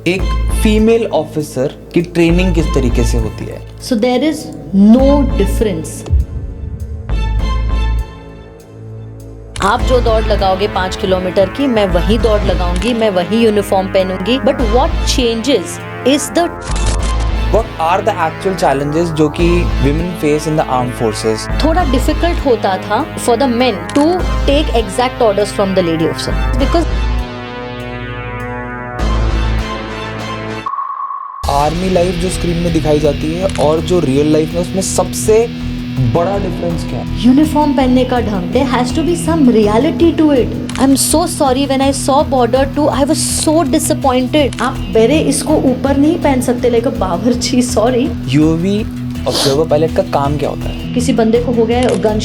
एक female officer की training किस तरीके से होती है? So there is no difference. आप जो दौड़ लगाओगे 5 किलोमीटर की, मैं वही दौड़ लगाऊंगी, मैं वही यूनिफॉर्म पहनूंगी, but what changes is the What are the actual challenges जो कि women face in the armed forces? थोड़ा डिफिकल्ट होता था for the men to take exact orders from the lady officer, because army life जो screen में दिखाई जाती है और जो रियल लाइफ में, उसमें सबसे बड़ा डिफरेंस क्या है? यूनिफॉर्म पहनने का ढंग, there has to be some reality to it. I am so sorry when I saw Border 2, I was so disappointed. आप बेरे इसको ऊपर नहीं पहन सकते लाइक अ बावर्ची, सॉरी। यूएवी ऑब्जर्वर पायलट का काम क्या होता है? किसी बंदे को हो गया गन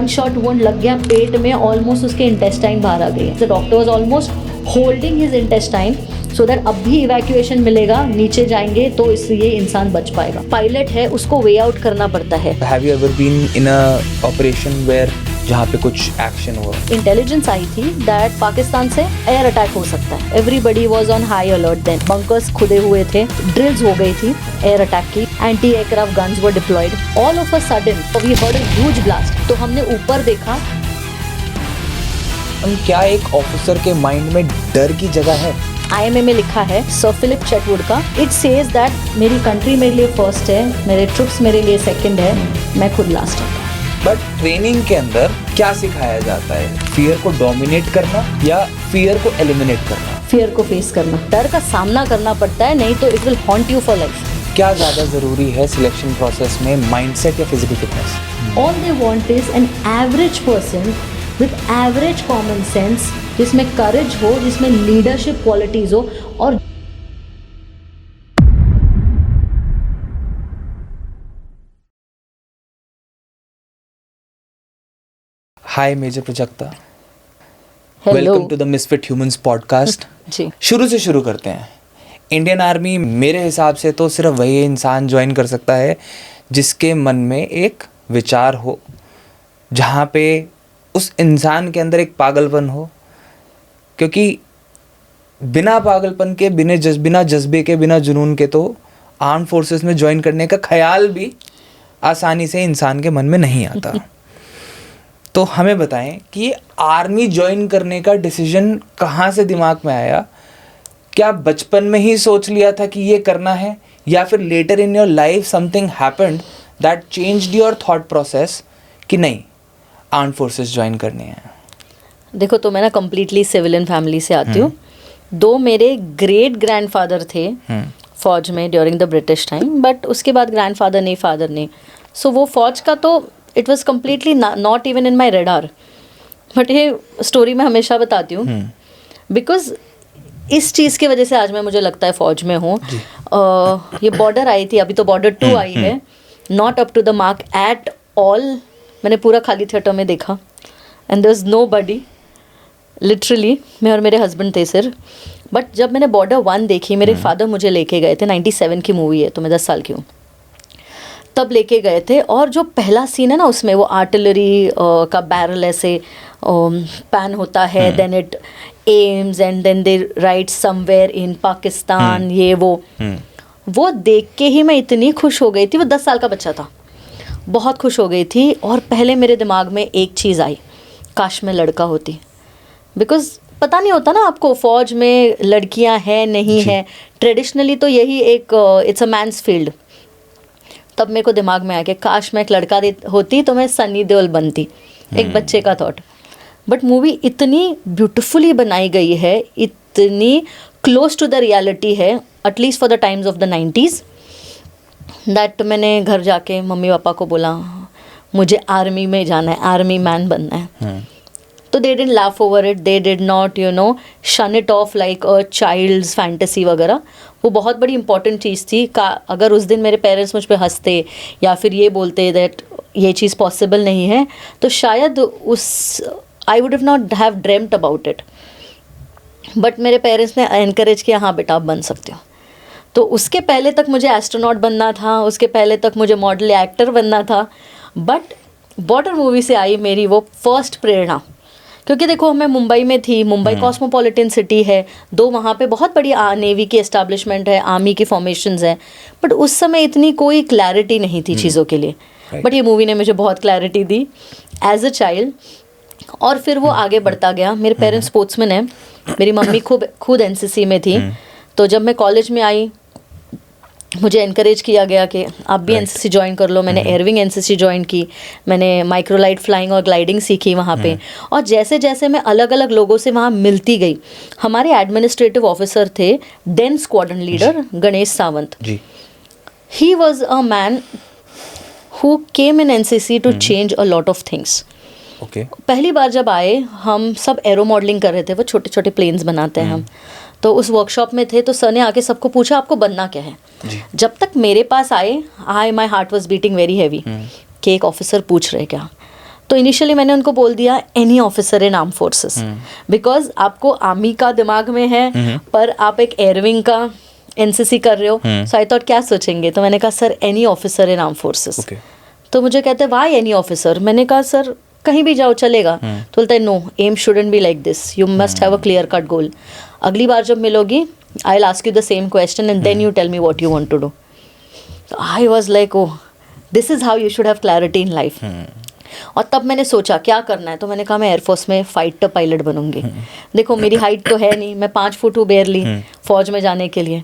शॉट वुंड लग गया पेट में, ऑलमोस्ट उसके इंटेस्टाइन बाहर आ गए। The doctor was almost holding his intestine so that अब भी इवैक्यूएशन मिलेगा, नीचे जाएंगे तो इसलिए इंसान बच पाएगा। पायलट है, उसको वे आउट करना पड़ता है। Have you ever been in a operation where जहाँ पे कुछ एक्शन हुआ? इंटेलिजेंस आई थी दैट पाकिस्तान से एयर अटैक हो सकता है। Everybody was on high alert then. Bunkers खुदे हुए थे, ड्रिल्स हो गई थी एयर अटैक की, anti aircraft guns were deployed. All of a sudden we heard a huge blast. तो हमने ऊपर देखा। क्या एक ऑफिसर के माइंड में डर की जगह है? IMA में लिखा है सर फिलिप चेटवुड का, इट सेज दैट मेरी कंट्री मेरे लिए फर्स्ट है, मेरे ट्रुप्स मेरे लिए सेकंड है, मैं खुद लास्ट हूँ। बट ट्रेनिंग के अंदर क्या सिखाया जाता है? फियर को डोमिनेट करना या फियर को एलिमिनेट करना? फियर को फेस करना, डर का सामना करना पड़ता है, नहीं तो it will haunt you for life. क्या ज़्यादा ज़रूरी है सिलेक्शन प्रोसेस में, माइंडसेट या physical fitness? All they want is an average person with average common sense, जिसमें करेज हो, जिसमें लीडरशिप क्वालिटीज हो। और hi major Prajakta, hello welcome to the Misfit Humans podcast. जी, शुरू से शुरू करते हैं। इंडियन आर्मी मेरे हिसाब से तो सिर्फ वही इंसान ज्वाइन कर सकता है जिसके मन में एक विचार हो, जहाँ पे उस इंसान के अंदर एक पागलपन हो, क्योंकि बिना पागलपन के, बिना जज्बे के, बिना जुनून के तो आर्म फोर्सेस में ज्वाइन करने का ख्याल भी आसानी से इंसान के मन में नहीं आता। तो हमें बताएं कि ये आर्मी ज्वाइन करने का डिसीजन कहाँ से दिमाग में आया? क्या बचपन में ही सोच लिया था कि ये करना है, या फिर later in your life something happened that changed your thought process कि नहीं आर्म फोर्सेस ज्वाइन करने हैं? देखो, तो मैं ना कम्प्लीटली सिविलियन फैमिली से आती हूँ। दो मेरे ग्रेट ग्रैंडफादर थे फौज में during the British time, but उसके बाद ग्रैंडफादर नहीं, फादर नहीं। सो वो फौज का तो it was completely not even in my radar. But ये स्टोरी मैं हमेशा बताती हूँ बिकॉज इस चीज़ की वजह से आज मैं, मुझे लगता है, फौज में हूँ। ये बॉर्डर आई थी, अभी तो बॉर्डर 2 आई है, not up to the mark at all. मैंने पूरा खाली थिएटर में देखा and there is nobody, literally मैं और मेरे हस्बैंड थे सिर्फ। बट जब मैंने बॉर्डर 1 देखी, मेरे फादर मुझे लेके गए थे, 97 की मूवी है, तो मैं 10 साल की हूँ, तब लेके गए थे। और जो पहला सीन है ना, उसमें वो आर्टिलरी का बैरल ऐसे पैन होता है, then it aims and then they write somewhere in Pakistan, ये वो देख के ही मैं इतनी खुश हो गई थी। वो 10 साल का बच्चा था, बहुत खुश हो गई थी। और पहले मेरे दिमाग में एक चीज़ आई, काश मैं लड़का होती। बिकॉज पता नहीं होता ना आपको फौज में लड़कियां हैं नहीं है, ट्रेडिशनली तो यही एक इट्स अ मैंस फील्ड। तब मेरे को दिमाग में आ गया, काश मैं एक लड़का होती तो मैं सनी देओल बनती, एक बच्चे का थॉट। बट मूवी इतनी ब्यूटिफुली बनाई गई है, इतनी क्लोज टू द रियलिटी है, at least for the times of the 90s, that मैंने घर जाके मम्मी पापा को बोला मुझे आर्मी में जाना है, आर्मी मैन बनना है। तो they didn't laugh over it, they did not shun it off like a child's fantasy वगैरह। वो बहुत बड़ी इंपॉर्टेंट चीज़ थी। अगर उस दिन मेरे पेरेंट्स मुझ पर हंसते या फिर ये बोलते दैट ये चीज़ पॉसिबल नहीं है, तो शायद I would have not have dreamed about it. But मेरे पेरेंट्स ने एनकरेज किया, हाँ बेटा आप बन सकते हो। तो उसके पहले तक मुझे एस्ट्रोनॉट बनना था, उसके पहले तक मुझे मॉडल एक्टर बनना था। बट बॉर्डर मूवी से आई मेरी वो फर्स्ट प्रेरणा क्योंकि देखो मैं मुंबई में थी, मुंबई कॉस्मोपॉलिटन सिटी है, 2 वहाँ पे बहुत बड़ी नेवी की एस्टैब्लिशमेंट है, आर्मी की फॉर्मेशंस है, बट उस समय इतनी कोई क्लैरिटी नहीं थी चीज़ों के लिए। बट ये मूवी ने मुझे बहुत क्लैरिटी दी एज अ चाइल्ड। और फिर वो आगे बढ़ता गया। मेरे पेरेंट्स स्पोर्ट्समैन हैं, मेरी मम्मी खुद एनसीसी में थी। तो जब मैं कॉलेज में आई, मुझे इनकरेज किया गया कि आप भी एनसीसी ज्वाइन कर लो। मैंने एयरविंग एनसीसी ज्वाइन की, मैंने माइक्रोलाइट फ्लाइंग और ग्लाइडिंग सीखी वहाँ पे। और जैसे जैसे मैं अलग अलग लोगों से वहाँ मिलती गई, हमारे एडमिनिस्ट्रेटिव ऑफिसर थे then squadron leader Ganesh Sawant ji. He was a man who came in NCC to change a lot of things. पहली बार जब आए, हम सब एरो मॉडलिंग कर रहे थे, वो छोटे छोटे प्लेन्स बनाते हैं हम। तो उस वर्कशॉप में थे, तो सर ने आके सबको पूछा आपको बनना क्या है जी। जब तक मेरे पास आए, my heart was beating very heavy कि एक ऑफिसर पूछ रहे क्या। तो इनिशियली मैंने उनको बोल दिया any officer in arm forces, because आपको आर्मी का दिमाग में है पर आप एक एयरविंग का एनसीसी कर रहे हो। सो आई थॉट क्या सोचेंगे, तो मैंने कहा sir any officer in arm forces. तो मुझे कहते वाई एनी ऑफिसर। मैंने कहा सर कहीं भी जाओ चलेगा। तो बोलता है no, aim shouldn't be like this, you must have a clear cut goal. अगली बार जब मिलोगी I will ask you the same question and then you tell me what you want to do. I was like oh, this is how you should have clarity in life. और तब मैंने सोचा क्या करना है, तो मैंने कहा मैं एयरफोर्स में फाइटर पायलट बनूंगी। देखो मेरी हाइट तो है नहीं, मैं 5 फुट हूँ बेयरली फौज में जाने के लिए,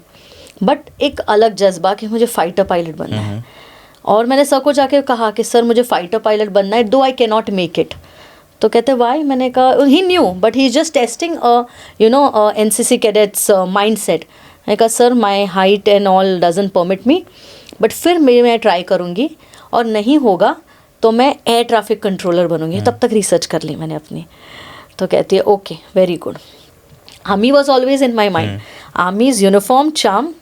बट एक अलग जज्बा कि मुझे फाइटर पायलट बनना है। और मैंने सर को जाके कहा कि सर मुझे फाइटर पायलट बनना है, though I can not make it. तो कहते वाई। मैंने कहा he knew but he is just testing NCC cadets mind set. मैंने कहा sir my height and all doesn't permit me, but फिर मैं ट्राई करूँगी और नहीं होगा तो मैं एयर ट्रैफिक कंट्रोलर बनूंगी। तब तक रिसर्च कर ली मैंने अपनी। तो कहती है okay very good. Army was always in my mind, army is uniform charm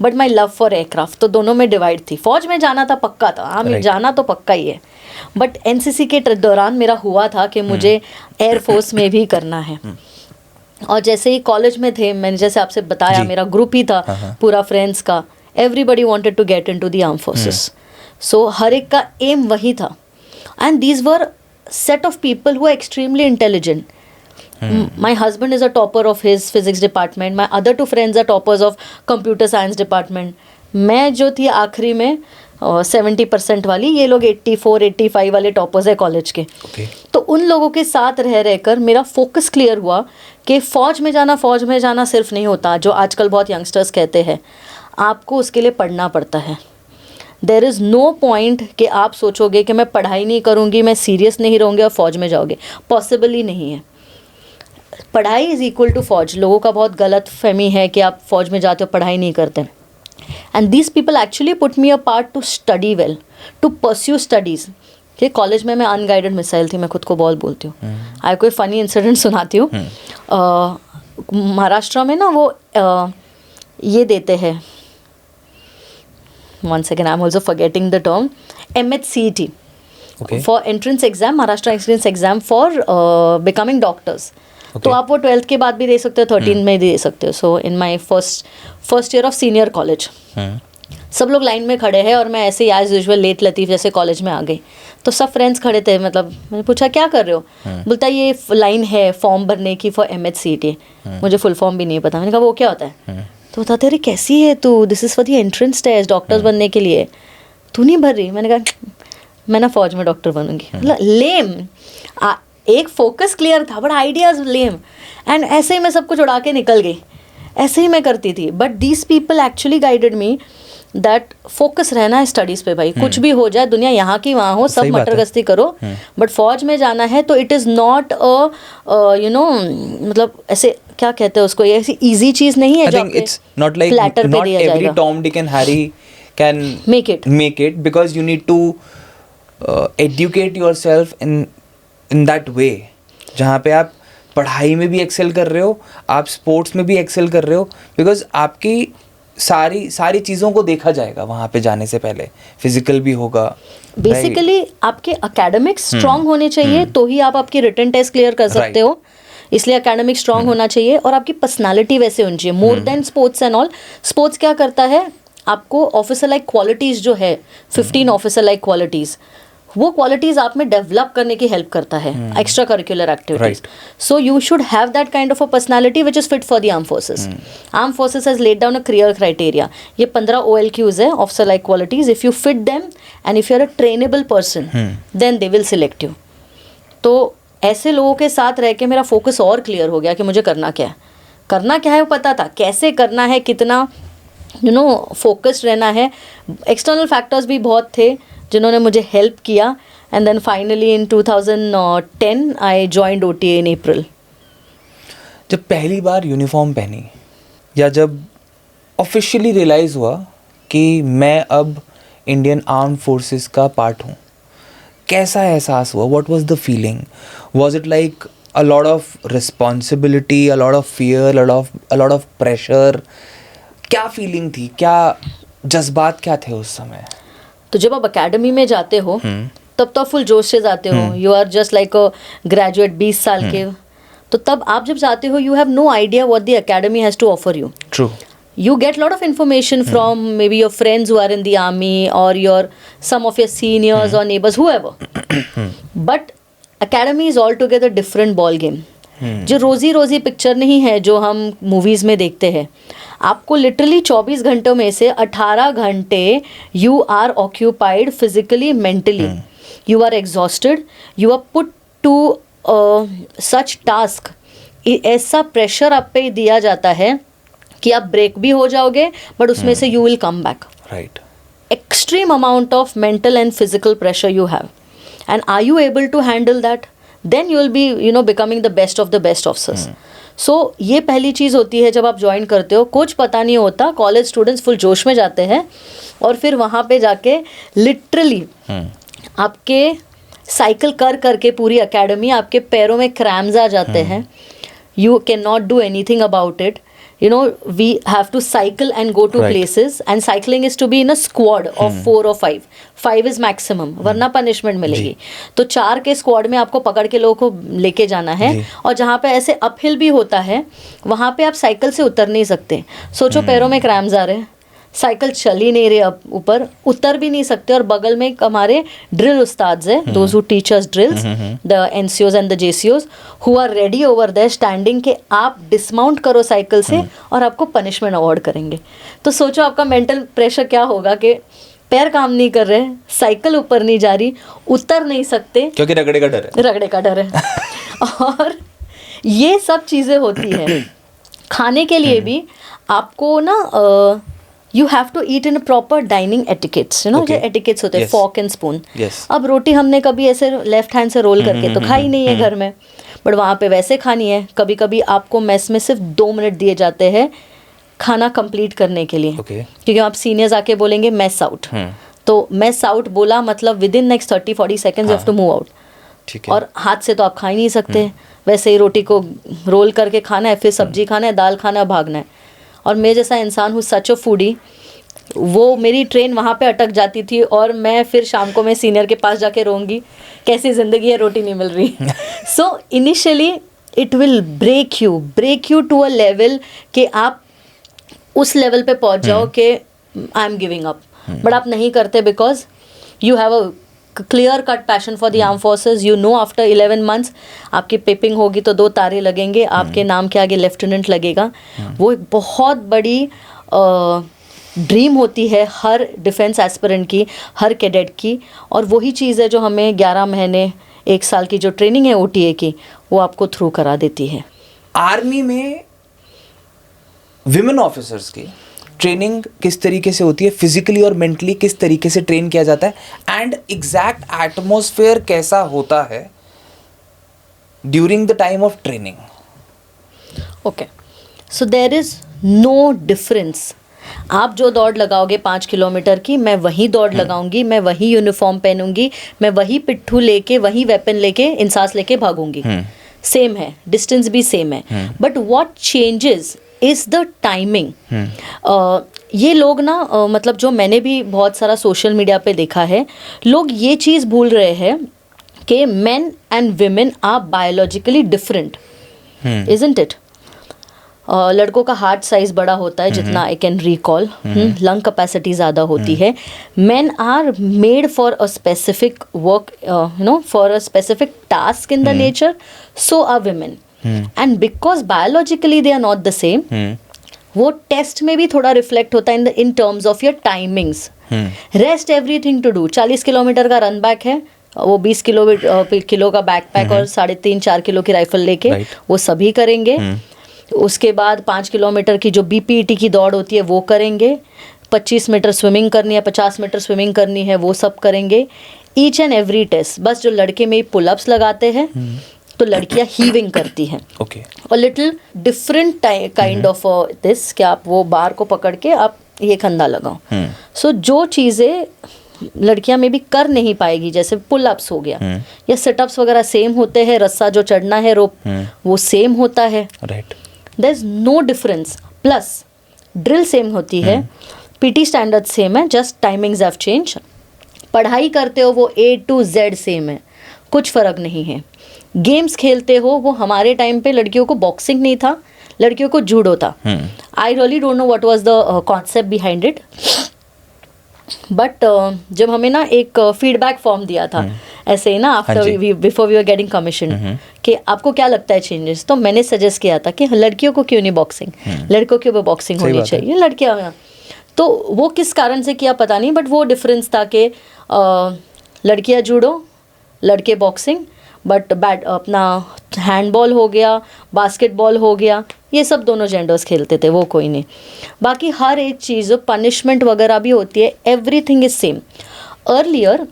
but my love for aircraft. तो दोनों में डिवाइड थी। फौज में जाना था पक्का था, आर्मी जाना तो पक्का ही है, बट एनसीसी के दौरान मेरा हुआ था कि मुझे एयरफोर्स में भी करना है। और जैसे ही कॉलेज में थे, मैंने जैसे आपसे बताया मेरा ग्रुप ही था पूरा फ्रेंड्स का, everybody wanted to get into the arm forces. So हर एक का एम वही था। And these were set of people who are extremely intelligent. My husband is a topper of his physics department. My other 2 friends are toppers of computer science department. मैं जो थी आखिरी में 70% वाली, ये लोग 84-85 वाले टॉपर्स है कॉलेज के। तो उन लोगों के साथ रहकर मेरा फोकस क्लियर हुआ कि फौज में जाना सिर्फ नहीं होता, जो आजकल बहुत यंगस्टर्स कहते हैं, आपको उसके लिए पढ़ना पड़ता है। देर इज़ नो पॉइंट कि आप सोचोगे कि मैं पढ़ाई नहीं करूँगी, मैं सीरियस नहीं रहूँगी और फौज में जाओगे, पॉसिबल ही नहीं है। पढ़ाई इज़ इक्वल टू फौज। लोगों का बहुत गलत फहमी है कि आप फौज में जाते हो पढ़ाई नहीं करते। And these people actually put me a part to study well, to pursue studies. कि कॉलेज में मैं अनगाइडेड मिसाइल थी, मैं खुद को बहुत बोलती हूँ। आई कोई फ़नी इंसिडेंट सुनाती हूँ। महाराष्ट्र में ना वो ये देते हैं, one second I am also forgetting the term, MHCET for entrance exam, Maharashtra entrance exam for becoming doctors. तो आप वो 12th के बाद भी दे सकते हो, 13 में दे सकते हो। So in my first year of senior college सब लोग लाइन में खड़े हैं और मैं ऐसे ही एज यूजुअल लेट लतीफ़ जैसे कॉलेज में आ गई। तो सब फ्रेंड्स खड़े थे, मतलब मैंने पूछा क्या कर रहे हो। बोलता ये लाइन है फॉर्म भरने की फॉर MHCET। मुझे फुल फॉर्म भी नहीं पता। मैंने कहा वो क्या होता है। तो बताते अरे कैसी है तू, this is for the entrance test, doctors बनने के लिए, तू नहीं भर रही। मैंने कहा मैं ना फौज में डॉक्टर बनूंगी। मतलब लेम, एक फोकस क्लियर था बट आइडियाज लेम। एंड ऐसे ही मैं सब कुछ उड़ा के निकल गई, ऐसे ही मैं करती थी। But these people actually guided me that focus रहना है स्टडीज़ पे भाई, कुछ भी हो जाए, दुनिया यहाँ की वहाँ हो, सब मटरगस्ती करो, बट फौज में जाना है तो इट इज़ नॉट मतलब ऐसे क्या कहते हैं उसको, ये ऐसी ईजी चीज़ नहीं है जो प्लेटर पे दिया जाएगा। Tom, Dick and Harry can make it because you need to educate yourself in that way, जहाँ पे आप पढ़ाई में भी एक्सेल कर रहे हो, आप स्पोर्ट्स में भी एक्सेल कर रहे हो, बिकॉज आपकी सारी चीज़ों को देखा जाएगा वहाँ पे जाने से पहले, फिजिकल भी होगा। बेसिकली आपके एकेडमिक्स स्ट्रांग होने चाहिए तो ही आप आपकी रिटन टेस्ट क्लियर कर सकते हो, इसलिए एकेडमिक स्ट्रांग होना चाहिए। और आपकी पर्सनालिटी वैसे होनी चाहिए more than sports and all. Sports क्या करता है, आपको ऑफिसर लाइक क्वालिटीज़ जो है 15 ऑफिसर लाइक क्वालिटीज़ वो क्वालिटीज आप में डेवलप करने की हेल्प करता है extra curricular activities. So you should have that kind of a personality which is fit for the arm forces. Arm forces has laid down a clear criteria. ये 15 OLQs है, officer like qualities. If you fit them and if you are a trainable person then they will select you. तो ऐसे लोगों के साथ रह के मेरा फोकस और क्लियर हो गया कि मुझे करना क्या है वो पता था. कैसे करना है, कितना फोकस्ड रहना है. एक्सटर्नल फैक्टर्स भी बहुत थे जिन्होंने मुझे हेल्प किया. And then finally in 2010 I joined OTA in April. जब पहली बार यूनिफॉर्म पहनी या जब ऑफिशियली रियलाइज़ हुआ कि मैं अब इंडियन आर्म फोर्सेस का पार्ट हूँ, कैसा एहसास हुआ? What was the feeling? Was it like a lot of responsibility, a lot of fear, a lot of pressure? क्या फीलिंग थी, क्या जज्बात क्या थे उस समय? तो जब आप अकेडमी में जाते हो तब तो फुल जोश से जाते हो. You are just like a graduate, 20 साल के. तो तब आप जब जाते हो you have no idea what the academy has to offer you. True. You get lot of information from maybe your friends who are in the army or some of your seniors or neighbors, whoever. But academy is altogether different ball game. जो रोजी picture नहीं है जो हम movies में देखते हैं. आपको लिटरली 24 घंटों में से 18 घंटे you are occupied physically, mentally. You are exhausted, you are put to such task. ऐसा प्रेशर आप पे दिया जाता है कि आप ब्रेक भी हो जाओगे बट उसमें से you will come back. Right. Extreme amount of mental and physical pressure you have. And are you able to handle that? Then you will be becoming the best of the best officers. So ये पहली चीज़ होती है जब आप join करते हो. कुछ पता नहीं होता. कॉलेज स्टूडेंट्स फुल जोश में जाते हैं और फिर वहाँ पे जाके लिटरली आपके साइकिल कर करके पूरी अकेडमी आपके पैरों में क्रैम्स आ जाते हैं. You can not do anything about it. We have to cycle and go to places, and cycling is to be in a squad of 4 or 5. 5 is maximum, वरना पनिशमेंट मिलेगी. तो 4 के स्क्वाड में आपको पकड़ के लोगों को लेके जाना है. और जहाँ पे ऐसे अपहिल भी होता है वहाँ पे आप साइकिल से उतर नहीं सकते. सोचो पैरों में क्रैम्स आ रहे हैं, साइकिल चल ही नहीं रही, अब ऊपर उतर भी नहीं सकते. और बगल में हमारे ड्रिल उस्ताद है, those who teach us drills, the NCOs and the JCOs who are ready over there standing के आप डिसमाउंट करो साइकिल से और आपको पनिशमेंट अवॉर्ड करेंगे. तो सोचो आपका मेंटल प्रेशर क्या होगा कि पैर काम नहीं कर रहे, साइकिल ऊपर नहीं जा रही, उतर नहीं सकते क्योंकि रगड़े का डर है. और ये सब चीज़ें होती है. खाने के लिए भी आपको ना you have to eat in a proper dining etiquettes, जो etiquettes होते हैं, fork and spoon. अब रोटी हमने कभी ऐसे लेफ्ट हैंड से रोल करके तो खाई नहीं है घर में, बट वहाँ पे वैसे खानी है. कभी कभी आपको मेस में सिर्फ 2 मिनट दिए जाते हैं खाना कंप्लीट करने के लिए, क्योंकि आप सीनियर्स आके बोलेंगे मेस आउट. तो मेस आउट बोला मतलब within next 30-40 seconds you have to move out. और हाथ से तो आप खा ही नहीं सकते. वैसे ही रोटी को रोल करके खाना है, फिर सब्जी खाना है, दाल खाना है, भागना है. और मैं जैसा इंसान हूँ सच अ फूडी, वो मेरी ट्रेन वहाँ पे अटक जाती थी और मैं फिर शाम को मैं सीनियर के पास जाके रोऊंगी कैसी ज़िंदगी है, रोटी नहीं मिल रही. So initially it will break you to a level कि आप उस लेवल पे पहुँच जाओ कि I am giving up. But आप नहीं करते because you have a clear cut passion for the arm forces. You know after 11 months आपकी पेपिंग होगी तो 2 तारे लगेंगे, आपके नाम के आगे लेफ्टिनेंट लगेगा. वो एक बहुत बड़ी ड्रीम होती है हर डिफेंस एस्पिरेंट की, हर कैडेट की. और वही चीज़ है जो हमें 11 महीने 1 साल की जो ट्रेनिंग है OTA की, वो आपको थ्रू करा देती है. आर्मी में विमेन ऑफिसर्स की ट्रेनिंग किस तरीके से होती है, फिजिकली और मेंटली किस तरीके से ट्रेन किया जाता है, एंड एग्जैक्ट एटमॉस्फेयर कैसा होता है during the time of training? Okay, so there is no difference. आप जो दौड़ लगाओगे 5 किलोमीटर की, मैं वही दौड़ लगाऊंगी, मैं वही यूनिफॉर्म पहनूंगी, मैं वही पिट्ठू लेके, वही वेपन लेके, इंसास लेके भागूंगी. सेम है, डिस्टेंस भी सेम है. But what changes is the timing. ये लोग ना मतलब जो मैंने भी बहुत सारा सोशल मीडिया पे देखा है, लोग ये चीज़ भूल रहे हैं कि men and women are biologically different, isn't it? लड़कों का हार्ट साइज बड़ा होता है जितना I can recall, lung capacity ज़्यादा होती है. Men are made for a specific work, for a specific task in the nature, so are women. And because biologically they are not the same, वो test में भी थोड़ा reflect होता है in terms of your timings. Rest everything to do. 40 kilometre का run back है, वो 20 kilo का बैकपैक और 3.5-4 किलो की राइफल लेके वो सभी करेंगे. उसके बाद 5 किलोमीटर की जो BPET की दौड़ होती है वो करेंगे. 25 मीटर स्विमिंग करनी है, 50 मीटर स्विमिंग करनी है, वो सब करेंगे. Each and every test. बस जो लड़के में पुलअप्स लगाते हैं तो लड़कियां हीविंग करती हैं. ओके. और little different kind of this, कि आप वो बार को पकड़ के आप ये खंदा लगाओ. सो जो चीज़ें लड़कियां में भी कर नहीं पाएगी, जैसे पुलअप्स हो गया या सिटअप्स वगैरह सेम होते हैं, रस्सा जो चढ़ना है रोप वो सेम होता है. Right. There is no difference. Plus drill same होती है, PT स्टैंडर्ड सेम है, जस्ट टाइमिंग्स हैव चेंज. पढ़ाई करते हो वो A to Z सेम है, कुछ फ़र्क नहीं है. गेम्स खेलते हो वो हमारे टाइम पे लड़कियों को बॉक्सिंग नहीं था, लड़कियों को जूडो था. I really don't know what was the concept behind it, but जब हमें ना एक फीडबैक फॉर्म दिया था ऐसे ही ना, after before we were getting commission, कि आपको क्या लगता है चेंजेस, तो मैंने सजेस्ट किया था कि लड़कियों को क्यों नहीं बॉक्सिंग, लड़कों की भी बॉक्सिंग होनी चाहिए, लड़कियां. तो वो किस कारण से किया पता नहीं, बट वो डिफरेंस था कि लड़कियां जूडो, लड़के बॉक्सिंग. बट अपना हैंडबॉल हो गया, बास्केटबॉल हो गया, ये सब दोनों जेंडर्स खेलते थे, वो कोई नहीं. बाकी हर एक चीज़, पनिशमेंट वगैरह भी होती है, everything is same. Earlier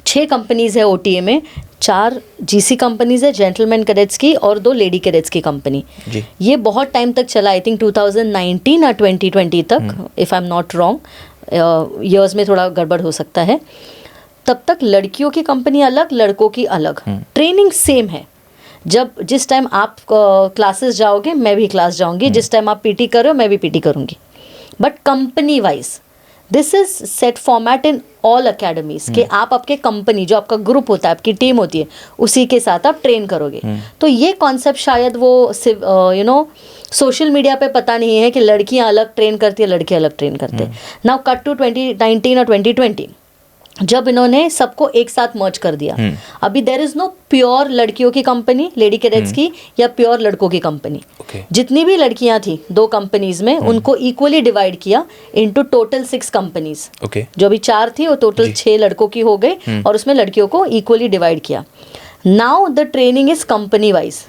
6 companies है OTA में, 4 GC कंपनीज है, जेंटलमैन कैडेट्स की और 2 लेडी कैडेट्स की कंपनी. ये बहुत टाइम तक चला, आई थिंक 2019 या 2020 तक, if I am not wrong. Years में थोड़ा गड़बड़ हो सकता है. तब तक लड़कियों की कंपनी अलग, लड़कों की अलग. ट्रेनिंग सेम है. जब जिस टाइम आप क्लासेस जाओगे मैं भी क्लास जाऊंगी, जिस टाइम आप PT कर रहे हो मैं भी PT करूंगी. But company wise this is set format in all academies, कि आप आपके कंपनी, जो आपका ग्रुप होता है, आपकी टीम होती है, उसी के साथ आप ट्रेन करोगे. तो ये कॉन्सेप्ट शायद वो सोशल मीडिया पे पता नहीं है कि लड़कियां अलग ट्रेन करती है, लड़के अलग ट्रेन करते हैं. नाउ कट टू 2019 और 2020, जब इन्होंने सबको एक साथ मर्ज कर दिया. अभी देयर इज नो प्योर लड़कियों की कंपनी लेडी कैडेट्स की या प्योर लड़कों की कंपनी. जितनी भी लड़कियां थी 2 कंपनीज में, उनको इक्वली डिवाइड किया इनटू टोटल 6 कंपनीज. जो अभी 4 थी वो टोटल 6 लड़कों की हो गई, और उसमें लड़कियों को इक्वली डिवाइड किया. Now the training is company wise.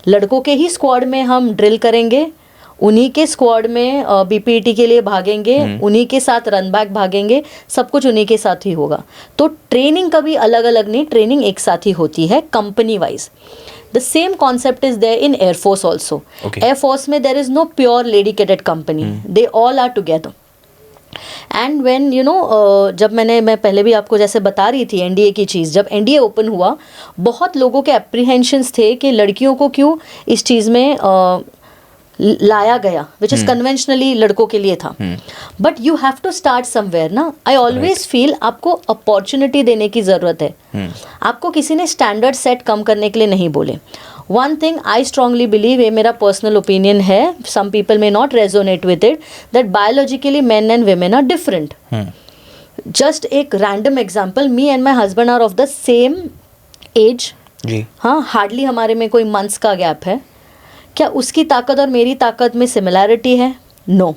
लड़कों के ही स्क्वाड में हम ड्रिल करेंगे, उन्हीं के स्क्वाड में BPET के लिए भागेंगे, उन्हीं के साथ रन बैक भागेंगे, सब कुछ उन्हीं के साथ ही होगा. तो ट्रेनिंग कभी अलग अलग नहीं, ट्रेनिंग एक साथ ही होती है company wise. The same concept is there in air force also. Air force में there is no pure lady cadet company, they all are together. And when जब मैं पहले भी आपको जैसे बता रही थी NDA की चीज़, जब NDA ओपन हुआ, बहुत लोगों के एप्रीहेंशंस थे कि लड़कियों को क्यों इस चीज़ में लाया गया, विच इज कन्वेंशनली लड़कों के लिए था. But you have to start somewhere ना. आई ऑलवेज फील आपको अपॉर्चुनिटी देने की ज़रूरत है. आपको किसी ने स्टैंडर्ड सेट कम करने के लिए नहीं बोले. One thing I strongly believe, ये मेरा पर्सनल ओपिनियन है, some people may not resonate with it, that biologically men and women are different. Just एक random example, me and my husband are of the same age. हाँ, hardly हमारे में कोई months का gap है. क्या उसकी ताकत और मेरी ताकत में सिमिलैरिटी है? No.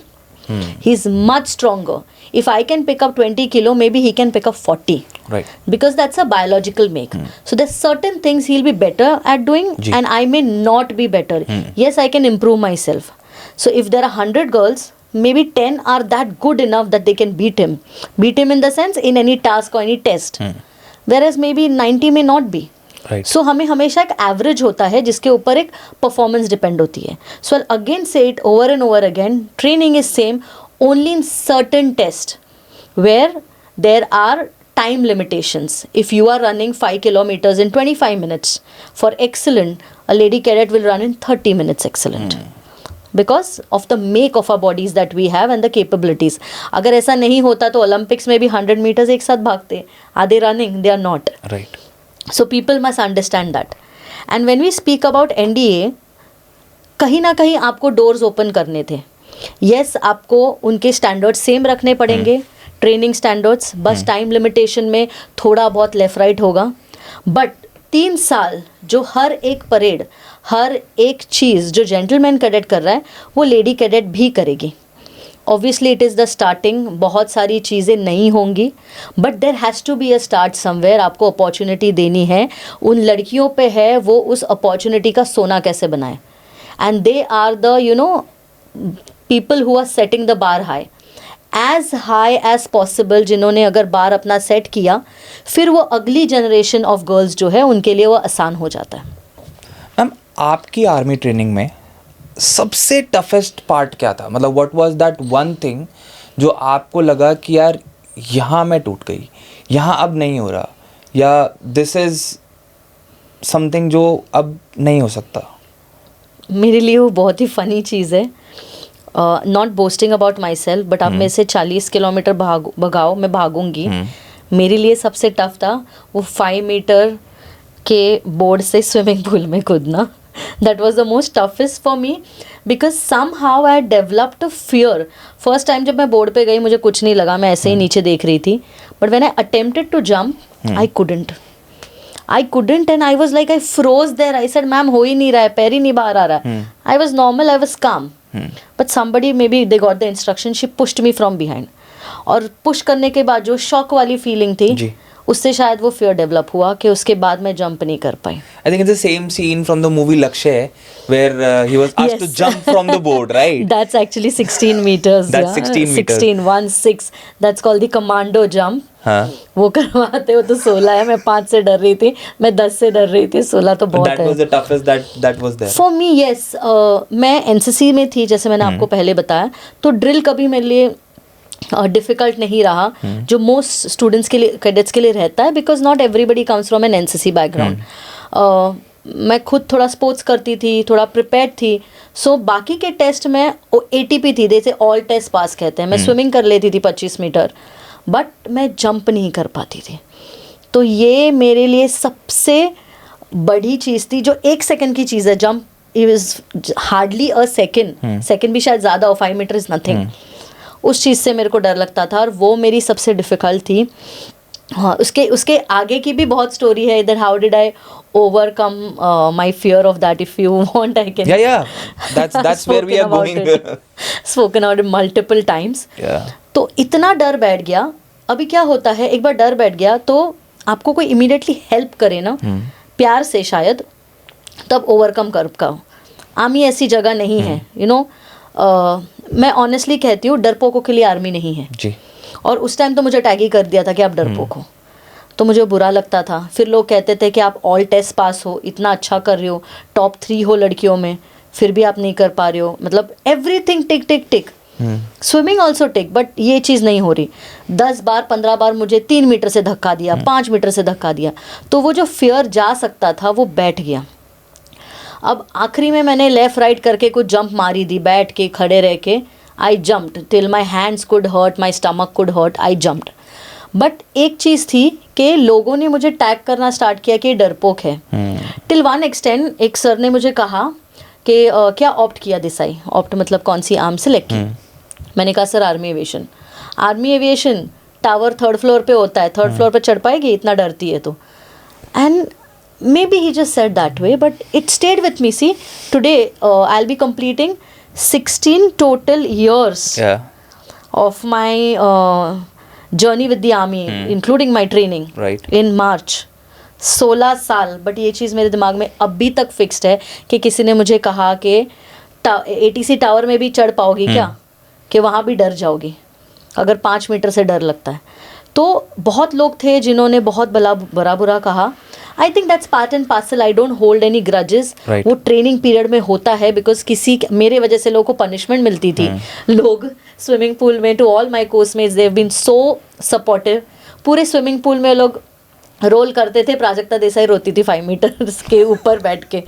He is much stronger. If I can pick up 20 kilo, maybe he can pick up 40. Right. Because that's a biological make. So there's certain things he'll be better at doing, and I may not be better. Yes, I can improve myself. So if there are 100 girls, maybe 10 are that good enough that they can beat him. Beat him in the sense in any task or any test. Whereas maybe 90 may not be. Right. So हमें हमेशा एक average होता है जिसके ऊपर एक performance depend होती है. So I'll again say it over and over again. Training is same only in certain tests where there are time limitations. If you are running 5 kilometers in 25 minutes, for excellent, a lady cadet will run in 30 minutes excellent. Because of the make of our bodies that we have and the capabilities. अगर ऐसा नहीं होता तो Olympics में भी 100 meters एक साथ भागते. Are they running? They are not. Right. So people must understand that. And when we speak about NDA, कहीं ना कहीं आपको डोर्स ओपन करने थे. यस, आपको उनके स्टैंडर्ड्स सेम रखने पड़ेंगे, ट्रेनिंग स्टैंडर्ड्स, बस टाइम लिमिटेशन में थोड़ा बहुत लेफ्ट राइट होगा. बट 3 साल जो हर एक परेड, हर एक चीज़ जो जेंटलमैन कैडेट कर रहा है वो लेडी कैडेट भी करेगी. Obviously it is the starting, बहुत सारी चीज़ें नहीं होंगी, but there has to be a start somewhere. आपको अपॉर्चुनिटी देनी है, उन लड़कियों पे है वो उस अपॉर्चुनिटी का सोना कैसे बनाए. And they are the people who are setting the bar high, as high as possible. जिन्होंने अगर बार अपना सेट किया, फिर वो अगली जनरेशन ऑफ गर्ल्स जो है उनके लिए वो आसान हो जाता है. मैम, आपकी आर्मी ट्रेनिंग में सबसे टफेस्ट पार्ट क्या था? मतलब what was that one thing जो आपको लगा कि यार यहाँ मैं टूट गई, यहाँ अब नहीं हो रहा, या दिस इज़ समथिंग जो अब नहीं हो सकता? मेरे लिए वो बहुत ही फ़नी चीज़ है. Not boasting about my self, but आप मेरे से 40 किलोमीटर भगाओ, मैं भागूंगी. मेरे लिए सबसे टफ था वो 5 मीटर के बोर्ड से स्विमिंग पूल में कूदना. That was the most toughest for me because somehow I developed a fear. First time जब मैं बोर्ड पे गई मुझे कुछ नहीं लगा, मैं ऐसे ही नीचे देख रही थी. But when I attempted to jump, I couldn't and I was like, I froze there. I said, ma'am हो ही नहीं रहा है, पैर ही नहीं बाहर आ रहा है. I was normal, I was calm. But somebody, maybe they got the instruction, she pushed me from behind. और पुश करने के बाद जो शॉक वाली फीलिंग थी, उससे शायद वो फियर डेवलप हुआ कि उसके बाद मैं जंप नहीं कर पाई. I think it's the same scene from the movie Lakshya where he was asked to jump from the board, right? That's actually 16 meters. That's 16 meters. 16. That's called the commando jump. हाँ. वो करवाते हो तो 16 है. मैं 5 से डर रही थी, मैं 10 से डर रही थी, 16 तो बहुत है. That was the toughest that was there. For me, yes. मैं NCC में थी, जैसे मैंने आपको पहले बताया, तो ड्रिल कभी मेरे लिए डिफ़िकल्ट नहीं रहा, जो मोस्ट स्टूडेंट्स के लिए, कैडेट्स के लिए रहता है, because not everybody comes from an NCC background. मैं खुद थोड़ा स्पोर्ट्स करती थी, थोड़ा प्रिपेयर्ड थी. सो बाकी के टेस्ट में ATP थी, जैसे ऑल टेस्ट पास कहते हैं. मैं स्विमिंग कर लेती थी 25 मीटर, बट मैं जंप नहीं कर पाती थी. तो ये मेरे लिए सबसे बड़ी चीज़ थी, जो 1 सेकेंड की चीज़ है. Jump is hardly a second भी शायद ज़्यादा हो. 5 मीटर इज़ नथिंग. उस चीज़ से मेरे को डर लगता था, और वो मेरी सबसे डिफ़िकल्ट थी. हाँ, उसके आगे की भी बहुत स्टोरी है इधर. How did I overcome my fear of that? If you want I can. That's where we are going. Spoken about it multiple times. तो इतना डर बैठ गया. अभी क्या होता है, एक बार डर बैठ गया तो आपको कोई इमीडिएटली हेल्प करे ना, प्यार से शायद, तब ओवरकम कर पाओ. आर्मी ऐसी जगह नहीं है, मैं ऑनेस्टली कहती हूँ, डरपोकों के लिए आर्मी नहीं है जी. और उस टाइम तो मुझे टैग ही कर दिया था कि आप डरपोक हो, तो मुझे बुरा लगता था. फिर लोग कहते थे कि आप ऑल टेस्ट पास हो, इतना अच्छा कर रहे हो, टॉप 3 हो लड़कियों में, फिर भी आप नहीं कर पा रहे हो. मतलब everything tick tick tick, swimming also tick, but ये चीज़ नहीं हो रही. 10 बार 15 बार मुझे 3 मीटर से धक्का दिया, 5 मीटर से धक्का दिया, तो वो जो फियर जा सकता था वो बैठ गया. अब आखिरी में मैंने लेफ़्ट राइट करके कुछ जंप मारी दी, बैठ के खड़े रह के. I jumped till my hands could hurt, my stomach could hurt. I jumped. But एक चीज़ थी कि लोगों ने मुझे टैग करना स्टार्ट किया कि डरपोक है. टिल वन एक्सटेंड एक सर ने मुझे कहा कि क्या ऑप्ट किया देसाई? ऑप्ट मतलब कौन सी आर्म सेलेक्ट की? मैंने कहा sir army aviation. Army aviation tower 3rd floor पे होता है, 3rd फ्लोर पे चढ़ पाएगी इतना डरती है तो? And maybe he just said that way, but it stayed with me. See, today I'll be completing 16 total years of my journey with the army, including my training. Right. In March. 16 साल. But ये चीज़ मेरे दिमाग में अभी तक fixed है कि किसी ने मुझे कहा कि ATC टावर में भी चढ़ पाओगी क्या, कि वहाँ भी डर जाओगी अगर 5 मीटर से डर लगता है. तो बहुत लोग थे जिन्होंने बहुत बड़ा बुरा कहा. आई think that's part and parcel. I don't hold any grudges. वो ट्रेनिंग पीरियड में होता है, बिकॉज मेरे वजह से लोगों को पनिशमेंट मिलती थी. लोग स्विमिंग पूल में, to all my coursemates, they have been so supportive. पूरे स्विमिंग पूल में लोग रोल करते थे, प्राजक्ता देसाई रोती थी 5 मीटर के ऊपर बैठ के.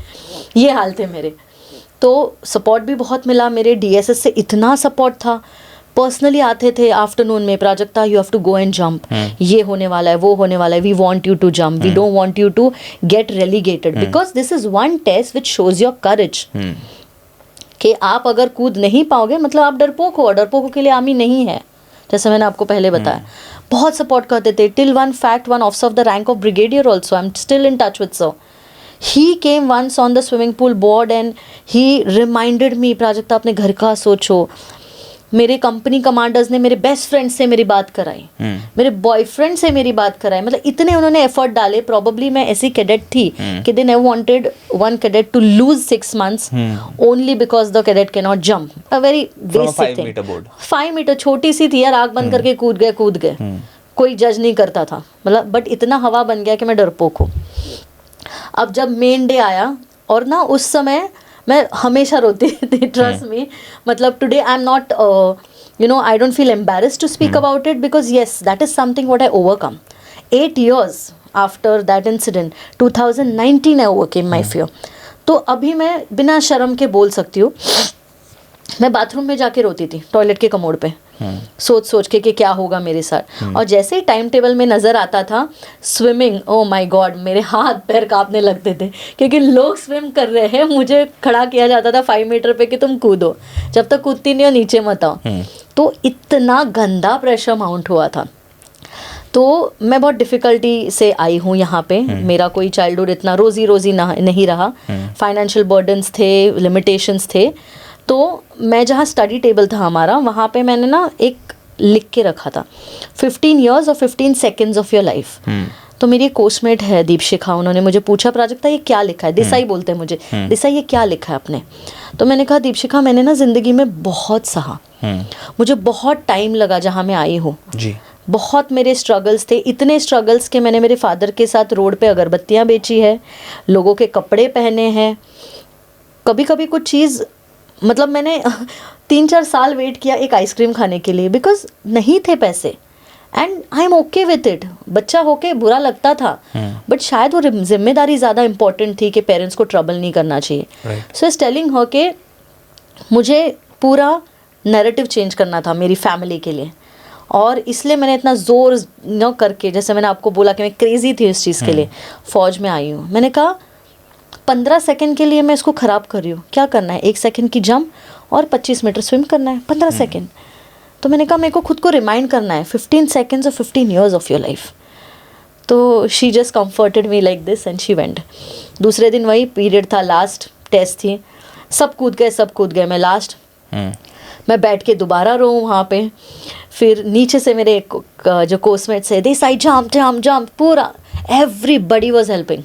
ये हाल थे मेरे. तो सपोर्ट भी बहुत मिला. मेरे DSS से इतना सपोर्ट था. पर्सनली आते थे आफ्टरनून में, Prajakta you have to go and jump, ये होने वाला है, वो होने वाला है, we want you to jump, we don't want you to get relegated, because this is one test which shows your courage. कि आप अगर कूद नहीं पाओगे मतलब आप डरपोक हो, डरपोकों के लिए आर्मी नहीं है, जैसे मैंने आपको पहले बताया। बहुत सपोर्ट करते थे, till one officer of the rank of brigadier also, I am still in touch with sir. He came once on the swimming pool board and he reminded me, Prajakta अपने घर का सोचो। मेरे कंपनी कमांडर्स ने मेरे best friend से मेरी बात कराई, मेरे बॉयफ्रेंड से मेरी बात कराई, मतलब इतने उन्होंने एफर्ट डाले। प्रॉबली मैं ऐसी कैडेट थी कि they never wanted one cadet to lose 6 months only because the cadet can not jump, a very basic thing. 5 metre छोटी सी थी यार, आग बंद करके कूद गए, कोई जज नहीं करता था, मतलब बट इतना हवा बन गया कि मैं डरपोक हूँ। अब जब मेन डे आया और ना उस समय मैं हमेशा रोती थी, ट्रस्ट मी, मतलब today I am not I don't feel embarrassed to speak about it because yes that is something what I overcome. 8 years after that incident 2019 I overcame my fear. तो अभी मैं बिना शर्म के बोल सकती हूँ, मैं बाथरूम में जाके रोती थी टॉयलेट के कमोड पे, सोच के कि क्या होगा मेरे साथ। और जैसे ही टाइम टेबल में नज़र आता था स्विमिंग, ओ माय गॉड, मेरे हाथ पैर कांपने लगते थे क्योंकि लोग स्विम कर रहे हैं, मुझे खड़ा किया जाता था 5 मीटर पे कि तुम कूदो, जब तक कूदती नहीं हो नीचे मत आओ। तो इतना गंदा प्रेशर माउंट हुआ था। तो मैं बहुत डिफ़िकल्टी से आई हूँ यहाँ पे। मेरा कोई चाइल्डहुड इतना रोज़ी नहीं रहा, फाइनेंशियल बर्डन्स थे, लिमिटेशंस थे। तो मैं जहाँ स्टडी टेबल था हमारा, वहाँ पे मैंने ना एक लिख के रखा था 15 years और 15 seconds ऑफ योर लाइफ। तो मेरी एक कोर्समेट है दीपशिखा, उन्होंने मुझे पूछा प्राजक्ता ये क्या लिखा है, देसाई बोलते हैं मुझे, देसाई ये क्या लिखा है आपने। तो मैंने कहा दीपशिखा मैंने ना ज़िंदगी में बहुत सहा, मुझे बहुत टाइम लगा जहाँ मैं आई हूँ, बहुत मेरे स्ट्रगल्स थे, इतने स्ट्रगल्स के मैंने मेरे फादर के साथ रोड पे अगरबत्तियाँ बेची है, लोगों के कपड़े पहने हैं, कभी कभी कुछ चीज़ मतलब मैंने 3-4 साल वेट किया एक आइसक्रीम खाने के लिए बिकॉज नहीं थे पैसे, and I am okay with it. बच्चा होके बुरा लगता था बट शायद वो जिम्मेदारी ज़्यादा इंपॉर्टेंट थी कि पेरेंट्स को ट्रबल नहीं करना चाहिए। सो इज टेलिंग हर के मुझे पूरा नैरेटिव चेंज करना था मेरी फैमिली के लिए, और इसलिए मैंने इतना ज़ोर न करके, जैसे मैंने आपको बोला कि मैं क्रेज़ी थी इस चीज़ के लिए, फ़ौज में आई हूँ। मैंने कहा 15 सेकंड के लिए मैं इसको ख़राब कर रही हूँ, क्या करना है 1 सेकंड की जंप और 25 मीटर स्विम करना है, 15 सेकंड। तो मैंने कहा मेरे को खुद को रिमाइंड करना है 15 seconds और 15 years ऑफ योर लाइफ। तो she just comforted me like this and she went. दूसरे दिन वही पीरियड था, लास्ट टेस्ट थी, सब कूद गए, मैं लास्ट। मैं बैठ के दोबारा रो वहाँ पे, फिर नीचे से मेरे जो कोर्समेट से देसाई जंप, पूरा एवरीबडी वाज हेल्पिंग।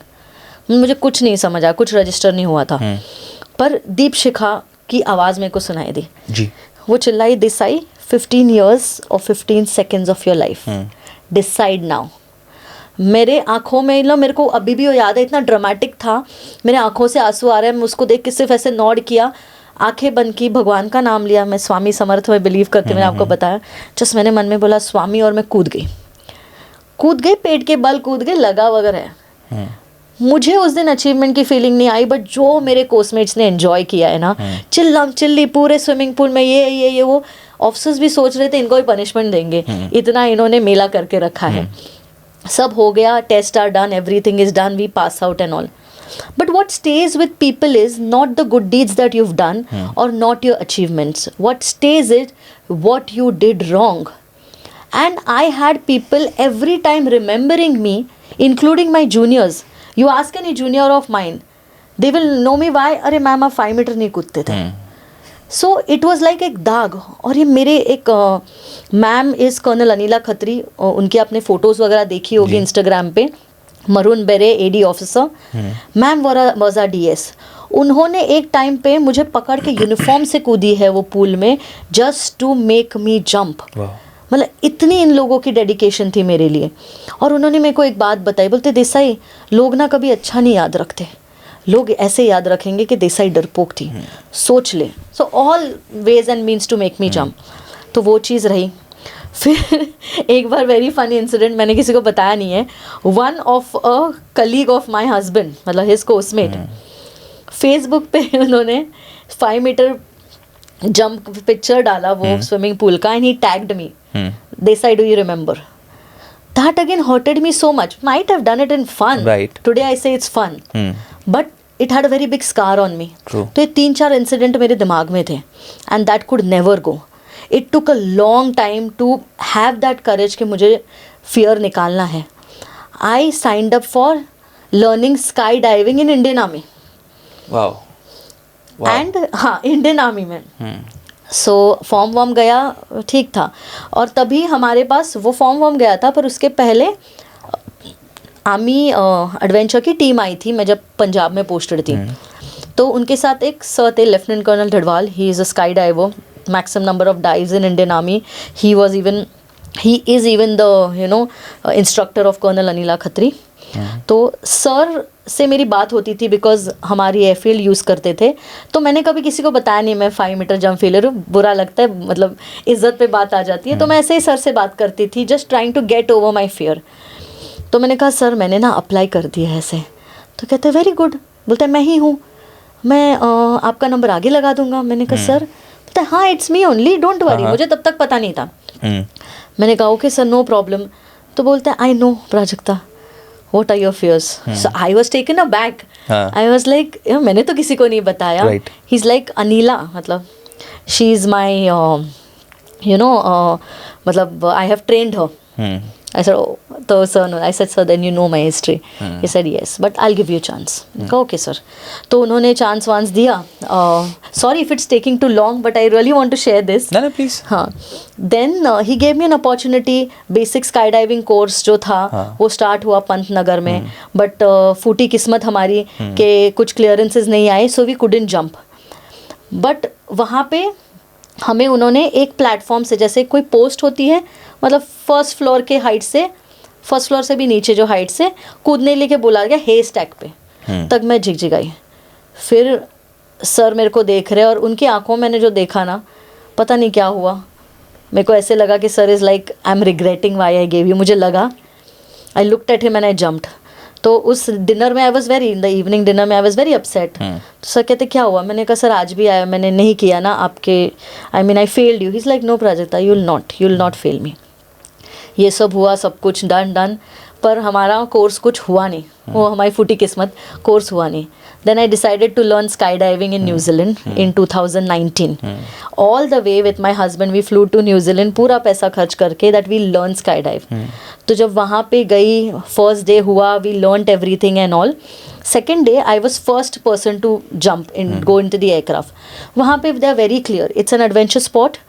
मुझे कुछ नहीं समझ आया, कुछ रजिस्टर नहीं हुआ था, पर दीपशिखा की आवाज़ मेरे को सुनाई दी जी। वो चिल्लाई देसाई 15 years और 15 seconds of your life, decide now. मेरे आँखों में ना, मेरे को अभी भी वो याद है, इतना ड्रामेटिक था, मेरे आँखों से आंसू आ रहे हैं। मैं उसको देख के सिर्फ ऐसे नॉड किया, आंखें बंद की, भगवान का नाम लिया, मैं स्वामी समर्थ में बिलीव करती, मैंने आपको बताया। जस्ट मैंने मन में बोला स्वामी, और मैं कूद गई, पेट के बल कूद गई, लगा वगैरह। मुझे उस दिन अचीवमेंट की फीलिंग नहीं आई, बट जो मेरे कोर्समेट्स ने एंजॉय किया है ना, चिल्ली पूरे स्विमिंग पूल में, ये वो ऑफिसर्स भी सोच रहे थे इनको भी पनिशमेंट देंगे, इतना इन्होंने मेला करके रखा है। सब हो गया, test are done, everything is done, we pass out and all. But what stays with people is not the good deeds that you've done or not your achievements. What stays is what you did wrong. And I had people every time remembering me, including my juniors. You ask any junior of mine, they will know me why, अरे ma'am आप 5 metre नहीं कूदते थे। So it was like एक दाग। और ये मेरे एक ma'am is colonel Anila Khatri, उनके आपने फ़ोटोज़ वगैरह देखी होगी इंस्टाग्राम पे, मरून बेरे एडी ऑफिसर, मैम वॉज DS। उन्होंने एक टाइम पे मुझे पकड़ के यूनिफॉर्म से कूदी है वो पूल में, just to make me jump. मतलब इतनी इन लोगों की डेडिकेशन थी मेरे लिए। और उन्होंने मेरे को एक बात बताई, बोलते देसाई लोग ना कभी अच्छा नहीं याद रखते, लोग ऐसे याद रखेंगे कि देसाई डरपोक थी, सोच ले। So all ways and means to make me jump. तो वो चीज़ रही। फिर एक बार वेरी फनी इंसिडेंट, मैंने किसी को बताया नहीं है। One of a colleague of my husband, मतलब हिज कोर्समेट, फेसबुक पे उन्होंने 5 मीटर जंप पिक्चर डाला वो स्विमिंग पूल का, and he tagged me, Desai do you remember? That again hurted me so much. Might have done it in fun. Right. Today I say it's fun. But it had a very big scar on me. True. तो ये 3-4 incident मेरे दिमाग में थे and that could never go. It took a long time to have that courage कि मुझे fear निकालना है. I signed up for learning skydiving in Indian army. Wow. And हाँ, इंडियन आर्मी में. सो फॉर्म वॉर्म गया, ठीक था. और तभी हमारे पास वो फॉर्म वॉर्म गया था, पर उसके पहले आर्मी एडवेंचर की टीम आई थी. मैं जब पंजाब में पोस्टेड थी, तो उनके साथ एक सर थे, lieutenant colonel Dhadwal. He is a sky diver, maximum number of dives in Indian army. He is even the instructor of colonel Anila Khatri. तो सर से मेरी बात होती थी बिकॉज हमारी एयरफील्ड यूज़ करते थे. तो मैंने कभी किसी को बताया नहीं मैं 5 मीटर जंप फेलियर हूँ. बुरा लगता है, मतलब इज्जत पे बात आ जाती है. तो मैं ऐसे ही सर से बात करती थी, just trying to get over my fear. तो मैंने कहा सर मैंने ना अप्लाई कर दिया है ऐसे. तो कहते वेरी गुड. बोलते हैं मैं ही हूँ, मैं आपका नंबर आगे लगा दूंगा. मैंने कहा सर. बोलते हैं हाँ it's me only, don't worry. मुझे तब तक पता नहीं था. मैंने कहा ओके सर, नो प्रॉब्लम. तो बोलते हैं I know Prajakta, what are your fears? So I was taken aback. I was like, मैंने तो किसी को नहीं बताया. Right. He's like अनीला, मतलब she is my मतलब I have trained her. I said, oh, तो sir, no. I said, sir, then you know my history. He said, yes, but I'll give you a chance. Okay, sir. तो उन्होंने chance वांस दिया. Sorry if it's taking too long, but I really want to share this. No, please. हाँ. Then he gave me an opportunity. Basic skydiving course जो था वो start हुआ पंतनगर में. बट फूटी किस्मत हमारी कि कुछ क्लियरेंसेस नहीं आए, so we couldn't jump. But वहाँ पे हमें उन्होंने एक प्लेटफॉर्म से, जैसे कोई पोस्ट होती है, मतलब फर्स्ट फ्लोर के हाइट से, फर्स्ट फ्लोर से भी नीचे जो हाइट से कूदने लेके बुला गया हे स्टैक पे. तक मैं झिकझिकाई. फिर सर मेरे को देख रहे और उनकी आंखों में मैंने जो देखा ना, पता नहीं क्या हुआ. मेरे को ऐसे लगा कि sir is like I am regretting why I gave you. मुझे लगा, I looked at him and I jumped. तो उस डिनर में I was very, in the evening dinner में आई वॉज वेरी अपसेट. तो सर कहते क्या हुआ? मैंने कहा सर आज भी आया, मैंने नहीं किया ना आपके, I mean I failed you. He is like no Prajakta, you will not fail me. ये सब हुआ, सब कुछ डन, पर हमारा कोर्स कुछ हुआ नहीं. वो हमारी फूटी किस्मत, कोर्स हुआ नहीं. Then I decided to learn skydiving in New Zealand in 2019. All the way with my husband we flew to New Zealand, पूरा पैसा खर्च करके that we learn skydive. तो जब वहाँ पे गई, first day हुआ, we learned everything and all. Second day I was first person to jump and go into the aircraft. वहाँ पे they are very clear. It's an adventure sport.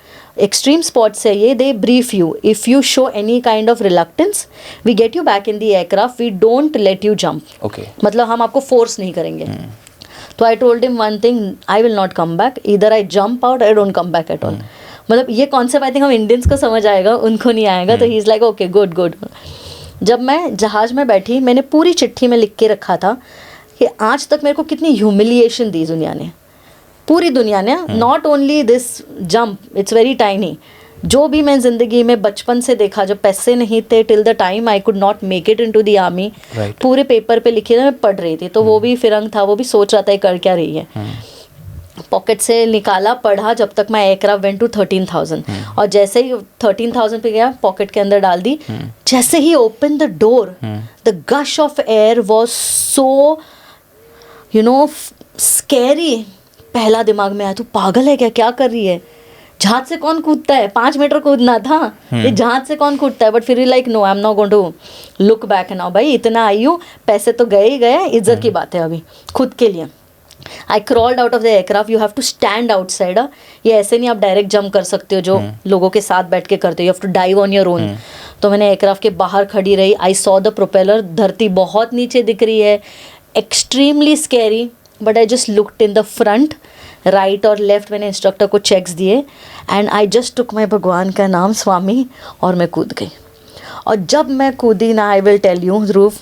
Extreme sports है ये. They brief you. If you show any kind of reluctance, we get you back in the aircraft. We don't let you jump. Okay. मतलब हम आपको force नहीं करेंगे. तो I told him one thing, I will not come back. Either I jump out, I don't come back at all. मतलब ये concept I think हम Indians को समझ आएगा, उनको नहीं आएगा. तो ही इज़ लाइक ओके गुड. जब मैं जहाज़ में बैठी, मैंने पूरी चिट्ठी में लिख के रखा था कि आज तक मेरे को कितनी ह्यूमिलिएशन दी दुनिया ने, पूरी दुनिया ने. Not only this jump, it's very tiny. जो भी मैं ज़िंदगी में बचपन से देखा, जब पैसे नहीं थे, till the time I could not make it into the army, पूरे पेपर पे लिखे थे, मैं पढ़ रही थी. तो वो भी फिरंग था, वो भी सोच रहा था ये कर क्या रही है. पॉकेट से निकाला, पढ़ा, जब तक मैं एयरक्राफ्ट वेंट टू 13,000. और जैसे ही 13,000 पे गया, पॉकेट के अंदर डाल दी. जैसे ही open the door, the gush of air was so scary. पहला दिमाग में आया, तू पागल है क्या कर रही है? जहाज से कौन कूदता है? 5 मीटर कूदना था, ये जहाज से कौन कूदता है? बट फिर like no, I am not going to look back now. भाई इतना आई हूँ, पैसे तो गए ही गए, इज्जत की बात है अभी खुद के लिए. I crawled out of the aircraft. You have to stand outside. ये ऐसे नहीं आप डायरेक्ट जंप कर सकते हो जो लोगों के साथ बैठ के करते हो. You have to dive on your own. तो मैंने एयरक्राफ्ट के बाहर खड़ी रही. I saw the propeller. धरती बहुत नीचे दिख रही है, extremely scary. But I just looked in the front, right और लेफ्ट. मैंने इंस्ट्रक्टर को चेक्स दिए and I just took my भगवान का नाम स्वामी, और मैं कूद गई. और जब मैं कूदी ना, आई विल टेल यू ध्रुव,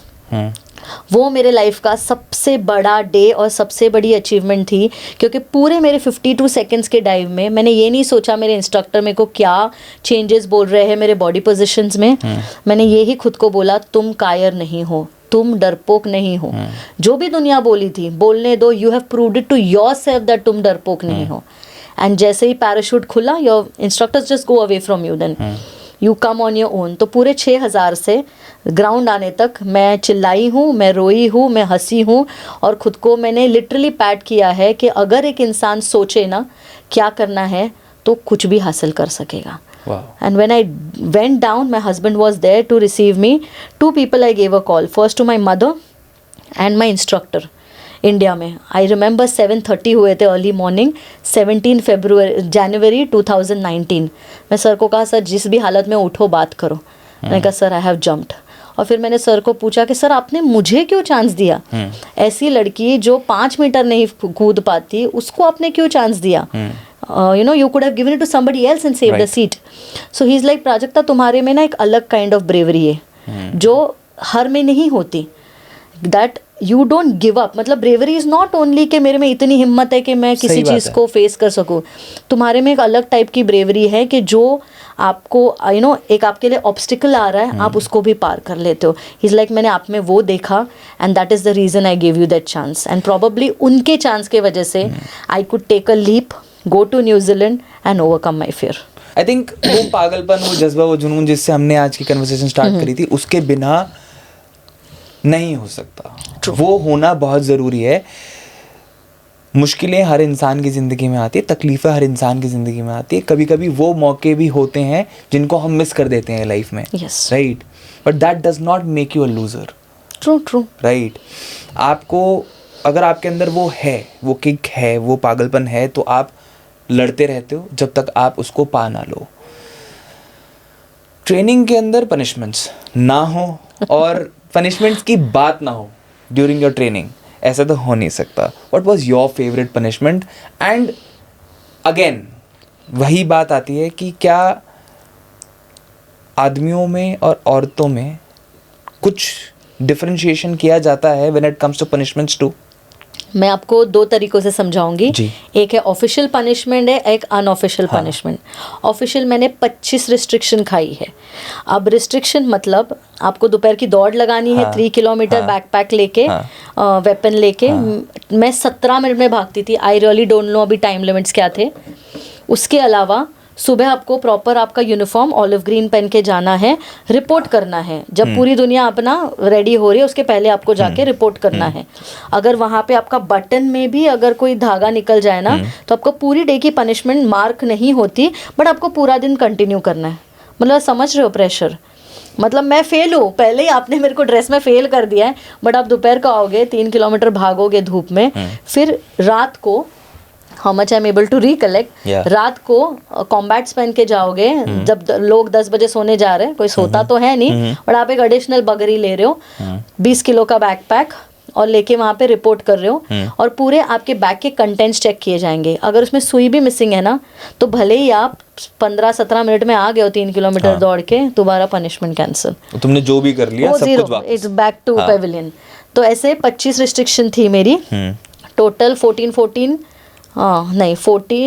वो मेरे लाइफ का सबसे बड़ा डे और सबसे बड़ी अचीवमेंट थी. क्योंकि पूरे मेरे 52 सेकेंड्स के डाइव में मैंने ये नहीं सोचा मेरे इंस्ट्रक्टर मेरे को क्या चेंजेस बोल रहे हैं मेरे बॉडी पोजिशंस में. मैंने ये ही खुद को बोला, तुम कायर नहीं हो, तुम डरपोक नहीं हो. जो भी दुनिया बोली थी, बोलने दो. You have proved it to yourself that तुम डरपोक नहीं हो. एंड जैसे ही पैराशूट खुला, your instructors just go away from you. Then you come on your own. तो पूरे 6,000 से ग्राउंड आने तक मैं चिल्लाई हूँ, मैं रोई हूँ, मैं हंसी हूँ, और ख़ुद को मैंने लिटरली पैट किया है कि अगर एक इंसान सोचे ना क्या करना है तो कुछ भी हासिल कर सकेगा। Wow. And when I went down, my husband was there to receive me. 2 people I gave a call. First to my mother and my instructor. India में आई रिमेंबर 7:30 हुए थे अर्ली मॉर्निंग, 17 जनवरी 2019। मैं सर को कहा sir जिस भी हालत में उठो बात करो। मैंने कहा सर आई हैव जम्प्ड। और फिर मैंने सर को पूछा कि सर आपने मुझे क्यों चांस दिया, ऐसी लड़की जो 5 मीटर नहीं कूद पाती उसको आपने क्यों चांस दिया, you could have given it to somebody else and saved a seat. So he's like Prajakta तुम्हारे में ना एक अलग काइंड ऑफ ब्रेवरी है जो हर में नहीं होती, that you don't give up. मतलब ब्रेवरी इज नॉट ओनली कि मेरे में इतनी हिम्मत है कि मैं किसी चीज़ को फेस कर सकूं, तुम्हारे में एक अलग टाइप की ब्रेवरी है कि जो आपको एक आपके लिए ऑब्स्टिकल आ रहा है आप उसको भी पार कर लेते हो। इज लाइक मैंने आप में वो देखा and that is the reason I give you that chance, and probably उनके चांस के वजह से I could take a leap, go to New Zealand and overcome my fear. I think वो पागलपन, वो जज्बा, वो जुनून जिससे हमने आज की कन्वर्सेशन स्टार्ट करी थी, उसके बिना नहीं हो सकता। वो होना बहुत ज़रूरी है। मुश्किलें हर इंसान की ज़िंदगी में आती है, तकलीफ़ें हर इंसान की ज़िंदगी में आती है। कभी कभी वो मौके भी होते हैं जिनको हम मिस कर देते हैं लाइफ में, right, but that does not make you a loser. True right. आपको अगर आपके अंदर वो है, वो किक है, वो पागलपन है, तो आप लड़ते रहते हो जब तक आप उसको पा ना लो। ट्रेनिंग के अंदर पनिशमेंट्स ना हो और पनिशमेंट्स की बात ना हो ड्यूरिंग योर ट्रेनिंग, ऐसा तो हो नहीं सकता। What was your favourite punishment? And again वही बात आती है कि क्या आदमियों में और औरतों में कुछ डिफरेंशिएशन किया जाता है when it comes to punishments too? मैं आपको 2 तरीकों से समझाऊंगी। एक है ऑफिशियल पनिशमेंट है, एक अनऑफिशियल पनिशमेंट। ऑफिशियल मैंने 25 रिस्ट्रिक्शन खाई है। अब रिस्ट्रिक्शन मतलब आपको दोपहर की दौड़ लगानी है 3 किलोमीटर बैकपैक लेके, वेपन लेके। मैं 17 मिनट में भागती थी। आई रियली डोंट नो अभी टाइम लिमिट्स क्या थे। उसके अलावा सुबह आपको प्रॉपर आपका यूनिफॉर्म ऑलिव ग्रीन पहन के जाना है, रिपोर्ट करना है। जब पूरी दुनिया अपना रेडी हो रही है उसके पहले आपको जाके रिपोर्ट करना है। अगर वहाँ पे आपका बटन में भी अगर कोई धागा निकल जाए ना तो आपको पूरी डे की पनिशमेंट मार्क नहीं होती, बट आपको पूरा दिन कंटिन्यू करना है। मतलब समझ रहे हो प्रेशर? मतलब मैं फेल हूँ, पहले ही आपने मेरे को ड्रेस में फेल कर दिया है, बट आप दोपहर को आओगे 3 किलोमीटर भागोगे धूप में, फिर रात को how much I am able to recollect, रात को कॉम्बैट्स पहन के जाओगे। जब लोग 10 बजे सोने जा रहे हैं, कोई सोता तो है नहीं, और आप एक एडिशनल बगरी ले रहे हो, 20 किलो का बैकपैक और लेके वहाँ पे रिपोर्ट कर रहे हो, और पूरे आपके बैग के कंटेंट्स चेक किए जाएंगे। अगर उसमें सुई भी मिसिंग है ना तो भले ही आप 15-17 मिनट में आ गए हो 3 किलोमीटर दौड़ के, दोबारा पनिशमेंट कैंसिल, तुमने जो भी कर लिया सब कुछ वापस, इट्स बैक टू पेविलियन। तो ऐसे 25 रिस्ट्रिक्शन थी मेरी टोटल। 14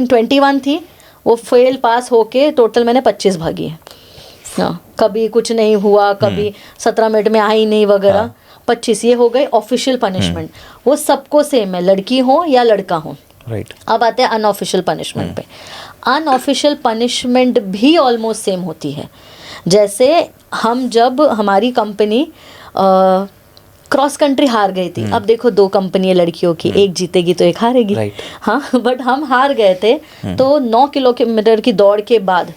21 थी, वो फेल पास होके टोटल मैंने 25 भागी है। कभी कुछ नहीं हुआ, कभी 17 मिनट में आई नहीं वगैरह। 25 ये हो गई ऑफिशियल पनिशमेंट। वो सबको सेम है, लड़की हो या लड़का हो। राइट। अब आते हैं अनऑफिशियल पनिशमेंट पे। अनऑफिशियल पनिशमेंट भी ऑलमोस्ट सेम होती है। जैसे हम जब हमारी कंपनी क्रॉस कंट्री हार गई थी। अब देखो 2 कंपनी है लड़कियों की, एक जीतेगी तो एक हारेगी। हाँ, बट हम हार गए थे। तो 9 किलोमीटर की दौड़ के बाद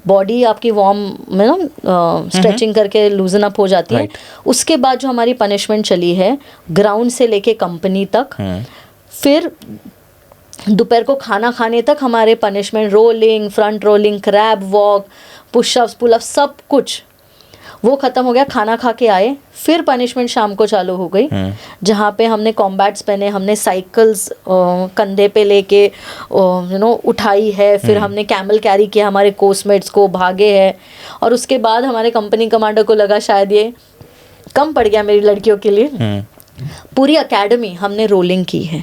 बॉडी आपकी वार्म में ना स्ट्रेचिंग करके लूजन अप हो जाती है। उसके बाद जो हमारी पनिशमेंट चली है ग्राउंड से लेके कंपनी तक, फिर दोपहर को खाना खाने तक हमारे punishment rolling, front rolling, crab walk, pushups, pullups, सब कुछ वो ख़त्म हो गया। खाना खा के आए, फिर पनिशमेंट शाम को चालू हो गई, जहाँ पे हमने कॉम्बैट्स पहने, हमने साइकिल्स कंधे पे लेके उठाई है, फिर हमने कैमल कैरी किया हमारे कोर्समेट्स को, भागे हैं। और उसके बाद हमारे कंपनी कमांडर को लगा शायद ये कम पड़ गया मेरी लड़कियों के लिए। पूरी एकेडमी हमने रोलिंग की है,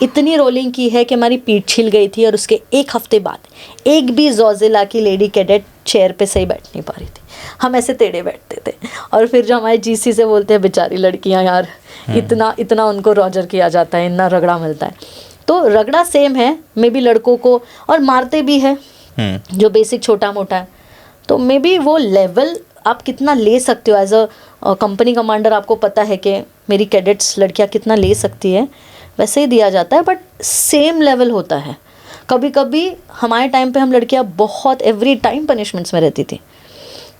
इतनी रोलिंग की है कि हमारी पीठ छिल गई थी। और उसके 1 हफ्ते बाद एक भी जोजिला की लेडी कैडेट चेयर पे सही बैठ नहीं पा रही थी, हम ऐसे टेढ़े बैठते थे। और फिर जो हमारे जीसी से बोलते हैं बेचारी लड़कियां यार, इतना उनको रॉजर किया जाता है, इतना रगड़ा मिलता है। तो रगड़ा सेम है मे बी लड़कों को, और मारते भी है जो बेसिक छोटा मोटा है। तो मे बी वो लेवल आप कितना ले सकते हो एज अ कंपनी कमांडर, आपको पता है कि मेरी कैडेट्स लड़कियां कितना ले सकती है, वैसे ही दिया जाता है, बट सेम लेवल होता है। कभी कभी हमारे टाइम पे हम लड़कियां बहुत एवरी टाइम पनिशमेंट्स में रहती थी,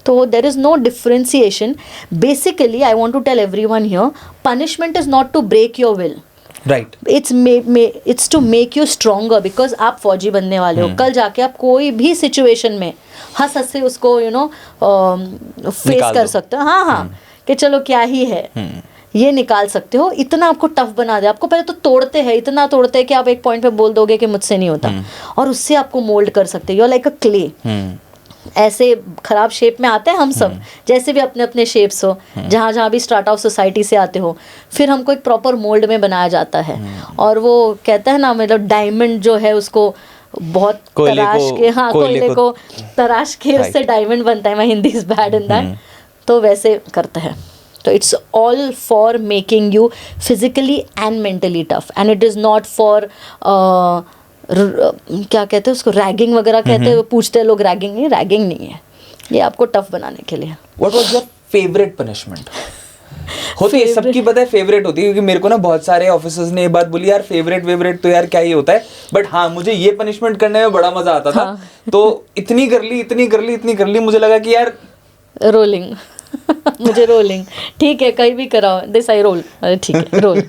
तो there is no differentiation. Basically I want to tell everyone here, punishment is not to break your will, right, it's to make you stronger, because आप फौजी बनने वाले हो। कल जाके आप कोई भी सिचुएशन में हंस हंस से उसको फेस कर सकते हो। हाँ हाँ, कि चलो क्या ही है, ये निकाल सकते हो। इतना आपको टफ बना दे, आपको पहले तो तोड़ते हैं, इतना तोड़ते हैं कि आप एक पॉइंट पे बोल दोगे कि मुझसे नहीं होता, और उससे आपको मोल्ड कर सकते हो। You are like a clay. ऐसे खराब शेप में आते हैं हम सब, जैसे भी अपने अपने शेप्स हो, जहाँ जहाँ भी स्टार्ट आउट सोसाइटी से आते हो, फिर हमको एक प्रॉपर मोल्ड में बनाया जाता है। और वो कहते हैं ना, मतलब डायमंड जो है उसको बहुत तराश के, हाँ कोयले को तराश के उससे डायमंड बनता है। मैं Hindi is bad in that, तो वैसे करता है। तो it's all for making you physically and mentally tough, and it is not for क्या कहते हैं उसको, रैगिंग वगैरह कहते हैं, पूछते हैं लोग रैगिंग नहीं, रैगिंग नहीं है, ये आपको टफ बनाने के लिए। What was your favourite punishment? होती है सबकी, पता है फेवरेट होती है, क्योंकि मेरे को ना बहुत सारे ऑफिसर्स ने ये बात बोली, यार फेवरेट तो यार क्या ही होता है, बट हाँ मुझे ये पनिशमेंट करने में बड़ा मजा आता था। हाँ। तो इतनी कर ली, मुझे लगा कि यार रोलिंग मुझे रोलिंग ठीक है, कहीं भी कराओ, दिस आई रोल, ठीक है रोल,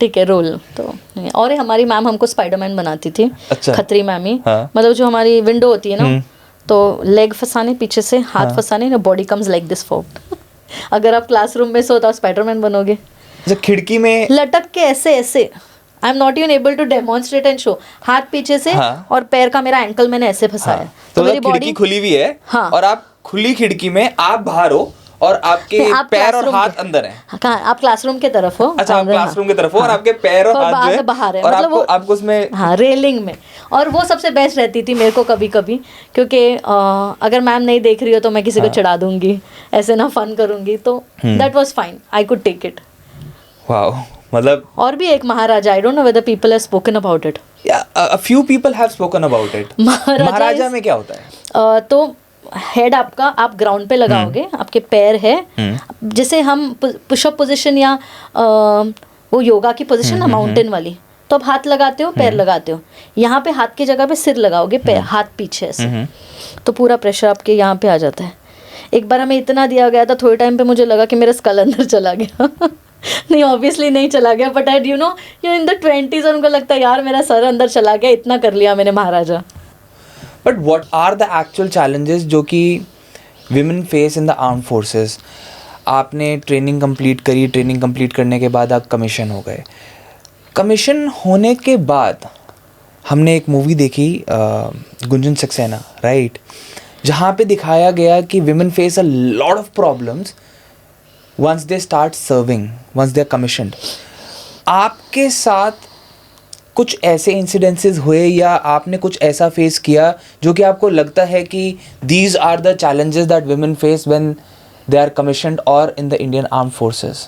ठीक है रोल। तो और हमारी मैम हमको स्पाइडरमैन बनाती थी। अच्छा। खत्री मैम ही। हाँ। मतलब जो हमारी विंडो होती है ना, तो लेग फंसाने पीछे से, हाथ फंसाने ना, body comes like this form. अगर आप क्लासरूम में सो तो आप स्पाइडरमैन बनोगे। खिड़की में लटक के ऐसे ऐसे, I am not even able to demonstrate and show, हाथ पीछे से, हाँ। और पैर का मेरा एंकल मैंने ऐसे फंसाया। हाँ। तो मेरी खिड़की बॉडी खुली हुई है, हाँ। और आप खुली खिड़की में आप बाहर हो, और आपके पैर और हाथ अंदर हैं। कहाँ? आप क्लासरूम के तरफ हो। अच्छा, आप क्लासरूम की तरफ हो, और आपके पैर और हाथ जो है बाहर है, और मतलब आपको उसमें, हाँ रेलिंग में। और वो सबसे बेस्ट रहती थी मेरे को कभी कभी, क्योंकि अगर मैम नहीं देख रही हो तो मैं किसी को चिढ़ा दूंगी, ऐसे ना फन करूंगी, तो that was fine, I could take it. Wow, मतलब और भी एक Maharaja, I don't know whether people have spoken about it. a few people have spoken about it। Maharaja में क्या होता है? तो हेड आपका, आप ग्राउंड पे लगाओगे, आपके पैर है, जैसे हम पुशअप पोजीशन या वो योगा की पोजीशन ना, माउंटेन वाली, तो आप हाथ लगाते हो, पैर लगाते हो, यहाँ पे हाथ की जगह पे सिर लगाओगे, पैर हाथ पीछे ऐसे, तो पूरा प्रेशर आपके यहाँ पे आ जाता है। एक बार हमें इतना दिया गया था, थोड़े टाइम पे मुझे लगा कि मेरा स्कल अंदर चला गया। नहीं, ऑब्वियसली नहीं चला गया, but I you in the 20s, और उनको लगता है यार मेरा सर अंदर चला गया, इतना कर लिया मैंने Maharaja. But what are the actual challenges जो कि women face in the arm forces? आपने ट्रेनिंग कंप्लीट करी, ट्रेनिंग कंप्लीट करने के बाद आप कमीशन हो गए। कमीशन होने के बाद हमने एक मूवी देखी गुंजन सक्सेना, राइट, जहाँ पे दिखाया गया कि women face a lot of problems once they start serving, once they are commissioned। आपके साथ कुछ ऐसे इंसिडेंसेस हुए, या आपने कुछ ऐसा फेस किया जो कि आपको लगता है कि these are the challenges that women face when they are commissioned or in the Indian Armed Forces?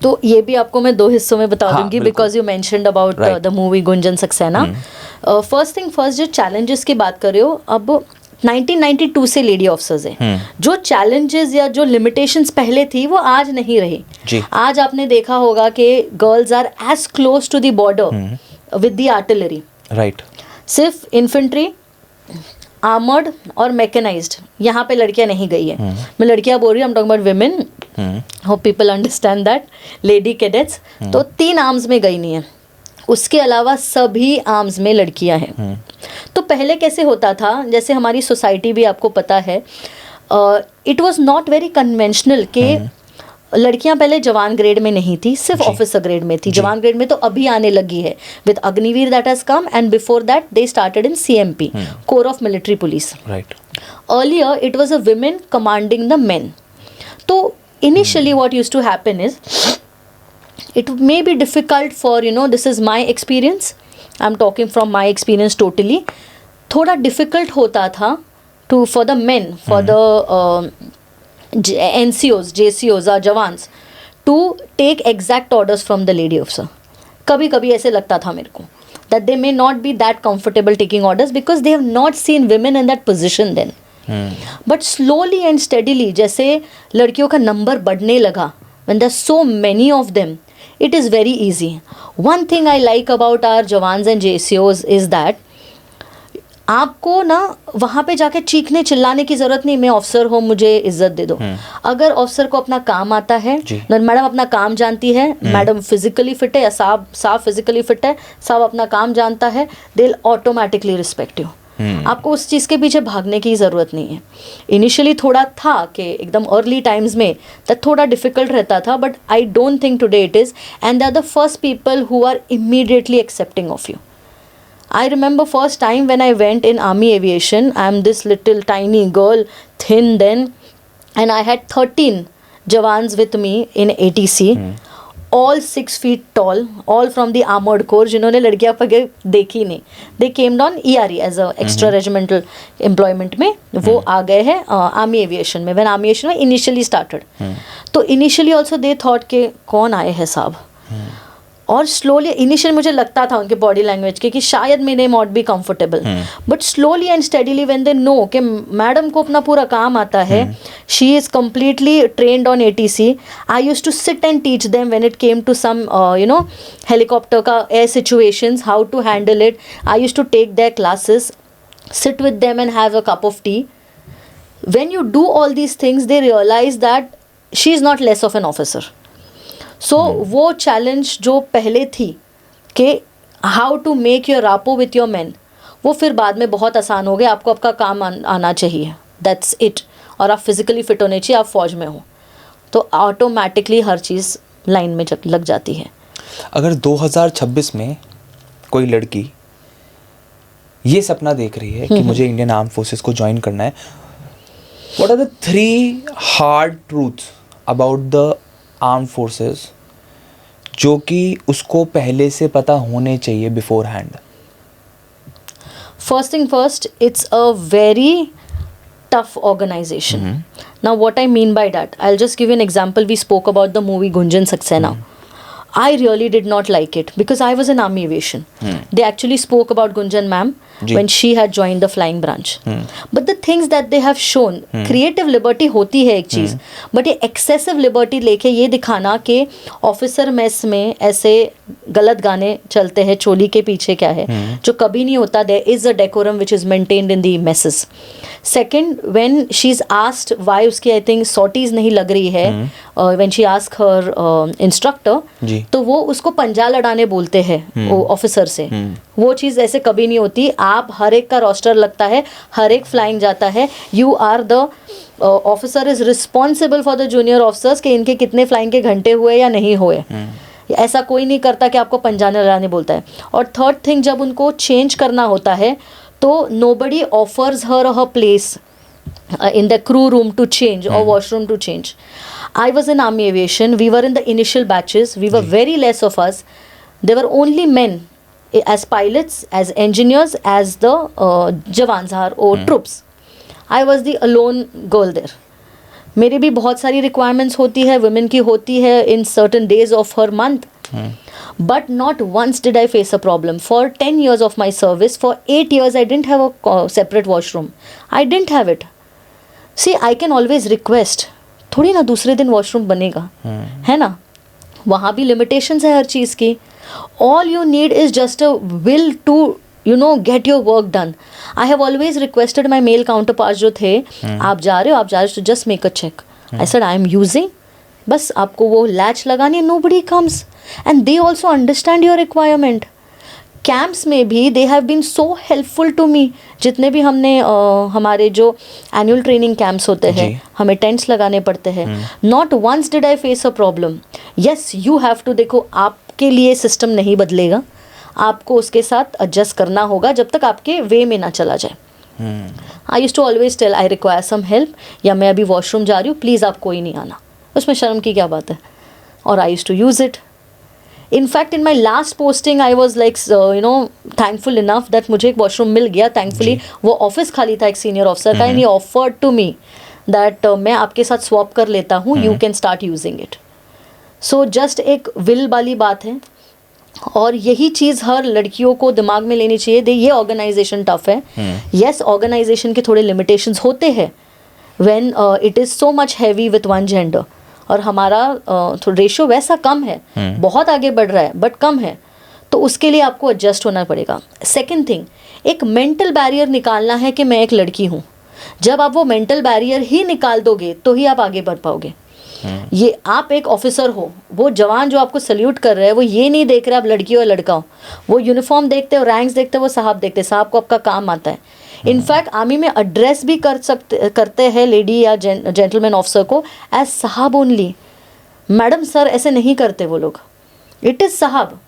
तो ये भी आपको मैं 2 हिस्सों में बता हाँ, दूंगी, because you mentioned about the movie Gunjan Saxena. First thing first, जो चैलेंजेस की बात कर रहे हो, अब 1992 से लेडी ऑफिसर्स है, जो चैलेंजेस या जो लिमिटेशंस पहले थी वो आज नहीं रही जी। आज आपने देखा होगा कि girls are as close to the border with the artillery, right. सिर्फ इन्फेंट्री, आर्मर्ड और मैकेनाइज्ड, यहाँ पे लड़कियां नहीं गई है। मैं लड़कियां बोल रही हूँ, I am talking about women, hope people understand that, lady cadets. तो 3 आर्म्स में गई नहीं है, उसके अलावा सभी आर्म्स में लड़कियां हैं। तो पहले कैसे होता था, जैसे हमारी सोसाइटी भी आपको पता है, it was not very conventional कि लड़कियां पहले जवान ग्रेड में नहीं थी, सिर्फ ऑफिसर ग्रेड में थी। जवान ग्रेड में तो अभी आने लगी है with Agniveer, that has come, and before that they started in CMP, corps of military police, right. Earlier it was a women commanding the men. तो initially what used to happen is, it may be difficult for, this is my experience, I'm talking from my experience totally, थोड़ा difficult होता था for the men, for the NCOs, JCOs or jawans to take exact orders from the lady officer। कभी कभी ऐसे लगता था मेरे को that they may not be that comfortable taking orders because they have not seen women in that position then। But slowly and steadily जैसे लड़कियों का नंबर बढ़ने लगा, when there's so many of them, it is very easy. One thing I like about our jawans and JCOs is that आपको ना वहाँ पे जाके चीखने चिल्लाने की ज़रूरत नहीं, मैं ऑफिसर हूँ मुझे इज्जत दे दो। अगर ऑफिसर को अपना काम आता है, मैडम अपना काम जानती है, मैडम फिजिकली फिट है या साहब फिजिकली फिट है, साहब अपना काम जानता है, they will automatically respect you. आपको उस चीज़ के पीछे भागने की ज़रूरत नहीं है। इनिशियली थोड़ा था कि एकदम अर्ली टाइम्स में तब थोड़ा डिफिकल्ट रहता था, but I don't think today it is, and they are the first people who are immediately accepting of you. I remember first time when I went in Army Aviation, I am this little tiny girl, thin then, and I had 13 Jawans with me in ATC, all 6 feet tall, all from the armored corps, जिन्होंने लड़कियां पगे देखी नहीं। They came down ERE as a extra regimental employment में, वो आ गए हैं Army Aviation में, when Army Aviation में initially started। तो initially also they thought कि कौन आए हैं साहब, और स्लोली इनिशियल मुझे लगता था उनके बॉडी लैंग्वेज के कि शायद मेरे not be comfortable, but slowly and steadily when they know कि मैडम को अपना पूरा काम आता है, she is completely trained on ATC, I use to sit and teach them when it came to some helicopter का air situations, how to handle it. I use to take their classes, sit with them and have a cup of tea. When you do all these things, they realize that she is not less of an officer. So वो challenge जो पहले थी कि how to make your rapport with your men, वो फिर बाद में बहुत आसान हो गया। आपको आपका काम आना चाहिए, that's it, और आप फिजिकली फिट होने चाहिए, आप फौज में हो, तो ऑटोमेटिकली हर चीज़ लाइन में लग जाती है। अगर 2026 में कोई लड़की ये सपना देख रही है कि मुझे इंडियन आर्म फोर्सेस को ज्वाइन करना है, what are the 3 hard truths about the arm forces जो कि उसको पहले से पता होने चाहिए beforehand? First thing first, it's a very tough organization. Now what I mean by that, I'll just give you an example. We spoke about the movie Gunjan Saxena. I really did not like it because I was in Army Aviation. They actually spoke about Gunjan ma'am when she had joined the flying branch. But the things that they have shown, creative liberty होती है एक चीज़, but ये excessive liberty लेके ये दिखाना कि officer mess में ऐसे गलत गाने चलते हैं, चोली के पीछे क्या है, जो कभी नहीं होता। There is a decorum which is maintained in the messes. Second, when she's asked why उसकी I think sorties नहीं लग रही है, when she asked her instructor, तो वो उसको पंजा लड़ाने बोलते हैं ऑफिसर से। वो चीज़ ऐसे कभी नहीं होती। आप हर एक का रोस्टर लगता है, हर एक फ्लाइंग जाता है, you are the officer is responsible for the junior officers कि इनके कितने फ्लाइंग के घंटे हुए या नहीं हुए। ऐसा कोई नहीं करता कि आपको पंजाने लड़ाने बोलता है। और थर्ड थिंग, जब उनको चेंज करना होता है तो nobody offers her place in the crew room to change or washroom to change. I was in Army Aviation. We were in the initial batches. We were very less of us. There were only men as pilots, as engineers, as the Jawans or troops. I was the alone girl there. मेरी भी बहुत सारी requirements होती है, women की होती है in certain days of her month. But not once did I face a problem. For 10 years of my service, for 8 years I didn't have a separate washroom. I didn't have it. See, I can always request. थोड़ी ना दूसरे दिन washroom बनेगा, है ना? वहाँ भी limitations है हर चीज़ की. All you need is just a will to, get your work done. I have always requested my male counterparts जो थे, आप जा रहे हो to just make a check. I said I am using. बस आपको वो लैच लगानी है. Nobody comes. And they also understand your requirement. Camps में भी they have been so helpful to me. जितने भी हमने हमारे जो एनुअल ट्रेनिंग कैंप्स होते हैं, हमें टेंट्स लगाने पड़ते हैं. Not once did I face a problem. Yes, you have to. देखो, आपके लिए सिस्टम नहीं बदलेगा, आपको उसके साथ एडजस्ट करना होगा जब तक आपके वे में ना चला जाए. I use to always tell I require some help, या मैं अभी वॉशरूम जा रही हूँ, प्लीज़ आप कोई नहीं आना. उसमें शर्म की क्या बात है? और I use to use it. In fact, in my last posting, I was like, thankful enough that मुझे एक वॉशरूम मिल गया. Thankfully, वो ऑफिस खाली था एक सीनियर ऑफिसर का, and he offered to me that मैं आपके साथ स्वैप कर लेता हूँ, you can start using it. So just एक विल वाली बात है. और यही चीज़ हर लड़कियों को दिमाग में लेनी चाहिए। ये ऑर्गेनाइजेशन टफ है, यस ऑर्गेनाइजेशन के थोड़े लिमिटेशंस होते हैं when it is so much heavy with one gender, और हमारा रेशियो वैसा कम है, बहुत आगे बढ़ रहा है बट कम है, तो उसके लिए आपको एडजस्ट होना पड़ेगा। सेकेंड थिंग, एक मेंटल बैरियर निकालना है कि मैं एक लड़की हूँ। जब आप वो मेंटल बैरियर ही निकाल दोगे तो ही आप आगे बढ़ पाओगे। ये आप एक ऑफिसर हो, वो जवान जो आपको सल्यूट कर रहे हैं वो ये नहीं देख रहे आप लड़की हो या लड़का हो, वो यूनिफॉर्म देखते हो, रैंक्स देखते हो, वो साहब देखते हैं, साहब को आपका काम आता है। इनफैक्ट आर्मी में एड्रेस भी करते हैं लेडी या जेंटलमैन ऑफिसर को एज साहब ओनली, मैडम सर ऐसे नहीं करते वो लोग, इट इज़ साहब।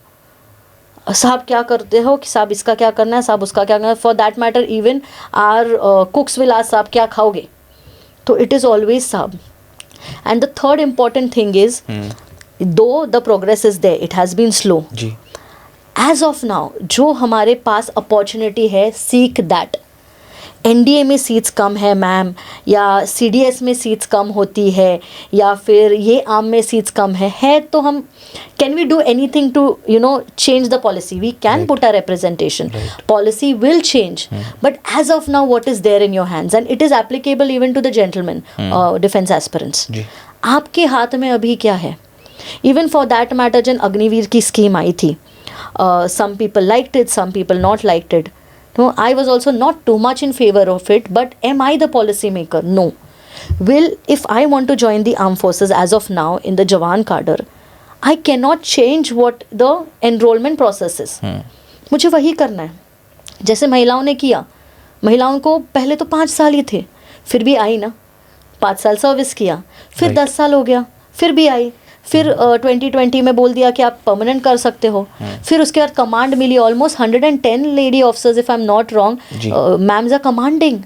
साहब क्या करते हो कि साहब इसका क्या करना है, साहब उसका क्या करना है, for that matter even our cooks will ask साहब क्या खाओगे, तो इट इज़ ऑलवेज साहब। And the third important thing is, though the progress is there, it has been slow. जी. As of now, जो हमारे पास अपॉर्चुनिटी है, seek that. एनडीए में सीट्स कम है मैम, या सीडीएस में सीट्स कम होती है, या फिर ये आर्म में सीट्स कम है तो हम can we do anything to change the policy? We can put a representation, policy will change, but as of now what is there in your hands, and it is applicable even to the gentleman defence aspirants. आपके हाथ में अभी क्या है? Even for that matter जन अग्निवीर की scheme आई थी, some people liked it, some people not liked it. No, I was also not too much in favor of it, but am I the policy maker? No. If I want to join the armed forces as of now in the Jawan cadre, I cannot change what the enrollment process is. मुझे वही करना है जैसे महिलाओं ने किया। महिलाओं को पहले तो 5 साल ही थे, फिर भी आई ना, 5 साल सर्विस किया, फिर 10 साल हो गया, फिर भी आई, फिर 2020 में बोल दिया कि आप परमानेंट कर सकते हो, फिर उसके बाद कमांड मिली, almost 110 lady officers if I am not wrong ma'ams are commanding,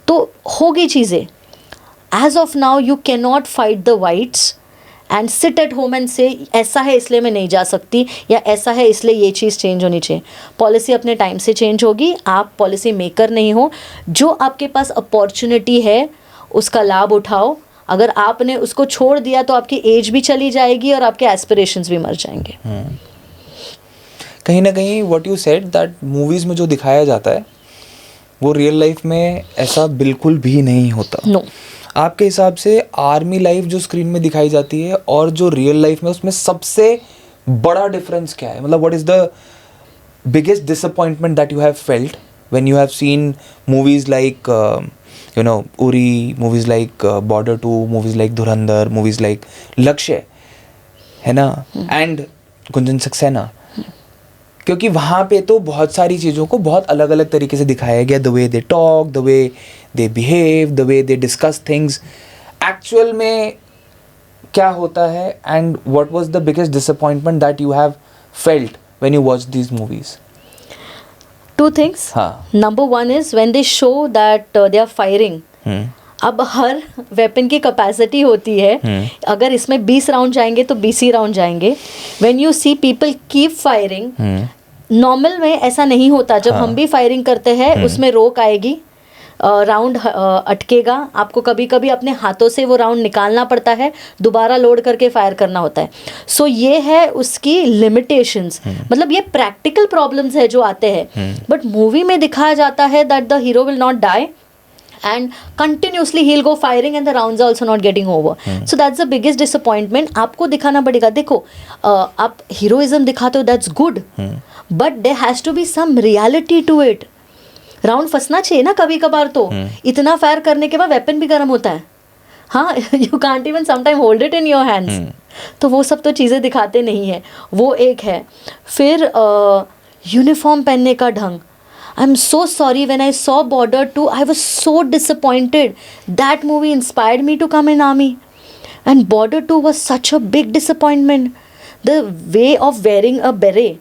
तो हो गई चीज़ें। As of now you can not fight the whites and sit at home and say ऐसा है इसलिए मैं नहीं जा सकती, या ऐसा है इसलिए ये चीज़ चेंज होनी चाहिए। पॉलिसी अपने टाइम से चेंज होगी, आप पॉलिसी मेकर नहीं हो। जो आपके पास अपॉर्चुनिटी है उसका लाभ उठाओ, अगर आपने उसको छोड़ दिया तो आपकी एज भी चली जाएगी और आपके एस्पिरेशंस भी मर जाएंगे। कहीं ना कहीं what you said that movies में जो दिखाया जाता है वो रियल लाइफ में ऐसा बिल्कुल भी नहीं होता। नो। आपके हिसाब से आर्मी लाइफ जो स्क्रीन में दिखाई जाती है और जो रियल लाइफ में, उसमें सबसे बड़ा डिफरेंस क्या है? मतलब what is the biggest disappointment that you have felt when you have scene movies like Uri, movies like Border 2, movies like Dhurandhar, movies like Lakshya, है ना, and गुंजन सक्सेना, क्योंकि वहाँ पे तो बहुत सारी चीज़ों को बहुत अलग अलग तरीके से दिखाया गया, the way they talk, the way they behave, the way they discuss things, actual में क्या होता है, and what was the biggest disappointment that you have felt when you watched these movies? Two things. Number one is when they show that they are firing. अब हर weapon की capacity होती है, अगर इसमें 20 राउंड जाएंगे तो 20 ही राउंड जाएंगे। When you see people keep firing, normal में ऐसा नहीं होता। जब हम भी फायरिंग करते हैं उसमें रोक आएगी, राउंड अटकेगा, आपको कभी कभी अपने हाथों से वो राउंड निकालना पड़ता है, दोबारा लोड करके फायर करना होता है। सो ये है उसकी लिमिटेशंस, मतलब ये प्रैक्टिकल प्रॉब्लम्स है जो आते हैं। बट मूवी में दिखाया जाता है that the hero will not die and continuously he'll go firing and the rounds are also not getting over. So that's the biggest disappointment. आपको दिखाना पड़ेगा, देखो आप heroism दिखाते हो, that's good, but there has to be some reality to it. Round फंसना चाहिए ना कभी कभार, तो इतना फायर करने के बाद वेपन भी गर्म होता है, हाँ, you can't even sometime hold it in your hands. तो वो सब तो चीज़ें दिखाते नहीं है, वो एक है। फिर यूनिफॉर्म पहनने का ढंग, I am so sorry when I saw Border 2 I was so disappointed. That movie inspired me to come in army and Border 2 was such a big disappointment. The way of wearing a beret,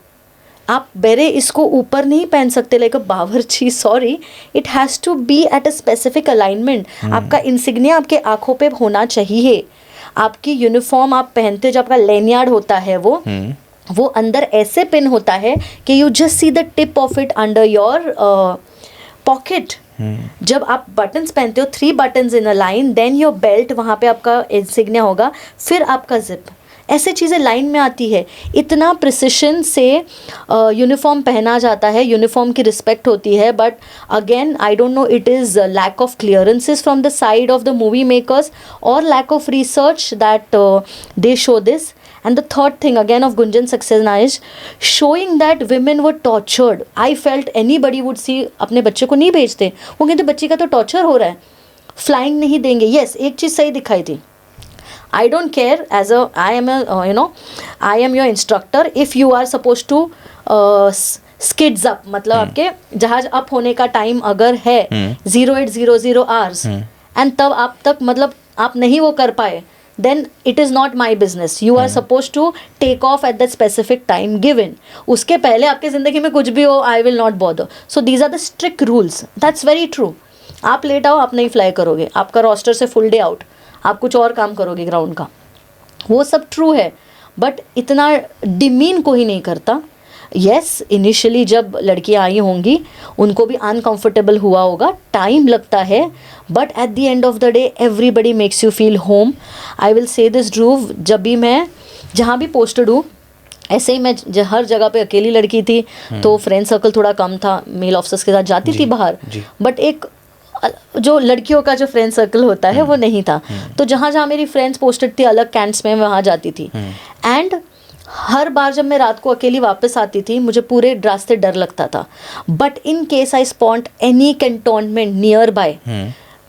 आप beret इसको ऊपर नहीं पहन सकते like a बावर्ची, sorry, it has to be at a specific alignment. आपका insignia आपके आँखों पे होना चाहिए। आपकी यूनिफॉर्म आप पहनते हो, जो आपका लेनियार्ड होता है वो अंदर ऐसे पिन होता है कि you just see the tip of it under your pocket. जब आप बटन्स पहनते हो, 3 buttons in a line, then your belt, वहाँ पे आपका इंसिग्निया होगा, फिर आपका जिप, ऐसे चीज़ें लाइन में आती है, इतना प्रिसिशन से यूनिफॉर्म पहना जाता है, यूनिफॉर्म की रिस्पेक्ट होती है. But again I don't know, it is lack of clearances from the side of the movie makers और lack of research that they show this. And the third thing again of Gunjan Saxena is showing that women were tortured. I felt anybody would see, अपने बच्चे को नहीं भेजते, वो कहते बच्चे का तो टॉर्चर हो रहा है, फ्लाइंग नहीं देंगे. यस, एक चीज़ सही दिखाई थी. I don't care, as a I am your instructor. If you are supposed to skids up, मतलब आपके जहाज अप होने का टाइम अगर है 0800 hours and तब आप तक मतलब आप नहीं वो कर पाए, then it is not my business. You are supposed to take off at that specific time given. उसके पहले आपके ज़िंदगी में कुछ भी हो, I will not bother. So these are the strict rules. That's very true. आप लेट आओ, आप नहीं फ्लाई करोगे, आपका रोस्टर से फुल डे आउट, आप कुछ और काम करोगे ग्राउंड का, वो सब ट्रू है. बट इतना डिमीन को ही नहीं करता. येस, इनिशियली जब लड़कियाँ आई होंगी उनको भी अनकंफर्टेबल हुआ होगा, टाइम लगता है, but at the end of the day everybody makes you feel home. I will say this Dhruv, जब भी मैं जहाँ भी पोस्टेड हूँ, ऐसे ही मैं हर जगह पे अकेली लड़की थी, तो फ्रेंड सर्कल थोड़ा कम था, मेल ऑफिसर्स के साथ जाती थी बाहर, बट एक जो लड़कियों का जो फ्रेंड सर्कल होता है वो नहीं था. तो जहाँ जहाँ मेरी फ्रेंड्स पोस्टेड थी अलग कैंट्स में, मैं वहाँ जाती थी. एंड हर बार जब मैं रात को अकेली वापस आती थी, मुझे पूरे रास्ते डर लगता था. But in case I spot any cantonment near by,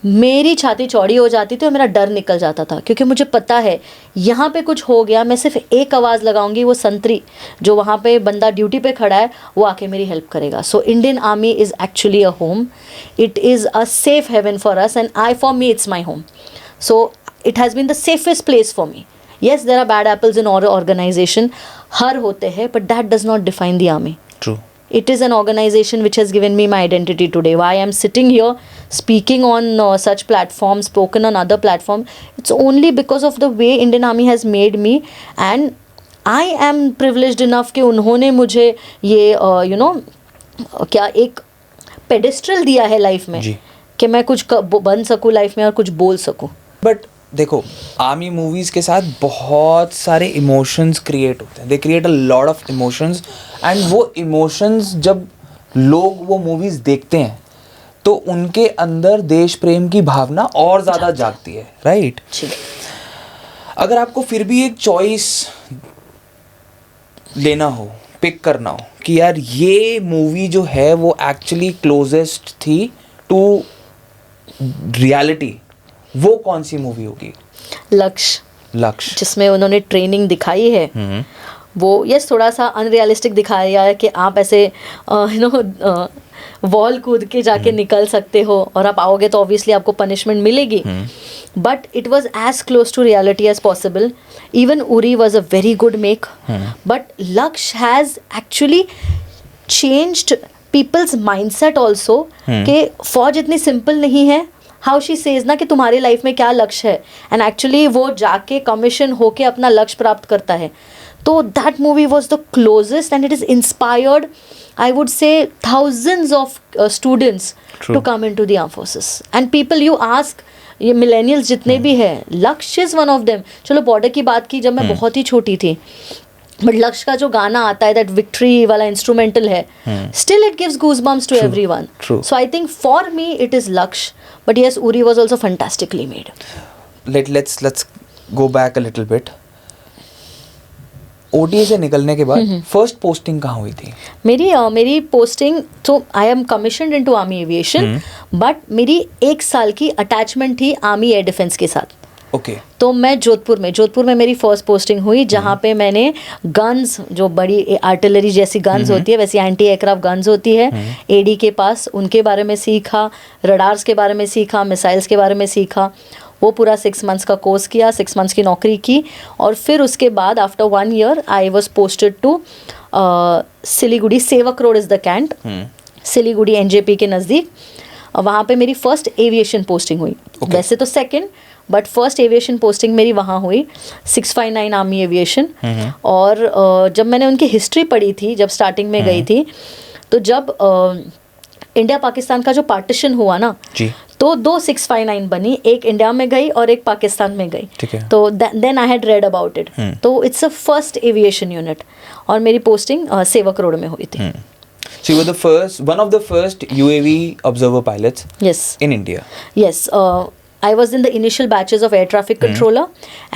मेरी छाती चौड़ी हो जाती थी और मेरा डर निकल जाता था, क्योंकि मुझे पता है यहाँ पे कुछ हो गया, मैं सिर्फ एक आवाज़ लगाऊंगी, वो संतरी जो वहाँ पे बंदा ड्यूटी पे खड़ा है वो आके मेरी हेल्प करेगा. So Indian army is actually a home. It is a safe haven for us and for me it's my home. So it has been the safest place for me. Yes, there are bad apples in our organization. हर होते हैं, but that does not define the army. True. It is an organization which has given me my identity today. Why I am sitting here speaking on such platforms, spoken on other platforms. It's only because of the way Indian Army has made me, and I am privileged enough कि उन्होंने मुझे ये क्या एक पेडिस्ट्रल दिया है life में कि मैं कुछ बन सकूँ लाइफ में और कुछ बोल सकूँ. बट देखो, आर्मी मूवीज़ के साथ बहुत सारे इमोशंस क्रिएट होते हैं. They create a lot of emotions, and वो इमोशंस जब लोग वो मूवीज़ देखते हैं तो उनके अंदर देश प्रेम की भावना और ज़्यादा जागती है, राइट? अगर आपको फिर भी एक चॉइस लेना हो, पिक करना हो कि यार ये मूवी जो है वो एक्चुअली क्लोजेस्ट थी टू रियलिटी, वो कौन सी मूवी होगी? लक्ष्य, जिसमें उन्होंने ट्रेनिंग दिखाई है. वो यस थोड़ा सा अनरियलिस्टिक दिखाया है कि आप ऐसे वॉल कूद के जाके निकल सकते हो और आप आओगे तो ऑब्वियसली आपको पनिशमेंट मिलेगी. But it was as close to reality as possible. Even Uri was a very good make, but Lakshya has actually changed people's mindset also कि फौज इतनी सिंपल नहीं है. हाउ शी सेज ना कि तुम्हारी लाइफ में क्या लक्ष्य है, एंड एक्चुअली वो जाके कमीशन होके अपना लक्ष्य प्राप्त करता है. तो that movie was the closest, and it is inspired, I would say, thousands of students to come in to the arm forces. And people you ask, ये मिलेनियल्स जितने भी हैं, Lakshya is one of them. चलो Border की बात की जब मैं बहुत ही छोटी थी, बट लक्ष्य का जो गाना आता है, दैट विक्ट्री वाला इंस्ट्रूमेंटल है, still it gives goosebumps to everyone. So I think for me it is Lakshya, but yes, Uri was also fantastically made. Let's go back a little bit. OTA से निकलने के बाद फर्स्ट पोस्टिंग कहाँ हुई थी? मेरी पोस्टिंग, तो I am commissioned into army aviation, but मेरी 1 साल की अटैचमेंट थी आर्मी एयर डिफेंस के साथ. Okay. तो मैं जोधपुर में मेरी फर्स्ट पोस्टिंग हुई, जहाँ पे मैंने गन्स, जो बड़ी आर्टिलरी जैसी गन्स होती है, वैसी एंटी एयरक्राफ्ट गन्स होती है, एडी के पास, उनके बारे में सीखा, रडार्स के बारे में सीखा, मिसाइल्स के बारे में सीखा. वो पूरा 6 मंथ्स का कोर्स किया, 6 मंथ्स की नौकरी की, और फिर उसके बाद after 1 year I was posted to Siliguri. Sevoke road is the cantt, Siliguri NJP के नज़दीक. वहाँ पे मेरी फर्स्ट एविएशन पोस्टिंग हुई. वैसे तो second, but first aviation posting मेरी वहाँ हुई, 659 आर्मी एविएशन. और जब मैंने उनकी हिस्ट्री पढ़ी थी, जब स्टार्टिंग में गई थी, तो जब इंडिया पाकिस्तान का जो पार्टीशन हुआ ना, जी, तो 2 659 बनी, एक इंडिया में गई और एक पाकिस्तान में गई। ठीक है। तो then I had read about it. तो it's a first aviation unit, और मेरी पोस्टिंग सेवक रोड में हुई थी। So you were the first, one of the first UAV observer pilots Yes. in India. Yes, I was in the initial batches of air traffic controller,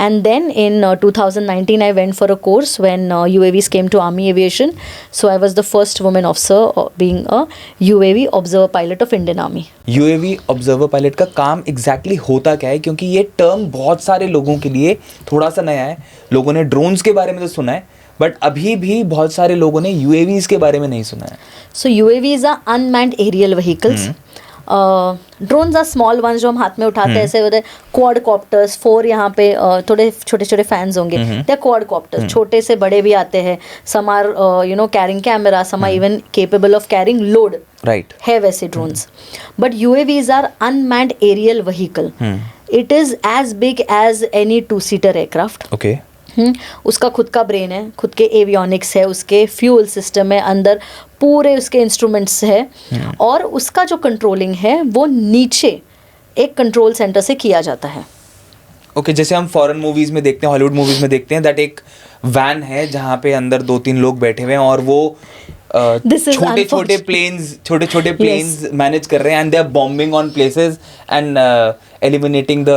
and then in 2019 I went for a course when UAVs came to Army Aviation. So I was the first woman officer being a UAV observer pilot of Indian Army. UAV observer pilot का काम exactly होता क्या है, क्योंकि ये term बहुत सारे लोगों के लिए थोड़ा सा नया है। लोगों ने ड्रोन्स के बारे में तो सुना है, बट अभी भी बहुत सारे लोगों ने UAVs के बारे में नहीं सुना है। So UAVs are unmanned aerial vehicles. Drones are small ones जो हम हाथ में उठाते हैं, ऐसे होते हैं क्वाडकॉप्टर्स। 4 यहाँ पे थोड़े छोटे छोटे फैंस होंगे, दे आर क्वाडकॉप्टर्स। छोटे से बड़े भी आते हैं, some are carrying camera, some are even capable of carrying load, right, है वैसे drones. But UAVs are unmanned aerial vehicle. It is as big as any 2-seater aircraft. Okay. उसका खुद का ब्रेन है, खुद के एवियोनिक्स है, उसके फ्यूल सिस्टम है, अंदर पूरे उसके इंस्ट्रूमेंट्स है, और उसका जो कंट्रोलिंग है वो नीचे एक कंट्रोल सेंटर से किया जाता है। ओके, जैसे हम फॉरेन मूवीज में देखते हैं, हॉलीवुड मूवीज में देखते हैं, दैट एक वैन है जहाँ पे अंदर 2-3 लोग बैठे हुए हैं और वो छोटे छोटे प्लेन्स मैनेज कर रहे हैं, and they are bombing on places and eliminating the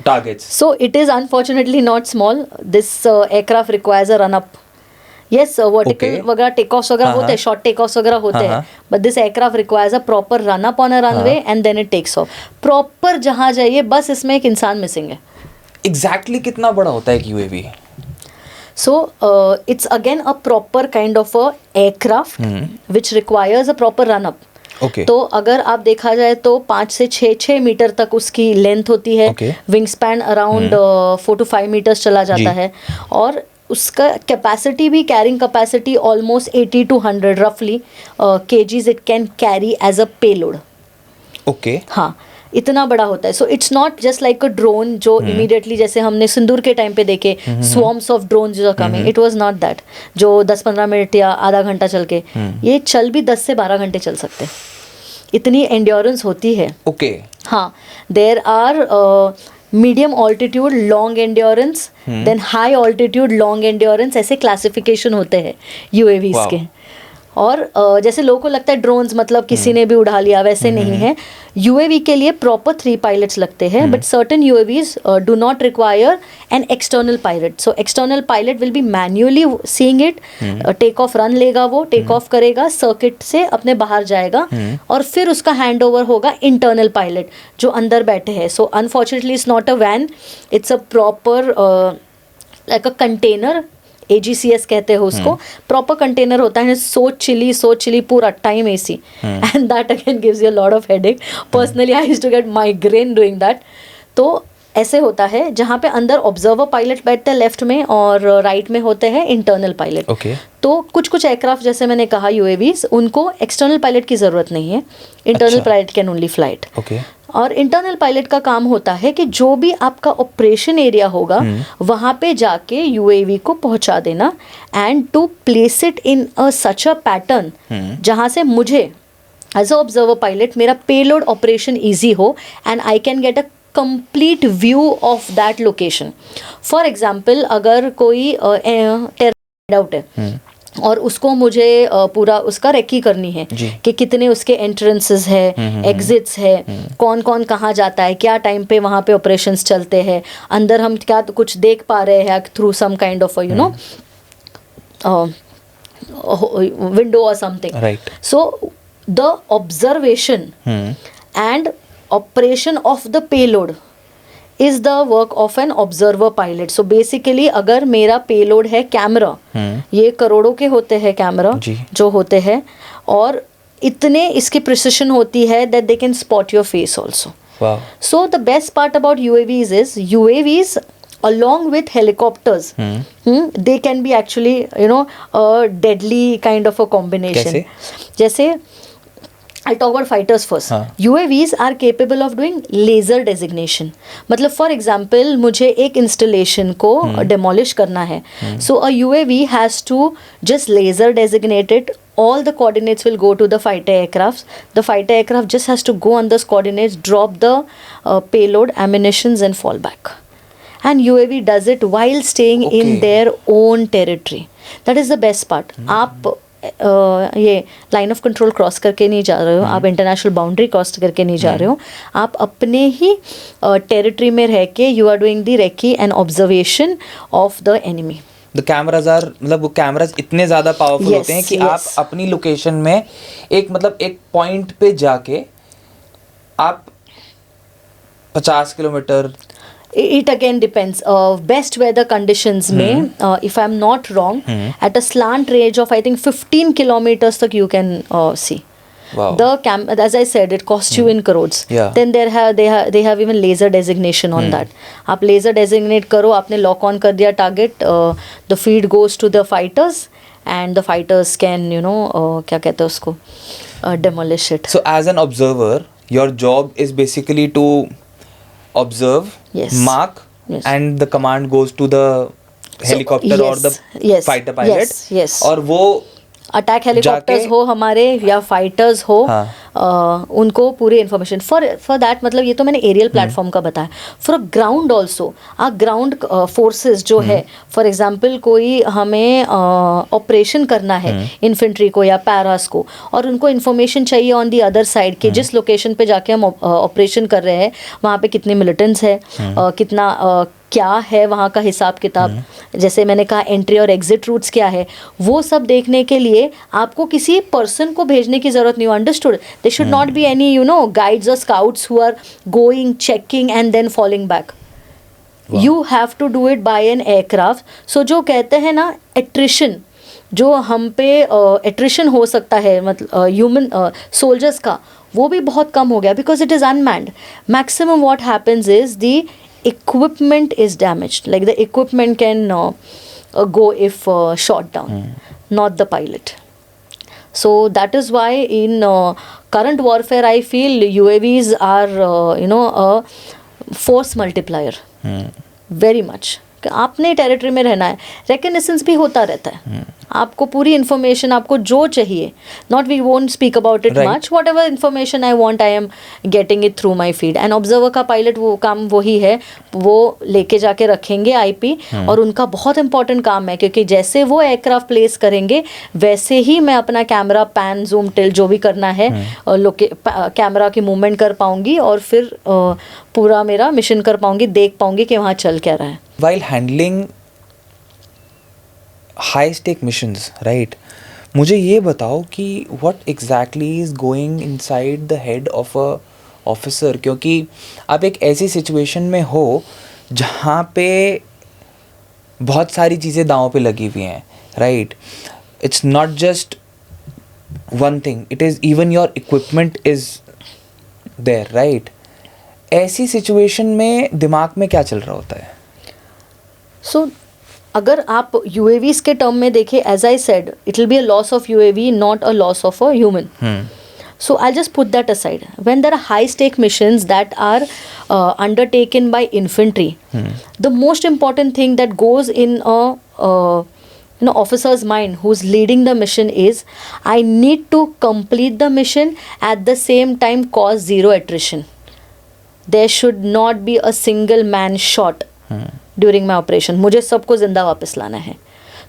targets. So it is unfortunately not small. This aircraft requires a run up. Yes, vertical वगैरह टेकऑफ्स वगैरह होते हैं, शॉर्ट टेकऑफ्स वगैरह होते हैं, but this aircraft requires a proper run up on a runway and then it takes off. Proper जहाँ जाइए, बस इसमें एक इंसान मिसिंग है। Exactly कितना बड़ा होता है एक UAV? So it's again a proper kind of a aircraft which requires a proper run up. Okay. तो अगर आप देखा जाए तो 5 से 6 मीटर तक उसकी लेंथ होती है। Okay. Wing span around 4 to 5 metres चला जाता है, और उसका कैपेसिटी भी, कैरिंग कैपेसिटी ऑलमोस्ट 80 to 100 रफली kgs it can carry as a payload. Okay. हाँ, इतना बड़ा होता है। So it's not just like a drone जो इमीडिएटली, जैसे हमने सिंदूर के टाइम पे देखे स्वॉर्म्स ऑफ ड्रोन जो coming, it was not that, जो 10-15 मिनट या आधा घंटा चल के, ये चल भी 10 से 12 घंटे चल सकते हैं, इतनी एंड्योरेंस होती है। ओके। हाँ, there are medium altitude long endurance, then high altitude long endurance, ऐसे क्लासिफिकेशन होते हैं UAVs के। और जैसे लोगों को लगता है ड्रोन्स मतलब किसी ने भी उड़ा लिया, वैसे नहीं है। UAV के लिए प्रॉपर 3 पायलट्स लगते हैं, but certain UAVs do not require an external pilot. So external pilot will be manually seeing it, take off run लेगा, वो टेक ऑफ करेगा, सर्किट से अपने बाहर जाएगा, और फिर उसका हैंड ओवर होगा इंटरनल पायलट जो अंदर बैठे हैं। So unfortunately it's not a van, it's a proper like a container, AGCS कहते हैं उसको, प्रॉपर कंटेनर होता है। सो चिली पूरा time AC, and that again gives you a lot of headache. Personally I used to get migraine doing that. तो ऐसे होता है जहाँ पे अंदर ऑब्जर्वर पायलट बैठते हैं लेफ्ट में, और राइट में होते हैं इंटरनल पायलट। ओके। तो कुछ एयरक्राफ्ट जैसे मैंने कहा UAVs, उनको एक्सटर्नल पायलट की ज़रूरत नहीं है, internal pilot can only fly it. Okay. और इंटरनल पायलट का काम होता है कि जो भी आपका ऑपरेशन एरिया होगा वहाँ पे जाके UAV को पहुँचा देना, and to place it in a such a pattern जहाँ से मुझे एज अ ऑब्जर्वर पायलट मेरा पेलोड ऑपरेशन ईजी हो, and I can get a complete view of that location. For example, अगर कोई टेरर आउट है और उसको मुझे पूरा उसका रेकी करनी है कि कितने उसके एंट्रेंसेस है, एग्जिट्स है, कौन कौन कहाँ जाता है, क्या टाइम पे वहाँ पे ऑपरेशंस चलते हैं, अंदर हम क्या कुछ देख पा रहे हैं through some kind of window और something, right. So the observation and operation of the payload is the work of an observer pilot. So basically अगर मेरा पेलोड है कैमरा, ये करोड़ों के होते हैं कैमरा जो होते हैं, और इतने इसकी प्रिसिशन होती है that they can spot your face also. Wow. So the best part about UAVs is UAVs along with helicopters, they can be actually a deadly kind of a combination. कैसे? जैसे I'll talk about fighters first. UAVs are capable of doing laser designation. मतलब for example मुझे एक installation को demolish करना है, so a UAV has to just laser designate it all the coordinates will go to the fighter aircrafts. The fighter aircraft just has to go on those coordinates, drop the payload, ammunitions and fall back. And UAV does it while staying in Okay. their own territory. That is the best part. आप ये line of control cross करके नहीं जा रहे हो, आप international boundary cross करके नहीं जा रहे हो, आप अपने ही टेरिटरी में रह के you are doing the recce and observation of the enemy. The cameras are, मतलब वो कैमराज इतने ज़्यादा पावरफुल Yes, होते हैं कि yes. आप अपनी लोकेशन में एक पॉइंट पे जाके आप 50 kilometre. It again depends. Best weather conditions में, if I'm not wrong, at a slant range of I think 15 kilometers तक you can see. Wow. As I said, it costs you in crores. Yeah. Then they have even laser designation on that. आप laser designate करो, आपने lock on कर दिया target, the feed goes to the fighters and the fighters can क्या कहते हैं उसको, demolish it. So as an observer, your job is basically to observe, Yes. mark, Yes. and the command goes to the helicopter or the yes, fighter pilot. yes, yes. और वो attack helicopters जाके- हो हमारे या fighters हो, हाँ. उनको पूरी इन्फॉर्मेशन फॉर दैट, मतलब ये तो मैंने एरियल प्लेटफॉर्म का बताया. For a ground also, uh ground forces जो है, फॉर एग्जांपल कोई हमें ऑपरेशन करना है इन्फेंट्री को या पैरास को, और उनको इन्फॉर्मेशन चाहिए ऑन दी अदर साइड कि जिस लोकेशन पे जाके हम ऑपरेशन कर रहे हैं वहाँ पे कितने मिलिटेंट्स है, कितना क्या है वहाँ का हिसाब किताब, जैसे मैंने कहा एंट्री और एग्जिट रूट्स क्या है, वो सब देखने के लिए आपको किसी पर्सन को भेजने की ज़रूरत नहीं हो. Understood? They should not be any guides और scouts who are going, checking and then falling back. You have to do it by an aircraft. So जो कहते हैं ना एट्रिशन, जो हम पे एट्रिशन हो सकता है, मतलब ह्यूमन सोल्जर्स का, वो भी बहुत कम हो गया because it is unmanned. Maximum what happens is the equipment is damaged, like the equipment can go if shot down, not the pilot. So that is why in current warfare I feel UAVs are a force multiplier. Very much. कि आपने territory में रहना है, recognitions भी होता रहता है. आपको पूरी इन्फॉर्मेशन, आपको जो चाहिए, not we won't speak about it much, whatever information I want I am getting it through my feed. And observer का पायलट वो काम वही है, वो लेके जाके रखेंगे आईपी, और उनका बहुत इंपॉर्टेंट काम है क्योंकि जैसे वो एयरक्राफ्ट प्लेस करेंगे वैसे ही मैं अपना कैमरा पैन, जूम, टिल्ट जो भी करना है, कैमरा की मूवमेंट कर पाऊंगी और फिर पूरा मेरा मिशन कर पाऊंगी, देख पाऊंगी कि वहाँ चल क्या रहा है. while handling high stake missions, right? मुझे ये बताओ कि what exactly is going inside the head of a officer, क्योंकि आप एक ऐसी सिचुएशन में हो जहाँ पे बहुत सारी चीज़ें दांव पे लगी हुई हैं, right? It's not just one thing, it is even your equipment is there, right? ऐसी सिचुएशन में दिमाग में क्या चल रहा होता है? सो अगर आप UAVs के टर्म में देखें, as I said, it will be a loss of UAV, not a loss of a human. So I'll just put that aside. When there are high stake missions that are undertaken by infantry, the most important thing that goes in a officer's mind who's leading the mission is, I need to complete the mission, at the same time cause zero attrition. There should not be a single man shot during my operation. मुझे सबको ज़िंदा वापस लाना है.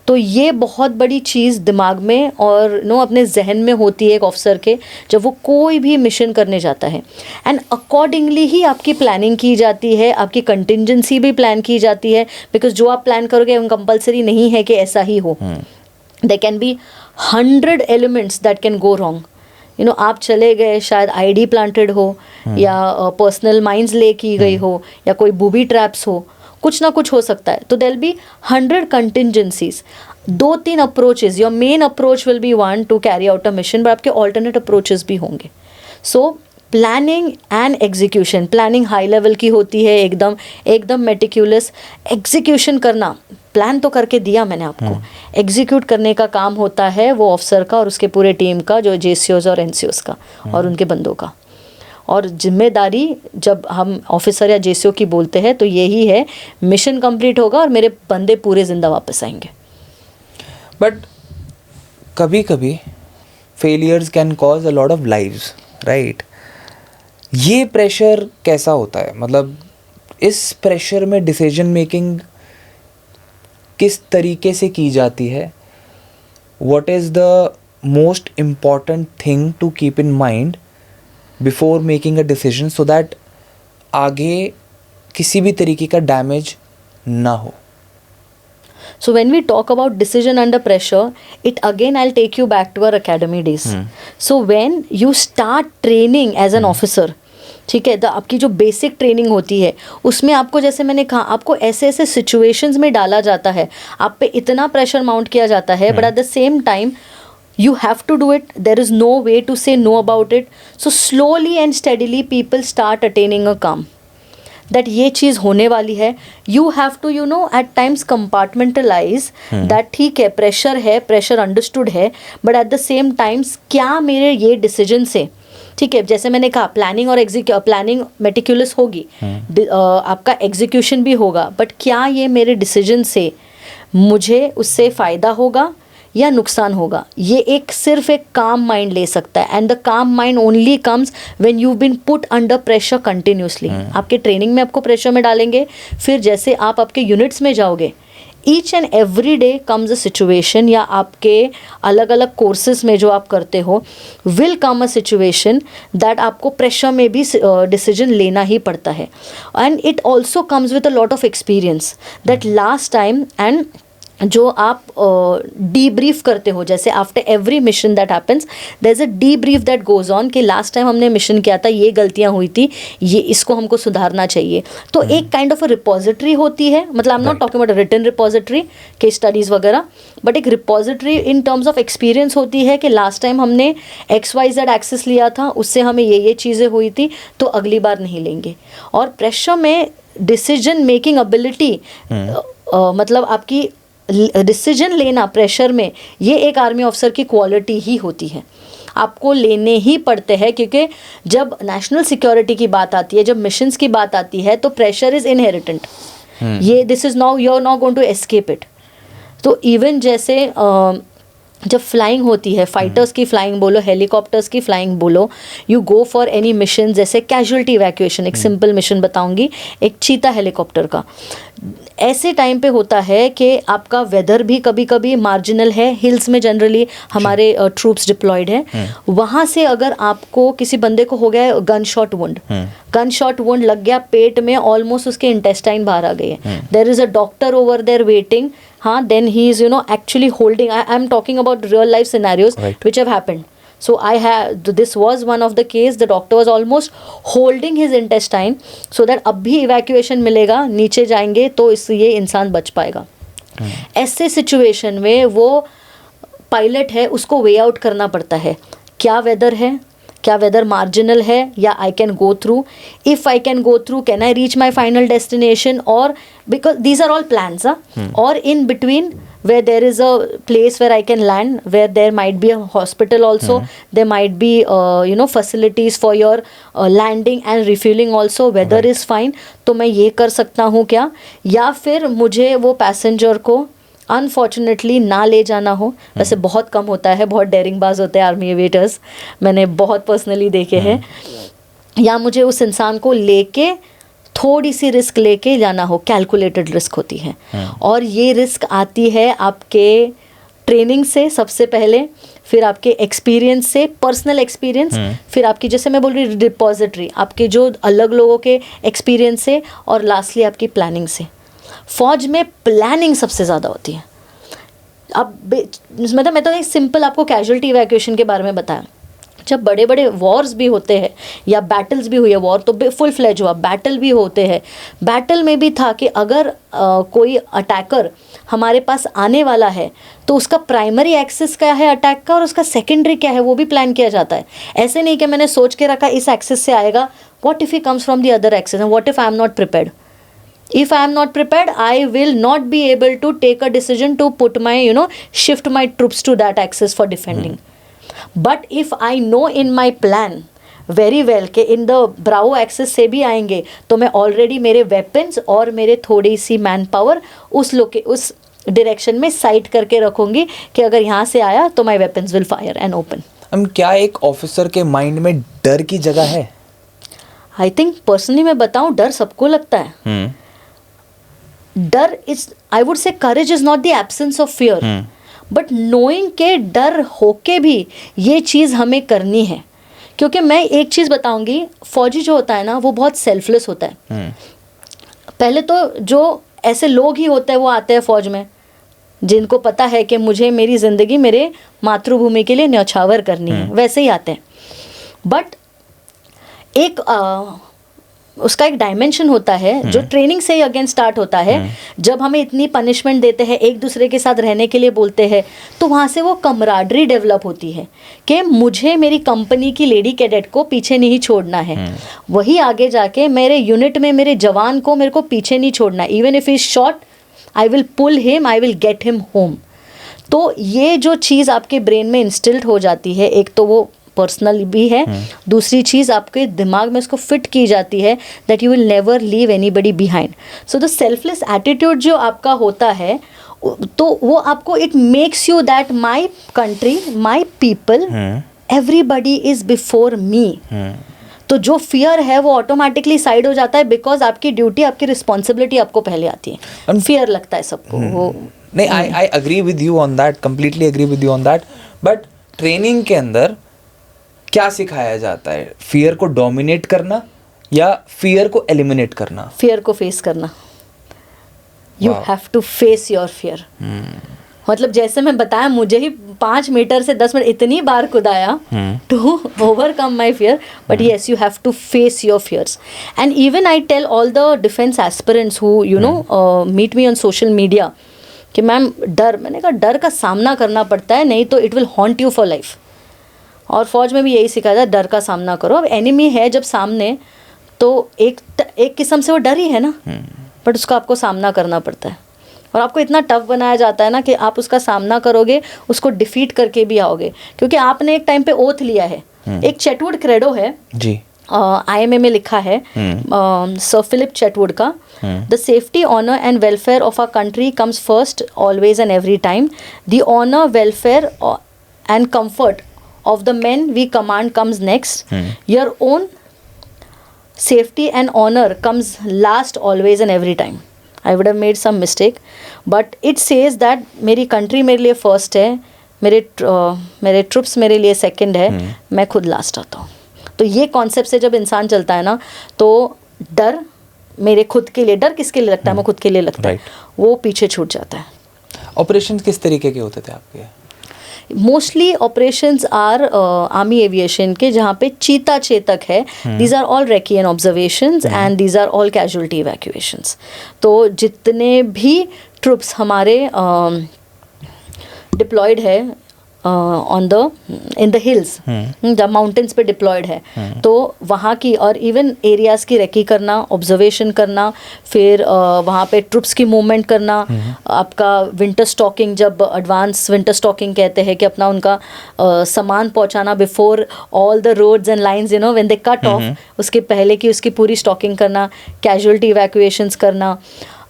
तो ये बहुत बड़ी चीज़ दिमाग में और अपने जहन में होती है एक ऑफिसर के, जब वो कोई भी मिशन करने जाता है. एंड अकॉर्डिंगली ही आपकी प्लानिंग की जाती है, आपकी कंटिजेंसी भी प्लान की जाती है, बिकॉज जो आप प्लान करोगे वो कंपल्सरी नहीं है कि ऐसा ही हो. There can be 100 elements that can go wrong. आप चले गए, शायद आईडी प्लांटेड हो, या पर्सनल माइंस ले की गई हो, या कोई बूबी ट्रैप्स हो, कुछ ना कुछ हो सकता है. तो there will be 100 contingencies. 2-3 approaches. Your main approach will be one to carry out a mission, but आपके ऑल्टरनेट अप्रोचेस भी होंगे. So planning and execution. Planning high level की होती है, एकदम मेटिक्यूलस. एग्जीक्यूशन करना, प्लान तो करके दिया मैंने आपको, एग्जीक्यूट करने का काम होता है वो ऑफिसर का और उसके पूरे टीम का, जो JCOs और NCOs का और उनके बंदों का. और जिम्मेदारी जब हम ऑफिसर या JCO की बोलते हैं तो यही है, मिशन कंप्लीट होगा और मेरे बंदे पूरे ज़िंदा वापस आएंगे. बट कभी कभी failures can cause a lot of lives, right? ये प्रेशर कैसा होता है, मतलब इस प्रेशर में डिसीजन मेकिंग किस तरीके से की जाती है? What is the most important thing to keep in mind before making a decision so that आगे किसी भी तरीके का डैमेज ना हो? So when we talk about decision under pressure, it again I'll take you back to our academy days. So when you start training as an officer, ठीक है, तो आपकी जो बेसिक ट्रेनिंग होती है उसमें आपको, जैसे मैंने कहा, आपको ऐसे ऐसे सिचुएशंस में डाला जाता है, आप पे इतना प्रेशर माउंट किया जाता है, but at the same time you have to do it. There is no way to say no about it. So slowly and steadily people start attaining a calm that ये चीज़ होने वाली है. You have to, you know, at times compartmentalize that ठीक है, pressure है, pressure understood है, but at the same times क्या मेरे ये डिसीजन से, ठीक है, जैसे मैंने कहा प्लानिंग और प्लानिंग मेटिकुलस होगी, आपका एग्जीक्यूशन भी होगा, बट क्या ये मेरे डिसीजन से मुझे उससे फ़ायदा होगा या नुकसान होगा, ये एक सिर्फ एक काम माइंड ले सकता है. And the calm mind only comes when you been put under pressure continuously. आपके ट्रेनिंग में आपको प्रेशर में डालेंगे, फिर जैसे आप आपके यूनिट्स में जाओगे, each and every day comes a situation, या आपके अलग अलग कोर्सेज में जो आप करते हो will come a situation that आपको प्रेशर में भी डिसीजन लेना ही पड़ता है. And it also comes with a lot of experience that last time, and जो आप डीब्रीफ करते हो, जैसे after every mission that happens there is a debrief that goes on कि लास्ट टाइम हमने मिशन किया था, ये गलतियां हुई थी, ये इसको हमको सुधारना चाहिए. तो एक काइंड ऑफ अ रिपोजिटरी होती है, मतलब I am not talking about written repository case studies वगैरह, बट एक repository in terms of experience होती है कि लास्ट टाइम हमने XYZ एक्सेस लिया था, उससे हमें ये चीज़ें हुई थी, तो अगली बार नहीं लेंगे. और प्रेशर में डिसीजन मेकिंग एबिलिटी, मतलब आपकी डिसीजन लेना प्रेशर में, ये एक आर्मी ऑफिसर की क्वालिटी ही होती है. आपको लेने ही पड़ते हैं, क्योंकि जब नेशनल सिक्योरिटी की बात आती है, जब मिशंस की बात आती है, तो प्रेशर इज इनहेरिटेंट. ये this is now you are not going to escape it. तो इवन जैसे जब फ्लाइंग होती है, फाइटर्स की फ्लाइंग बोलो, हेलीकॉप्टर्स की फ्लाइंग बोलो, you go for any mission, जैसे कैजुअल्टी इवैक्यूएशन, एक सिंपल मिशन बताऊंगी, एक चीता हेलीकॉप्टर का. ऐसे टाइम पे होता है कि आपका वेदर भी कभी कभी मार्जिनल है, हिल्स में जनरली हमारे ट्रूप्स डिप्लॉयड हैं, वहाँ से अगर आपको किसी बंदे को हो गया गन शॉट वुंड लग गया पेट में, ऑलमोस्ट उसके इंटेस्टाइन बाहर आ गए हैं, there is a doctor over there waiting, हाँ, then he is, you know, actually holding, I'm talking about real life scenarios which have happened. So this was one of the case, the doctor was almost holding his intestine so that अब भी evacuation मिलेगा, नीचे जाएंगे तो ये इंसान बच पाएगा. ऐसे सिचुएशन में वो पायलट है, उसको वे आउट करना पड़ता है. क्या वेदर है, क्या वेदर मार्जिनल है, या I can go through, if I can go through can I reach my final destination, और because these are all plans, और in between where there is a place where I can land, where there might be a hospital also, there might be facilities for your landing and refueling also, weather is fine, तो मैं ये कर सकता हूँ क्या, या फिर मुझे वो पैसेंजर को अनफॉर्चुनेटली ना ले जाना हो. वैसे बहुत कम होता है, बहुत डेयरिंग बाज होते हैं आर्मी एविएटर्स, मैंने बहुत पर्सनली देखे हैं. या मुझे उस इंसान को लेके थोड़ी सी रिस्क लेके जाना हो, कैलकुलेटेड रिस्क होती है. और ये रिस्क आती है आपके ट्रेनिंग से सबसे पहले, फिर आपके एक्सपीरियंस से, पर्सनल एक्सपीरियंस, फिर आपकी, जैसे मैं बोल रही, डिपॉजिटरी, आपके जो अलग लोगों के एक्सपीरियंस से, और लास्टली आपकी प्लानिंग से. फौज में प्लानिंग सबसे ज़्यादा होती है. अब मतलब मैं तो एक सिंपल आपको कैजुअल्टी इवैक्यूएशन के बारे में बताया. जब बड़े बड़े वॉर्स भी होते हैं या बैटल्स भी हुई है, वॉर तो फुल फ्लेज हुआ, बैटल भी होते हैं. बैटल में भी था कि अगर कोई अटैकर हमारे पास आने वाला है तो उसका प्राइमरी एक्सेस क्या है अटैक का, और उसका सेकेंडरी क्या है, वो भी प्लान किया जाता है. ऐसे नहीं कि मैंने सोच के रखा इस एक्सेस से आएगा, what if he comes from the other axis, and what if I am not prepared. If I am not prepared, I will not be able to take a decision to put my, shift my troops to that axis for defending. But if I know in my plan very well कि in the Bravo axis से भी आएंगे, तो मैं already मेरे weapons और मेरे थोड़ी सी मैन पावर उस डायरेक्शन में साइट करके रखूँगी कि अगर यहाँ से आया तो my weapons will fire and open. हम क्या एक ऑफिसर के माइंड में डर की जगह है? आई थिंक पर्सनली मैं बताऊं, डर सबको लगता है. डर इज, आई वुड से courage is not the absence of fear, but knowing के डर होके भी ये चीज़ हमें करनी है. क्योंकि मैं एक चीज़ बताऊंगी, फौजी जो होता है ना वो बहुत सेल्फलेस होता है. पहले तो जो ऐसे लोग ही होते हैं वो आते हैं फौज में जिनको पता है कि मुझे मेरी ज़िंदगी मेरे मातृभूमि के लिए न्यौछावर करनी है, वैसे ही आते हैं. बट एक उसका एक डायमेंशन होता है जो ट्रेनिंग से ही अगेन स्टार्ट होता है. जब हमें इतनी पनिशमेंट देते हैं, एक दूसरे के साथ रहने के लिए बोलते हैं, तो वहाँ से वो कमराडरी डेवलप होती है कि मुझे मेरी कंपनी की लेडी कैडेट को पीछे नहीं छोड़ना है. वही आगे जाके मेरे यूनिट में मेरे जवान को मेरे को पीछे नहीं छोड़ना. Even if is shot I will pull him, I will get him home. तो ये जो चीज़ आपके ब्रेन में इंस्टिल्ड हो जाती है, एक तो वो पर्सनल भी है, दूसरी चीज़ आपके दिमाग में इसको फिट की जाती है that you will never leave anybody behind. So the selfless attitude जो आपका होता है, तो वो आपको it makes you that my country, my people, everybody is before me. तो जो फियर है वो ऑटोमेटिकली साइड हो जाता है, बिकॉज आपकी ड्यूटी, आपकी रिस्पॉन्सिबिलिटी आपको पहले आती है. फियर लगता है सबको. वो नहीं, I agree with you on that, completely agree with you on that. But training के अंदर क्या सिखाया जाता है? फियर को डोमिनेट करना या फियर को एलिमिनेट करना? फियर को फेस करना. You have to face your fear. मतलब जैसे मैं बताया, मुझे ही 5 मीटर से 10 मीटर इतनी बार कुदाया to overcome my fear. But yes, you have to face your fears. And even I tell all the defence aspirants who you know meet me on social media कि मैम डर, मैंने कहा डर का सामना करना पड़ता है, नहीं तो it will haunt you for life. और फौज में भी यही सिखाया जाता है, डर का सामना करो. अब एनिमी है जब सामने, तो एक किस्म से वो डर ही है ना, बट उसका आपको सामना करना पड़ता है. और आपको इतना टफ बनाया जाता है ना कि आप उसका सामना करोगे, उसको डिफीट करके भी आओगे. क्योंकि आपने एक टाइम पे ओथ लिया है. एक चेटवुड क्रेडो है जी, IMA में लिखा है सर फिलिप चेटवुड का, the safety, honour and welfare of our country comes first always and every time. The honour, welfare and comfort of the men we command comes next. Your own safety and honor comes last always and every time. I would have made some mistake, but it says that मेरी country मेरे लिए first है, मेरे troops मेरे लिए second है, मैं खुद last आता हूँ. तो ये concept से जब इंसान चलता है ना, तो डर मेरे खुद के लिए, डर किसके लिए लगता है? मैं खुद के लिए लगता है, वो पीछे छूट जाता है. ऑपरेशन किस तरीके के होते थे आपके? Mostly operations are army aviation के, जहाँ पे चीता चेतक है. These are all recce and observations and these are all casualty evacuations. तो जितने भी ट्रुप्स हमारे डिप्लॉयड है on the in the hills, जब माउंटेन्स पे डिप्लॉयड है, तो वहाँ की और इवन एरियाज़ की रेकी करना, ऑब्जर्वेशन करना, फिर वहाँ पे ट्रुप्स की मूवमेंट करना, आपका विंटर स्टॉकिंग, जब एडवांस विंटर स्टॉकिंग कहते हैं कि अपना उनका सामान पहुँचाना before all the roads and lines, you know when they cut off, उसके पहले की उसकी पूरी स्टॉकिंग करना, कैजुअलिटी इवैक्यूएशंस करना.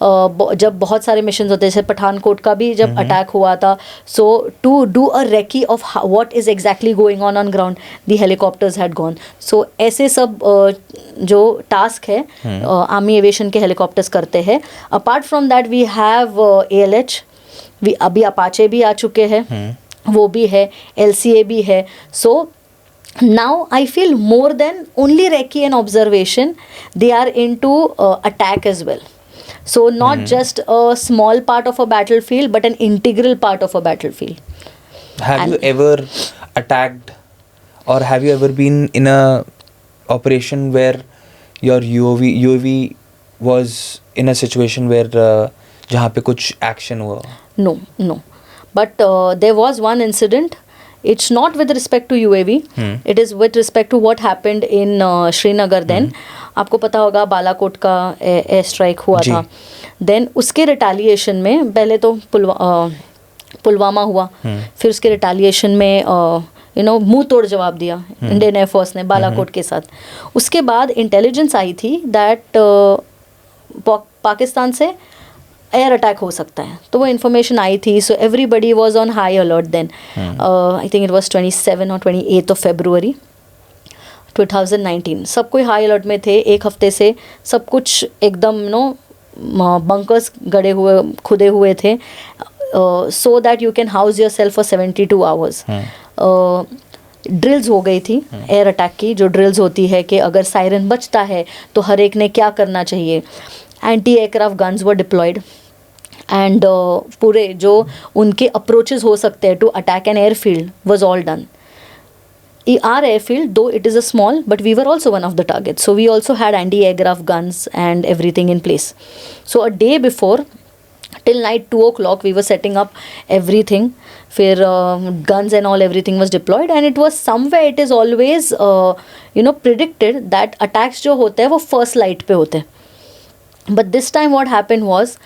जब बहुत सारे मिशंस होते हैं, जैसे पठानकोट का भी जब अटैक हुआ था, so to do a recce of what is exactly going on ground, the helicopters had gone. So ऐसे सब जो टास्क है आर्मी एविएशन के हेलीकॉप्टर्स करते हैं. Apart from that we have ALH, अभी अपाचे भी आ चुके हैं, वो भी है, LCA भी है. सो now I feel more than only recce and observation, they are into attack as well. So not just a small part of a battlefield, but an integral part of a battlefield. Have you ever attacked, or have you ever been in a operation where your UAV was in a situation where जहाँ पे कुछ action हुआ? No. But there was one incident. It's not with respect to UAV. It is with respect to what happened in Srinagar then. आपको पता होगा बालाकोट का air strike हुआ था. देन उसके रिटालिएशन में पहले तो पुलवामा हुआ, फिर उसके रिटालिएशन में यू नो मुंह तोड़ जवाब दिया इंडियन एयरफोर्स ने बालाकोट के साथ. उसके बाद इंटेलिजेंस आई थी दैट पाकिस्तान से एयर अटैक हो सकता है, तो वो इन्फॉर्मेशन आई थी. So everybody was on high alert then. I think it was 27 और 28 ऑफ February 2019. सब कोई हाई अलर्ट में थे. एक हफ्ते से सब कुछ एकदम बंकर्स गड़े हुए खुदे हुए थे, so that you can house your self for 72 hours. Drills हो गई थी एयर अटैक की, जो ड्रिल्स होती है कि अगर सायरन बजता है तो हर एक ने क्या करना चाहिए. Anti aircraft guns were deployed and पूरे जो उनके अप्रोचेस हो सकते हैं to attack an airfield was all done. Our airfield, though it is a small, but we were also one of the targets. So we also had anti-aircraft guns and everything in place. So a day before, till night 2 o'clock, we were setting up everything. फिर guns and all, everything was deployed. And it was somewhere, it is always, predicted that attacks जो होते हैं वो first light पे होते हैं. But this time what happened was,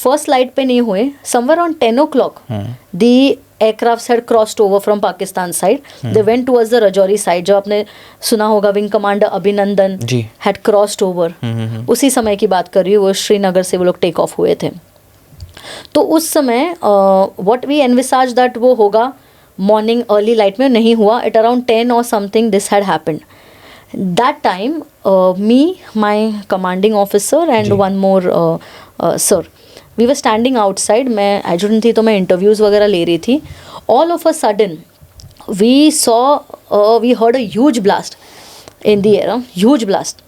first light पे नहीं हुए. Somewhere around 10 o'clock, the aircrafts had crossed over from Pakistan side. They went towards the Rajouri side. जो आपने सुना होगा, विंग कमांडर अभिनंदन had crossed over. उसी समय की बात कर रही हूँ, वो श्रीनगर से वो लोग टेक ऑफ हुए थे. तो उस समय what we envisaged that वो होगा मॉर्निंग अर्ली लाइट में, नहीं हुआ. At around 10 or something this had happened. That time me, my commanding officer and one more sir, we were standing outside. मैं एडजुटेंट थी तो मैं इंटरव्यूज़ वगैरह ले रही थी. All of a sudden we heard a huge blast in the air, huge blast.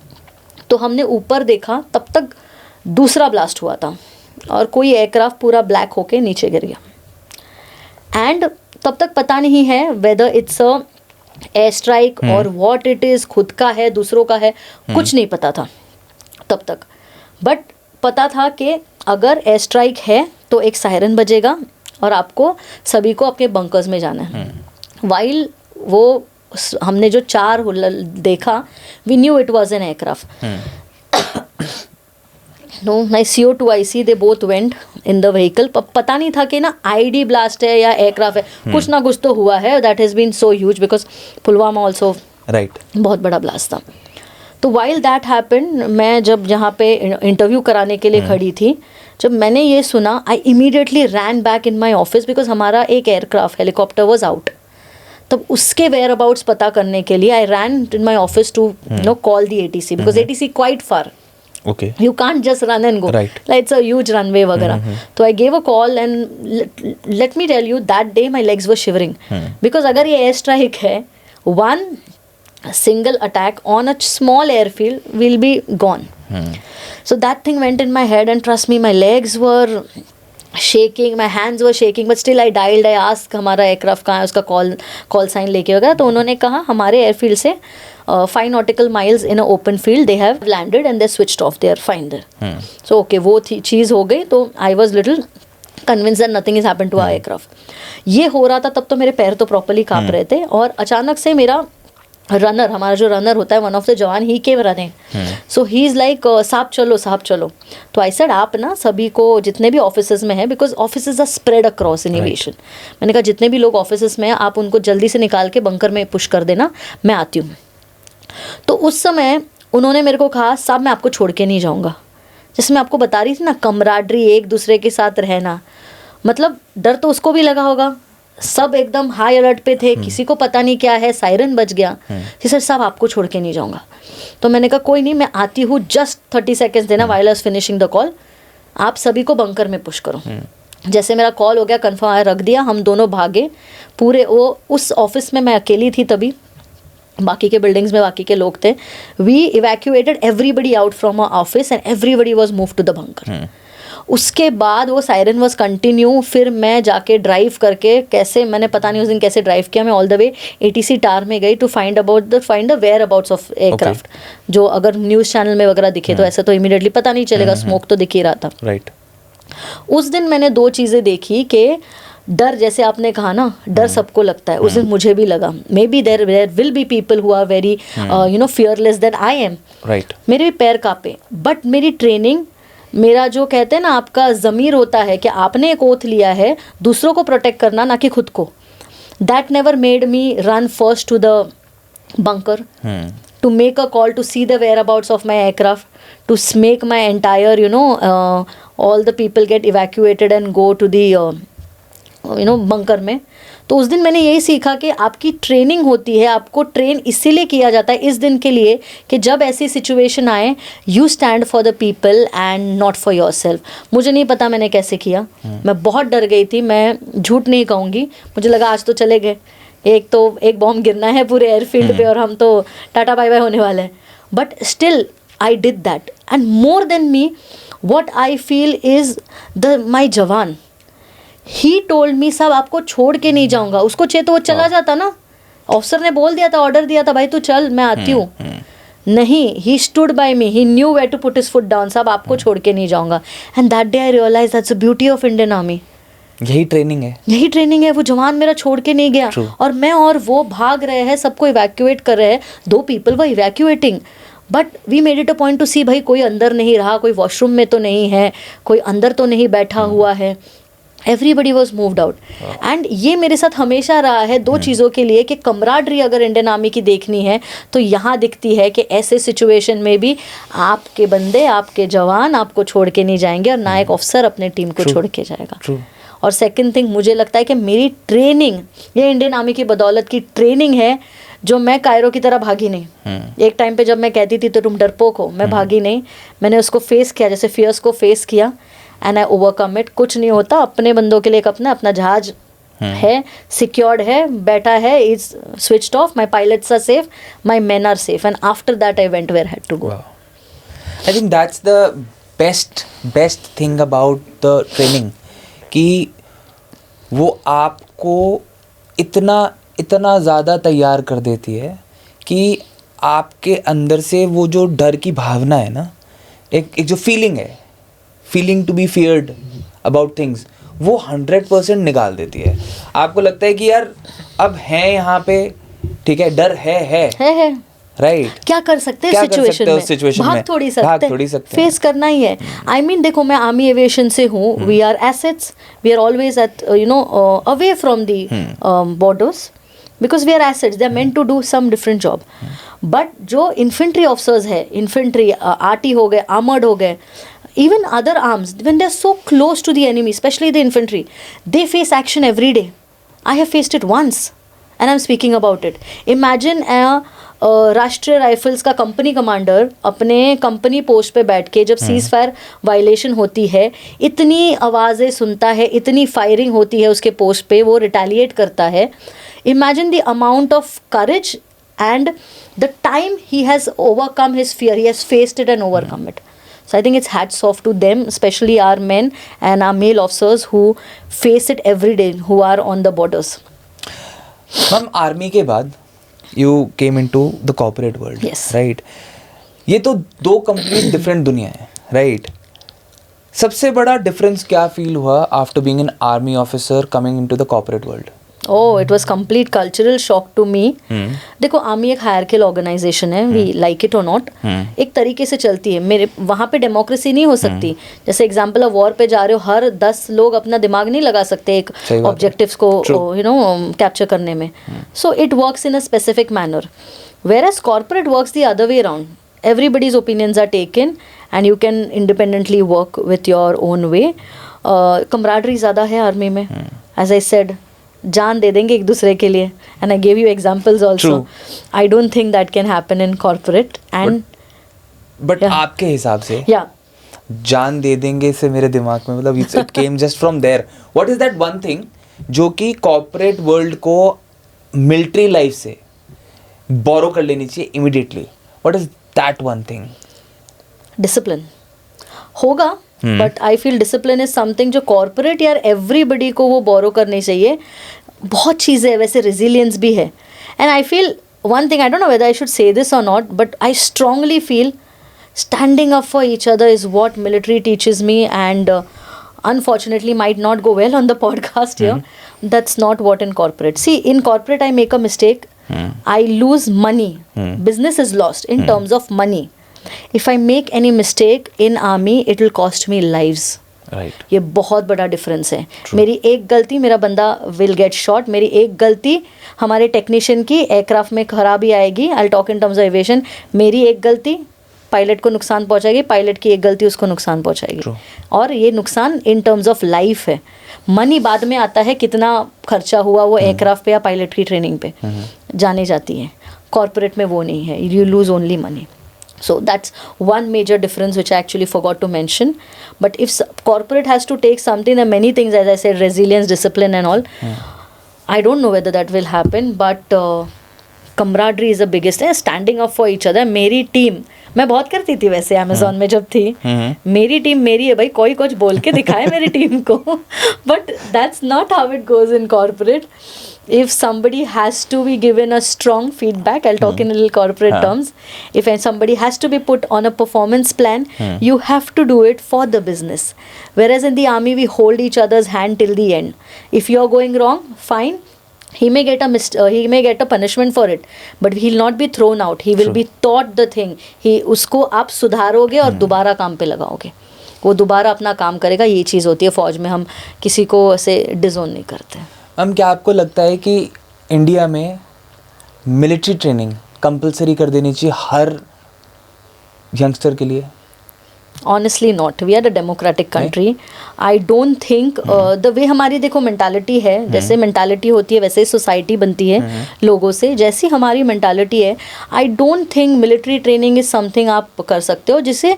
तो हमने ऊपर देखा, तब तक दूसरा ब्लास्ट हुआ था और कोई एयरक्राफ्ट पूरा ब्लैक होके नीचे गिर गया. एंड तब तक पता नहीं है whether it's a air strike और व्हाट इट इज़, खुद का है दूसरों का है, कुछ नहीं पता था तब तक. बट पता था कि अगर एयर स्ट्राइक है तो एक सायरन बजेगा और आपको सभी को अपने बंकर्स में जाना है. वाइल वो हमने जो 4 देखा, we knew it was an aircraft. No, my CO2IC they both went in the vehicle. पता नहीं था कि ना ID ब्लास्ट है या एयरक्राफ्ट है, कुछ ना कुछ तो हुआ है. That has been so huge because Pulwama also बहुत बड़ा ब्लास्ट था. तो वाइल दैट हैपन, मैं जब जहाँ पे इंटरव्यू कराने के लिए खड़ी थी, जब मैंने ये सुना, I immediately ran back in my office because हमारा एक एयरक्राफ्ट हेलीकॉप्टर वॉज आउट. तब उसके वेयर अबाउट्स पता करने के लिए I ran in my office to call the ATC because ATC quite far. Okay. You can't just run and go. Right. Like it's a huge runway वगैरह. So I gave a call and let me tell you that day my legs were shivering. Because अगर ये air strike है, one single attack on a small airfield will be gone. So that thing went in my head and trust me, my legs were shaking, my hands were shaking, but still I dialed, I asked हमारा aircraft कहाँ है, उसका call sign लेके वगैरह. तो उन्होंने कहा हमारे airfield से 5 nautical miles in an open field they have landed and they switched off, they are fine there. So okay, वो चीज़ हो गई. तो I was little convinced that nothing has happened to our aircraft. ये हो रहा था तब तो मेरे पैर तो प्रॉपरली काँप रहे थे. और अचानक से मेरा रनर, हमारा जो रनर होता है, one of the jawan, he came running. So he is like साहब चलो. तो आई सेड आप ना सभी को, जितने भी ऑफिसेज में है, because offices are spread across in aviation, मैंने कहा जितने भी लोग ऑफिसेज में हैं आप उनको जल्दी से निकाल के बंकर में पुश कर देना, मैं आती हूँ. तो उस समय उन्होंने मेरे को कहा साहब मैं आपको छोड़ के नहीं जाऊँगा. जैसे मैं आपको बता रही थी ना, कमराडरी, एक दूसरे के साथ रहना, मतलब डर तो उसको भी लगा होगा. सब एकदम हाई अलर्ट पे थे, किसी को पता नहीं क्या है, सायरन बज गया. जी सर साहब आपको छोड़ के नहीं जाऊँगा. तो मैंने कहा कोई नहीं, मैं आती हूँ, जस्ट 30 सेकेंड्स देना while I was finishing the call, आप सभी को बंकर में पुश करो. जैसे मेरा कॉल हो गया, कन्फर्म रख दिया, हम दोनों भागे पूरे. वो उस ऑफिस में मैं अकेली थी तभी, बाकी के बिल्डिंग्स में बाकी के लोग थे. We evacuated everybody out from our office and everybody was move to the bunker. उसके बाद वो सायरन वाज कंटिन्यू. फिर मैं जाके ड्राइव करके, कैसे मैंने पता नहीं उस दिन कैसे ड्राइव किया, मैं all the way ATC tower में गई to find the whereabouts of aircraft. जो अगर न्यूज़ चैनल में वगैरह दिखे तो ऐसे तो इमीडिएटली पता नहीं चलेगा, स्मोक तो दिख ही रहा था. राइट. उस दिन मैंने 2 चीज़ें देखी कि डर, जैसे आपने कहा ना, डर सबको लगता है. उस दिन मुझे भी लगा. Maybe there will be people who are very fearless than I am. Right. मेरे भी पैर कांपे, बट मेरी ट्रेनिंग, मेरा जो कहते हैं ना आपका ज़मीर होता है कि आपने एक ओथ लिया है दूसरों को प्रोटेक्ट करना, ना कि खुद को, that never made me run first to the bunker to make a call to see the whereabouts of my aircraft, to make my entire, all the people get evacuated and go to the, bunker में. तो उस दिन मैंने यही सीखा कि आपकी training होती है, आपको ट्रेन इसीलिए किया जाता है इस दिन के लिए कि जब ऐसी सिचुएशन आए, you stand for the people and not for yourself. मुझे नहीं पता मैंने कैसे किया, मैं बहुत डर गई थी, मैं झूठ नहीं कहूँगी. मुझे लगा आज तो चले गए, एक बॉम्ब गिरना है पूरे एयरफील्ड पे और हम तो टाटा बाय बाय होने वाले हैं. But still I did that, and more than me what I feel is my jawan. He told me साहब आपको छोड़ के नहीं जाऊंगा. उसको चाहिए तो वो चला जाता ना, ऑफिसर ने बोल दिया था, ऑर्डर दिया था, भाई तू चल मैं आती हूँ. नहीं, he stood by me, he knew where to put his foot down. साहब आपको छोड़ के नहीं जाऊंगा. And that day I realize that's the beauty of Indian army. यही ट्रेनिंग है, यही ट्रेनिंग है. वो जवान मेरा छोड़ के नहीं गया. और मैं और वो भाग रहे हैं, सबको इवैक्यूएट कर रहे हैं. 2 people were evacuating, but we made it a point to see भाई कोई अंदर नहीं रहा, कोई वॉशरूम में तो नहीं है, कोई अंदर तो नहीं बैठा हुआ है. Everybody was moved out. And ये मेरे साथ हमेशा रहा है 2 चीज़ों के लिए कि कमराडरी अगर इंडियन आर्मी की देखनी है तो यहाँ दिखती है कि ऐसे सिचुएशन में भी आपके बंदे, आपके जवान आपको छोड़ के नहीं जाएंगे और ना एक ऑफिसर अपने टीम को छोड़ के जाएगा. और सेकंड थिंग, मुझे लगता है कि मेरी ट्रेनिंग, ये इंडियन आर्मी की बदौलत की ट्रेनिंग है जो मैं कायरो की तरह भागी नहीं. एक टाइम पे जब मैं कहती थी तो तुम डरपोक हो, मैं भागी नहीं. मैंने उसको फेस किया, जैसे फियर्स को फेस किया, एंड आई ओवरकम इट. कुछ नहीं होता, अपने बंदों के लिए एक अपना जहाज है, सिक्योर्ड है, बैठा है, is switched off, my pilots are safe, my man are safe, and after that I went where had to go. I think that's the best thing about the training, कि वो आपको इतना ज़्यादा तैयार कर देती है कि आपके अंदर से वो जो डर की भावना है ना, एक जो feeling to be feared about things, वो 100% निकाल देती है. आपको लगता है कि यार अब हैं यहाँ पे, ठीक है, डर है राइट. क्या कर सकते हैं सिचुएशन में, भाग थोड़ी सकते, फेस करना ही है. आई मीन देखो, मैं आर्मी एविएशन से हूँ. We are assets, we are always at away from the borders, because we are assets, they are meant to do some different job. But जो इन्फेंट्री ऑफिसर्स है, infantry arty हो गए, armoured हो गए, even other arms, when they're so close to the enemy, especially the infantry, they face action every day. I have faced it once and I'm speaking about it. Imagine राष्ट्रीय rifles का company commander अपने company post पे बैठ के जब cease fire violation होती है, इतनी आवाज़ें सुनता है, इतनी फायरिंग होती है उसके पोस्ट पे, वो रिटेलिएट करता है. Imagine the amount of courage and the time he has overcome his fear. He has faced it and overcome it. So I think it's hats off to them, especially our men and our male officers who face it every day, who are on the borders. Ma'am, army के बाद you came into the corporate world. Yes. Right. ये तो 2 complete different दुनिया है, right? सबसे बड़ा difference क्या feel हुआ after being an army officer coming into the corporate world? Oh, it was complete cultural shock to me. देखो, army एक हायरकियल ऑर्गेनाइजेशन है, वी लाइक इट और नॉट, एक तरीके से चलती है. मेरे वहाँ पे डेमोक्रेसी नहीं हो सकती. जैसे एग्जांपल ऑफ वॉर पे जा रहे हो, हर 10 लोग अपना दिमाग नहीं लगा सकते एक ऑब्जेक्टिव्स को कैप्चर करने में. So it works in a specific manner, whereas corporate works the other way around. Everybody's opinions are taken and you can independently work with your own way. Camaraderie ज़्यादा है army में. As I said, जान दे देंगे एक दूसरे के लिए, and I gave you examples also. I don't think that can happen in corporate. And but आपके हिसाब से जान दे देंगे से मेरे दिमाग में मतलब it came just from there. What is that one thing जो कि corporate world को military life से borrow कर लेनी चाहिए immediately? What is that one thing? Discipline होगा, but I feel discipline is something जो कॉर्पोरेट यार एवरीबडी को वो बोरो करनी चाहिए. बहुत चीज़ें है, वैसे रिजिलियंस भी है. And I feel one thing, I don't know whether I should say this और not, but I strongly feel standing up for each other is what military teaches me, and unfortunately might not go well on the podcast here. That's not what in corporate. See, in corporate I make a mistake, I lose money, business is lost in terms of money. If I make any mistake in army, it will cost me lives. Right. ये बहुत बड़ा difference है। मेरी एक गलती, मेरा बंदा will get shot. मेरी एक गलती हमारे टेक्नीशियन की एयरक्राफ्ट में खराबी आएगी। I talk in terms of aviation. मेरी एक गलती पायलट को नुकसान पहुंचाएगी, पायलट की एक गलती उसको नुकसान पहुंचाएगी। और ये नुकसान इन टर्म्स ऑफ लाइफ है। मनी बाद में आता है, कितना खर्चा हुआ वो एयरक्राफ्ट पे या पायलट की ट्रेनिंग पे जाने जाती है। कॉर्पोरेट में वो नहीं है, you lose only money. So that's one major difference which I actually forgot to mention. But if corporate has to take something, there are many things, as I said, resilience, discipline and all. I don't know whether that will happen, but camaraderie is the biggest. Standing up for each other. मेरी team, मैं बहुत करती थी वैसे Amazon में जब थी, मेरी टीम मेरी है भाई, कोई कुछ बोल के दिखाए मेरी टीम को. But that's not how it goes in corporate. If somebody has to be given a strong feedback, I'll talk in a little corporate terms. If somebody has to be put on a performance plan, you have to do it for the business. Whereas in the army, we hold each other's hand till the end. If you're going wrong, fine. He may get a punishment for it, but he'll not be thrown out. He will be taught the thing. उसको आप सुधारोगे और दोबारा काम पे लगाओगे. वो दोबारा अपना काम करेगा. ये चीज़ होती है फौज में. हम किसी को ऐसे डिजोन नहीं करते. क्या आपको लगता है कि इंडिया में मिलिट्री ट्रेनिंग कंपलसरी कर देनी चाहिए हर यंगस्टर के लिए? Honestly not. We are a democratic country. I don't think the way हमारी देखो मेंटालिटी है, जैसे मेंटालिटी होती है वैसे सोसाइटी बनती है लोगों से. जैसी हमारी मेंटालिटी है, I don't think military training is something आप कर सकते हो जिसे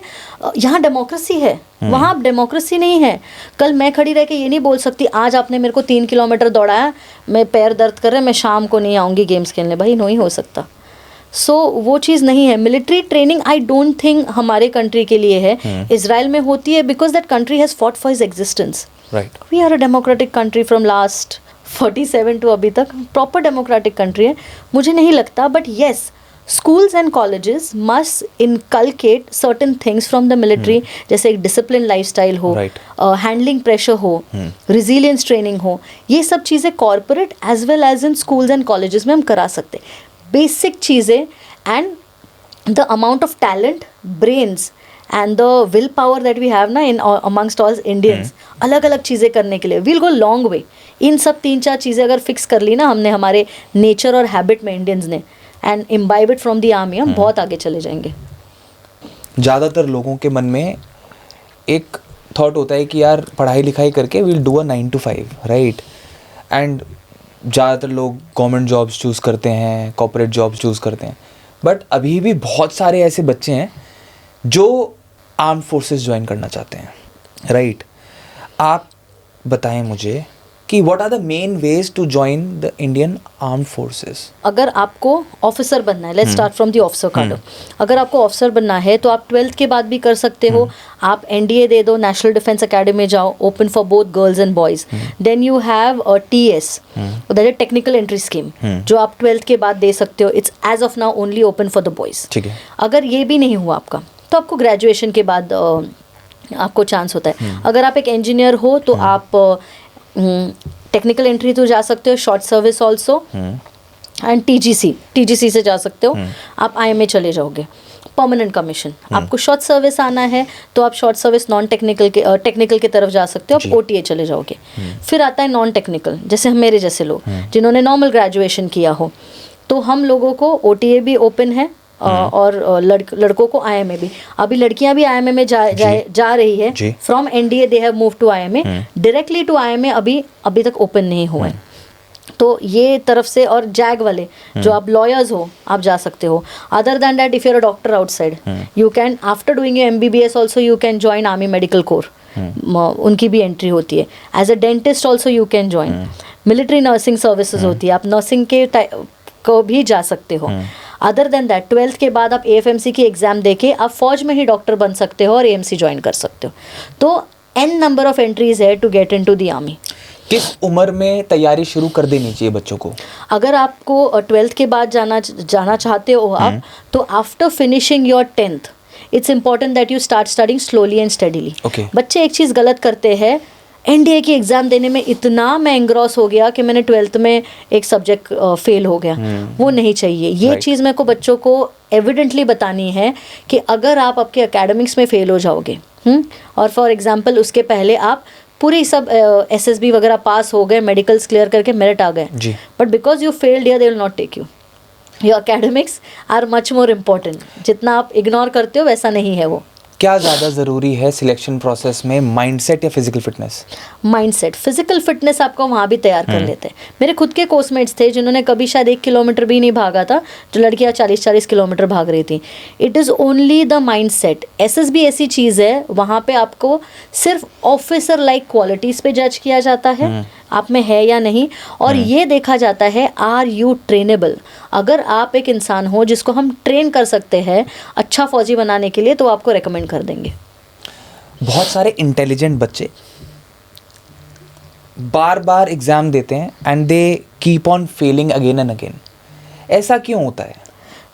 यहाँ डेमोक्रेसी है, वहाँ आप डेमोक्रेसी नहीं है. कल मैं खड़ी रह के ये नहीं बोल सकती आज आपने मेरे को 3 किलोमीटर दौड़ाया, मैं पैर दर्द कर रहा है, मैं शाम को नहीं आऊँगी गेम्स खेलने. भाई नहीं हो सकता. सो वो चीज़ नहीं है. Military training I don't think हमारे कंट्री के लिए है. इजराइल में होती है because that country has fought for his existence. Right. We are a democratic country from last 47 to अभी तक. प्रॉपर डेमोक्रेटिक कंट्री है. मुझे नहीं लगता, but yes, schools and colleges must inculcate certain things from the military, जैसे एक disciplined lifestyle हो, handling pressure हो, resilience training हो. ये सब चीज़ें corporate as well as in schools and colleges में हम करा सकते. Basic चीज़ें and the amount of talent, brains and the willpower that we have ना in amongst all Indians, अलग अलग चीज़ें करने के लिए we'll go long way. इन सब 3-4 चीज़ें अगर फिक्स कर ली ना हमने हमारे नेचर और हैबिट में इंडियंस ने, and imbibe it from the army, हम बहुत आगे चले जाएंगे. ज़्यादातर लोगों के मन में एक थॉट होता है कि यार पढ़ाई लिखाई करके we'll do a 9 to 5, right. And ज़्यादातर लोग गवर्नमेंट जॉब्स चूज़ करते हैं, कॉर्पोरेट जॉब्स चूज़ करते हैं. बट अभी भी बहुत सारे ऐसे बच्चे हैं जो आर्म्ड फोर्सेस ज्वाइन करना चाहते हैं, राइट. आप बताएं मुझे कि what are the main ways to join the Indian armed forces. अगर आपको ऑफिसर बनना है, let's start from the officer cadre. अगर आपको ऑफिसर बनना है तो आप 12th के बाद भी कर सकते हो. आप NDA दे दो, नेशनल डिफेंस अकेडमी जाओ, open for both girls and boys. Then you have TS, that is technical entry scheme, जो आप 12th के बाद दे सकते हो. It's as of now only open for the boys. ठीक है. अगर ये भी नहीं हुआ आपका तो आपको ग्रेजुएशन के बाद आपको चांस होता है. अगर आप एक इंजीनियर हो तो आप टेक्निकल एंट्री तो जा सकते हो, short service also, and TGC से जा सकते हो. आप IMA चले जाओगे, परमानेंट कमीशन. आपको शॉर्ट सर्विस आना है तो आप शॉर्ट सर्विस नॉन टेक्निकल के टेक्निकल की तरफ जा सकते हो, आप OTA चले जाओगे. फिर आता है नॉन टेक्निकल, जैसे मेरे जैसे लोग जिन्होंने नॉर्मल ग्रेजुएशन किया हो, तो हम लोगों को OTA भी ओपन है और लड़कों को IMA भी. अभी लड़कियां भी IMA में जा रही है. From NDA they have move to IMA. Directly to IMA अभी तक ओपन नहीं हुआ है. तो ये तरफ से, और जैग वाले जो आप लॉयर्स हो आप जा सकते हो. Other than that, if you are a doctor outside, you can after doing your MBBS also you can join army medical corps. उनकी भी एंट्री होती है. As a dentist also you can join. Military nursing services होती है, आप nursing के को भी जा सकते हो. अदर देन दैट, 12th के बाद आप AFMC की एग्जाम देके आप फौज में ही डॉक्टर बन सकते हो और AMC ज्वाइन कर सकते हो. तो n नंबर ऑफ एंट्रीज है to get into the army. किस उम्र में तैयारी शुरू कर देनी चाहिए बच्चों को? अगर आपको 12th के बाद जाना चाहते हो आप, तो after finishing your 10th it's important that you start studying slowly and steadily. बच्चे एक चीज़ गलत करते हैं, NDA की एग्ज़ाम देने में इतना मैं एंग्रॉस हो गया कि मैंने 12th में एक सब्जेक्ट फेल हो गया. वो नहीं चाहिए. ये चीज़ मेरे को बच्चों को एविडेंटली बतानी है कि अगर आप आपके एकेडमिक्स में फेल हो जाओगे, और फॉर एग्जांपल उसके पहले आप पूरी सब SSB वगैरह पास हो गए, मेडिकल्स क्लियर करके मेरिट आ गए, जी। But because you failed here they will not take you. Your academics are much more important. जितना आप इग्नोर करते हो वैसा नहीं है वो. क्या ज़्यादा ज़रूरी है सिलेक्शन प्रोसेस में, माइंडसेट या physical fitness? Mindset. Physical fitness आपको वहाँ भी तैयार कर लेते हैं. मेरे खुद के कोर्समेट्स थे जिन्होंने कभी शायद 1 किलोमीटर भी नहीं भागा था, जो लड़कियाँ 40-40 किलोमीटर भाग रही थी. It is only the mindset. SSB ऐसी चीज़ है, वहाँ पे आपको सिर्फ ऑफिसर लाइक क्वालिटीज़ पे जज किया जाता है, आप में है या नहीं, और ये देखा जाता है आर यू ट्रेनेबल. अगर आप एक इंसान हो जिसको हम ट्रेन कर सकते हैं अच्छा फौजी बनाने के लिए, तो आपको रेकमेंड कर देंगे. बहुत सारे इंटेलिजेंट बच्चे बार बार एग्जाम देते हैं and they keep on failing again and again. ऐसा क्यों होता है?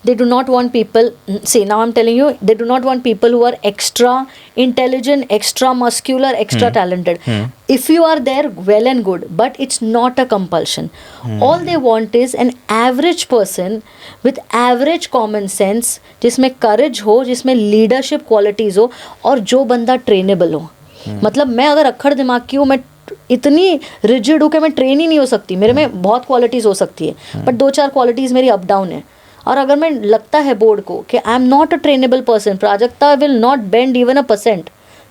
They do not want people, see now I'm telling you, they do not want people who are extra intelligent, extra muscular, extra talented. If you are there, well and good, but it's not a compulsion. All they want is an average person with average common sense, जिसमें courage हो, जिसमें leadership qualities हो, और जो बंदा trainable हो. मतलब मैं अगर अक्खड़ दिमाग की हूँ, मैं इतनी रिजिड हूँ कि मैं ट्रेन ही नहीं हो सकती. मेरे में बहुत क्वालिटीज़ हो सकती है, बट 2-4 क्वालिटीज़ मेरी अप डाउन है. और अगर मैं लगता है बोर्ड को कि I am not a trainable person, Prajakta will not bend even %,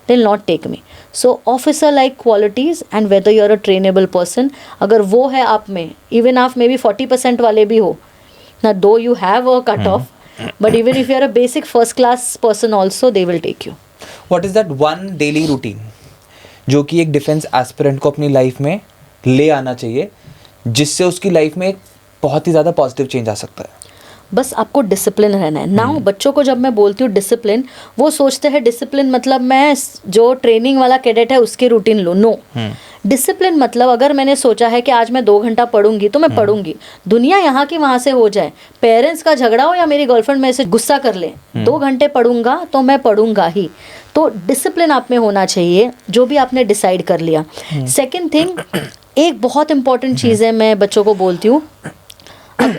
they will not take me. So officer like qualities and whether you are a trainable person, अगर वो है आप में, इवन आप मे बी 40% वाले भी हो ना, though you have a cut off, but even if you are a basic first class person also, they will take you. What is that one daily routine जो कि एक डिफेंस एस्पिरेंट को अपनी life में ले आना चाहिए, जिससे उसकी लाइफ में एक बहुत ही ज़्यादा पॉजिटिव चेंज आ सकता है? बस आपको डिसिप्लिन रहना है. नाउ बच्चों को जब मैं बोलती हूँ डिसिप्लिन, वो सोचते हैं डिसिप्लिन मतलब मैं जो ट्रेनिंग वाला कैडेट है उसकी रूटीन लो. नो, डिसिप्लिन मतलब अगर मैंने सोचा है कि आज मैं 2 घंटा पढ़ूंगी तो मैं पढ़ूंगी. दुनिया यहाँ की वहाँ से हो जाए, पेरेंट्स का झगड़ा हो या मेरी गर्लफ्रेंड मेरे से गुस्सा कर ले, 2 घंटे पढ़ूंगा तो मैं पढ़ूंगा ही. तो डिसिप्लिन आप में होना चाहिए, जो भी आपने डिसाइड कर लिया. सेकेंड थिंग, एक बहुत इंपॉर्टेंट चीज़ है, मैं बच्चों को बोलती हूँ,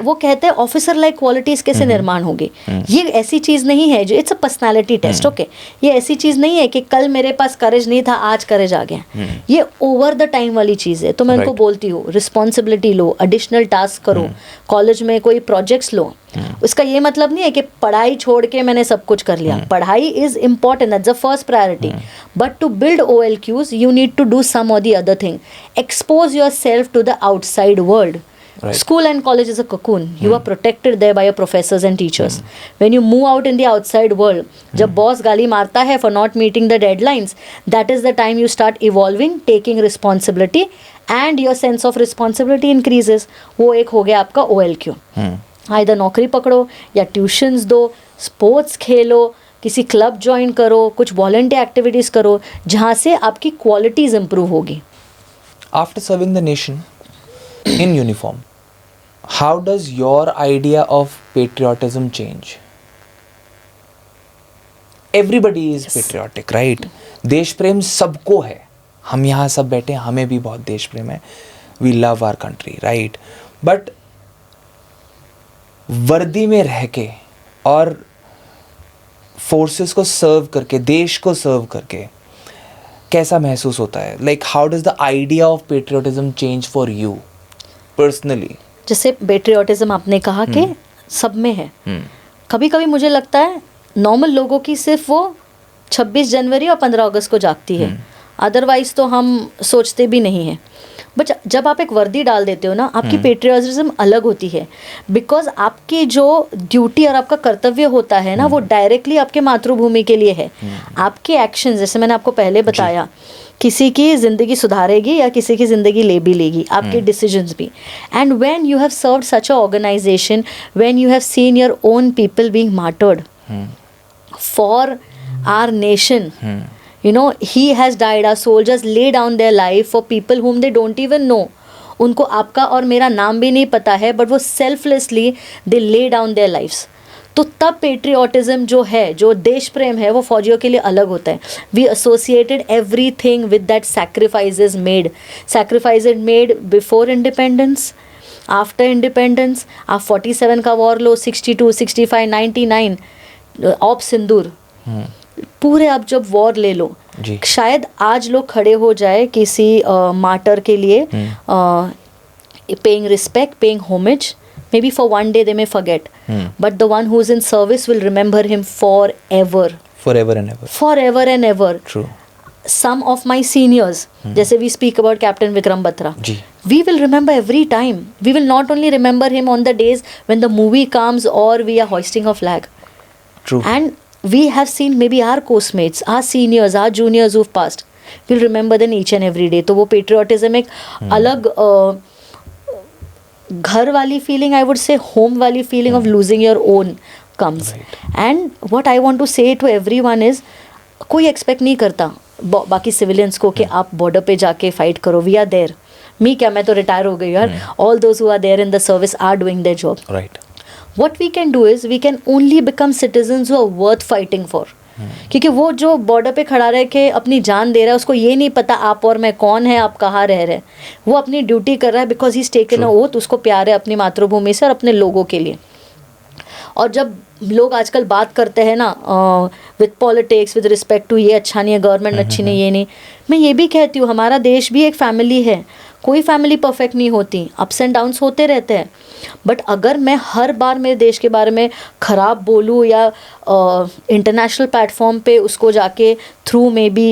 वो कहते हैं ऑफिसर लाइक क्वालिटीज कैसे निर्माण होगी. ये ऐसी चीज नहीं है जो, it's a personality test. Okay, ये ऐसी चीज नहीं है कि कल मेरे पास करेज नहीं था आज करेज आ गया. ये ओवर द टाइम वाली चीज है. तो मैं उनको बोलती हूँ रिस्पॉन्सिबिलिटी लो, एडिशनल टास्क करो, कॉलेज में कोई प्रोजेक्ट्स लो. उसका ये मतलब नहीं है कि पढ़ाई छोड़ के मैंने सब कुछ कर लिया. पढ़ाई is important, that's the first priority, but to build OLQs you need to do some or the other thing. Expose yourself to the outside world. Right. School and college is a cocoon. You are protected there by your professors and teachers. When you move out in the outside world, जब boss गाली मारता है for not meeting the deadlines, that is the time you start evolving, taking responsibility, and your sense of responsibility increases. वो एक हो गया आपका OLQ. Either नौकरी पकड़ो या ट्यूशन्स दो, स्पोर्ट्स खेलो, किसी क्लब ज्वाइन करो, कुछ वॉलंटियर एक्टिविटीज़ करो, जहाँ से आपकी क्वालिटीज़ इंप्रूव होगी. After serving the nation in uniform, how does your idea of patriotism change? Everybody is patriotic, right? देश प्रेम सबको है. हम यहाँ सब बैठे हैं, हमें भी बहुत देश प्रेम है. We love our country, right? But वर्दी में रह के और फोर्सेस को सर्व करके, देश को सर्व करके कैसा महसूस होता है? Like how does the idea of patriotism change for you personally? जैसे पेट्रियोटिज्म आपने कहा कि सब में है. कभी कभी मुझे लगता है नॉर्मल लोगों की सिर्फ वो 26 जनवरी और 15 अगस्त को जागती है, अदरवाइज तो हम सोचते भी नहीं हैं. बट जब आप एक वर्दी डाल देते हो ना, आपकी पेट्रियोटिज्म अलग होती है, बिकॉज आपकी जो ड्यूटी और आपका कर्तव्य होता है ना, वो डायरेक्टली आपके मातृभूमि के लिए है. आपके एक्शन, जैसे मैंने आपको पहले बताया, किसी की ज़िंदगी सुधारेगी या किसी की ज़िंदगी ले भी लेगी, आपके डिसीजंस भी. And when you have served such a organisation, when you have seen your own people being martyred for our nation, you know, he has died, our soldiers lay down their life for people whom they don't even know. उनको आपका और मेरा नाम भी नहीं पता है, but वो selflessly they lay down there lives. तो तब पेट्रियोटिज्म जो है, जो देश प्रेम है, वो फौजियों के लिए अलग होता है. We associated every thing with that sacrifices made before independence, after independence. आप 47 का वॉर लो, 62, 65, 99, ऑप सिंदूर, पूरे आप जब वॉर ले लो, जी। शायद आज लोग खड़े हो जाए किसी मार्टर के लिए, paying respect, paying homage, maybe for one day they may forget, but the one who is in service will remember him forever. Forever and ever. Forever and ever. True. Some of my seniors, जैसे we speak about Captain Vikram Batra, ji. we will remember every time. We will not only remember him on the days when the movie comes or we are hoisting a flag. True. And we have seen maybe our coastmates, our seniors, our juniors who've passed. We'll remember them each and every day. तो वो patriotism एक अलग घर वाली feeling, I would say home वाली feeling of losing your own comes. And what I want to say to everyone is, कोई expect नहीं करता बाकी सिविलियंस को कि आप बॉर्डर पे जाके फाइट करो. We are there. मी क्या, मैं तो रिटायर हो गई यार. All those who are there in the service are doing their job. Right. What we can do is we can only become citizens who are worth fighting for. क्योंकि वो जो border पे खड़ा रह के अपनी जान दे रहा है, उसको ये नहीं पता आप और मैं कौन है, आप कहाँ रह रहे हैं. वो अपनी ड्यूटी कर रहा है because he is taken a oath. उसको प्यार है अपनी मातृभूमि से और अपने लोगों के लिए. और जब लोग आजकल बात करते हैं ना with politics, with respect to ये अच्छा नहीं है, गवर्नमेंट अच्छी नहीं, ये नहीं, मैं ये भी कहती हूँ हमारा देश भी एक फैमिली है. कोई फैमिली परफेक्ट नहीं होती, अप्स एंड डाउन्स होते रहते हैं. बट अगर मैं हर बार मेरे देश के बारे में ख़राब बोलूँ या इंटरनेशनल प्लेटफॉर्म पे उसको जाके through may be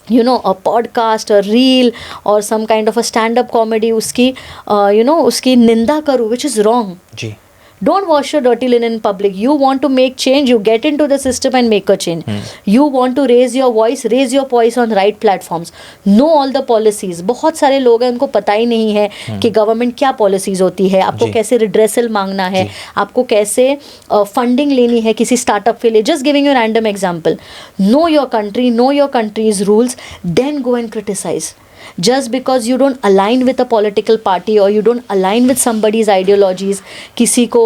you know a podcast, a reel or some kind of a stand up comedy उसकी उसकी निंदा करूँ, which is wrong. Ji. Don't wash your dirty linen in public. You want to make change, you get into the system and make a change. You want to raise your voice on right platforms. Know all the policies. बहुत सारे लोग हैं उनको पता ही नहीं है कि government क्या पॉलिसीज होती है, आपको कैसे रिड्रेसल मांगना है, आपको कैसे फंडिंग लेनी है किसी स्टार्टअप के लिए. Just giving you a random example. Know your country, know your country's rules, then go and criticize. Just because you don't align with a political party or you don't align with somebody's ideologies, किसी को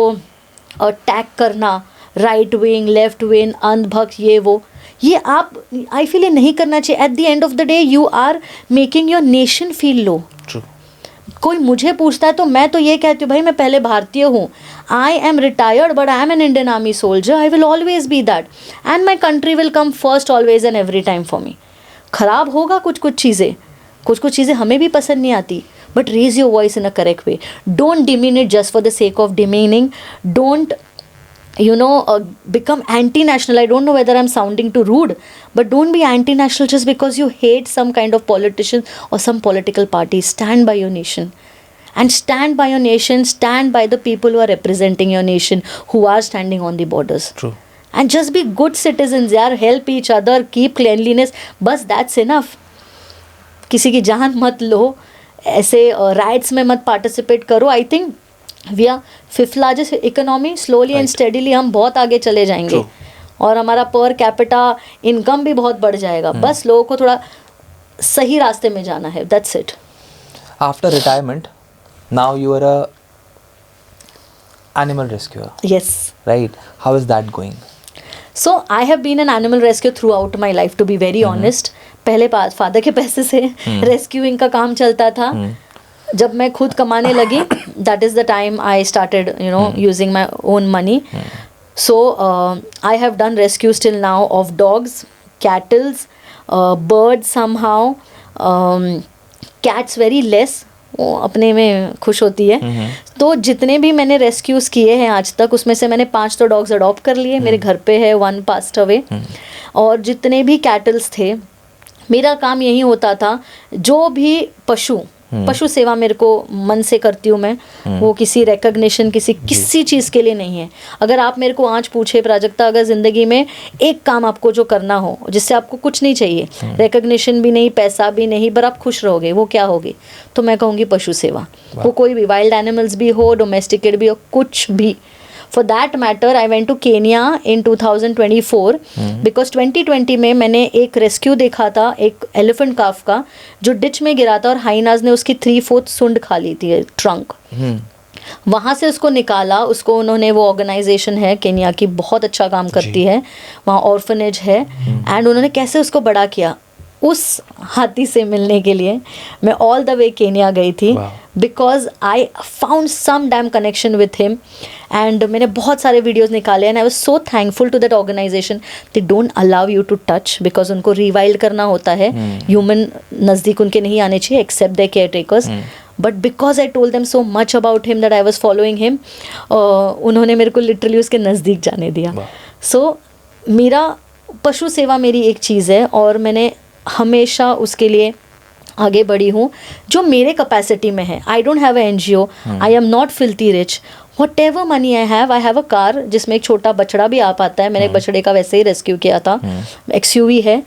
tag करना, right wing, left wing, अंधभक्त, ये आप, I feel ये नहीं करना चाहिए. At the end of the day you are making your nation feel low. कोई मुझे पूछता है तो मैं तो ये कहती हूँ भाई मैं पहले भारतीय हूँ. I am retired but I am an Indian army soldier. I will always be that and my country will come first always and every time for me. खराब होगा कुछ चीज़ें हमें भी पसंद नहीं आती, but raise your voice in a correct way. Don't demean it just for the sake of demeaning. Don't become anti-national. I don't know whether I'm sounding too rude, but don't be anti-national just because you hate some kind of politician or some political party. Stand by your nation. And stand by your nation, stand by the people who are representing your nation, who are standing on the borders. True. And just be good citizens, yaar. Help each other, keep cleanliness. Bas, that's enough. किसी की जान मत लो, ऐसे rights में मत participate करो. I think we are 5th largest economy. Slowly and steadily हम बहुत आगे चले जाएंगे. और हमारा पर कैपिटा इनकम भी बहुत बढ़ जाएगा. बस लोगों को थोड़ा सही रास्ते में जाना है. That's it. After retirement now you are a animal rescuer. Yes. Right. How is that going? So I have been an animal rescuer throughout my life, to be very honest. पहले फादर के पैसे से rescuing का काम चलता था. जब मैं खुद कमाने लगी, that is the time I started, using my own money. So I have done rescues till now of dogs, cattle, birds somehow, cats very less. वो अपने में खुश होती है. तो जितने भी मैंने रेस्क्यूज़ किए हैं आज तक, उसमें से मैंने 5 तो डॉग्स अडॉप्ट कर लिए. मेरे घर पे है, 1 पास्ट अवे. और जितने भी कैटल्स थे, मेरा काम यही होता था, जो भी पशु सेवा मेरे को मन से करती हूँ मैं. वो किसी रिकग्निशन, किसी चीज़ के लिए नहीं है. अगर आप मेरे को आज पूछे प्राजक्ता, अगर ज़िंदगी में एक काम आपको जो करना हो, जिससे आपको कुछ नहीं चाहिए, रिकग्निशन भी नहीं, पैसा भी नहीं, पर आप खुश रहोगे, वो क्या होगी? तो मैं कहूँगी पशु सेवा. वो कोई भी वाइल्ड एनिमल्स भी हो, डोमेस्टिकेट भी हो, कुछ भी. For that matter, I went to Kenya in 2024 because 2020 में मैंने एक रेस्क्यू देखा था, एक एलिफेंट काफ का, जो डिच में गिरा था और हाइनाज ने उसकी 3/4 सुंड खा ली थी, ट्रंक. वहाँ से उसको निकाला. उसको उन्होंने, वो ऑर्गेनाइजेशन है केन्या की, बहुत अच्छा काम करती है, वहाँ ऑर्फनेज है. एंड उन्होंने कैसे उसको बड़ा किया. उस हाथी से मिलने के लिए मैं ऑल द वे केन्या गई थी. Because I found some damn connection with him and मैंने बहुत सारे वीडियोज़ निकाले and I was so thankful to that organisation. They don't allow you to touch because उनको रिवाइल्ड करना होता है. ह्यूमन नज़दीक उनके नहीं आने चाहिए except the caretakers. But because I told them so much about him that I was following him, उन्होंने मेरे को लिटरली उसके नज़दीक जाने दिया. सो मेरा पशु सेवा मेरी एक चीज़ है और मैंने हमेशा उसके लिए आगे बढ़ी हूँ जो मेरे कैपेसिटी में है. I don't have a NGO, I am not filthy rich. What ever money I have a car जिसमें एक छोटा बछड़ा भी आ पाता है. मैंने एक बछड़े का वैसे ही रेस्क्यू किया था. XUV है,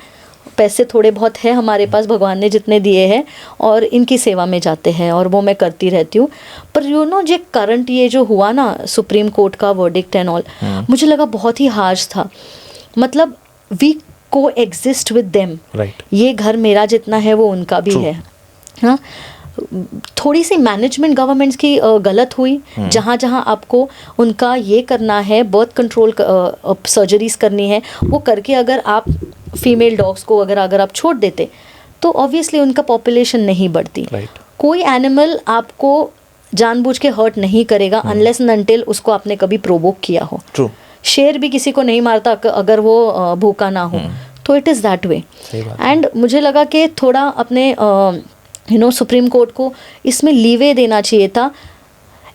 पैसे थोड़े बहुत है हमारे पास, भगवान ने जितने दिए हैं और इनकी सेवा में जाते हैं और वो मैं करती रहती हूँ. पर यू नो जो करंट ये जो हुआ ना सुप्रीम कोर्ट का वर्डिक्ट एंड ऑल, मुझे लगा बहुत ही हार्श था. मतलब वी को एग्जिस्ट विद देम. ये घर मेरा जितना है वो उनका भी है. हाँ, थोड़ी सी मैनेजमेंट गवर्नमेंट्स की गलत हुई. जहाँ जहाँ आपको उनका ये करना है, बर्थ कंट्रोल सर्जरीज करनी है, वो करके अगर आप फीमेल डॉग्स को अगर आप छोड़ देते तो ऑब्वियसली उनका पॉपुलेशन नहीं बढ़ती. कोई एनिमल आपको जानबूझ के हर्ट नहीं करेगा अनलेस एंड अनटिल उसको आपने कभी प्रोवोक किया हो. शेर भी किसी को नहीं मारता अगर वो भूखा ना हो. तो it is that way. And मुझे लगा कि थोड़ा अपने सुप्रीम कोर्ट को इसमें लीवे देना चाहिए था.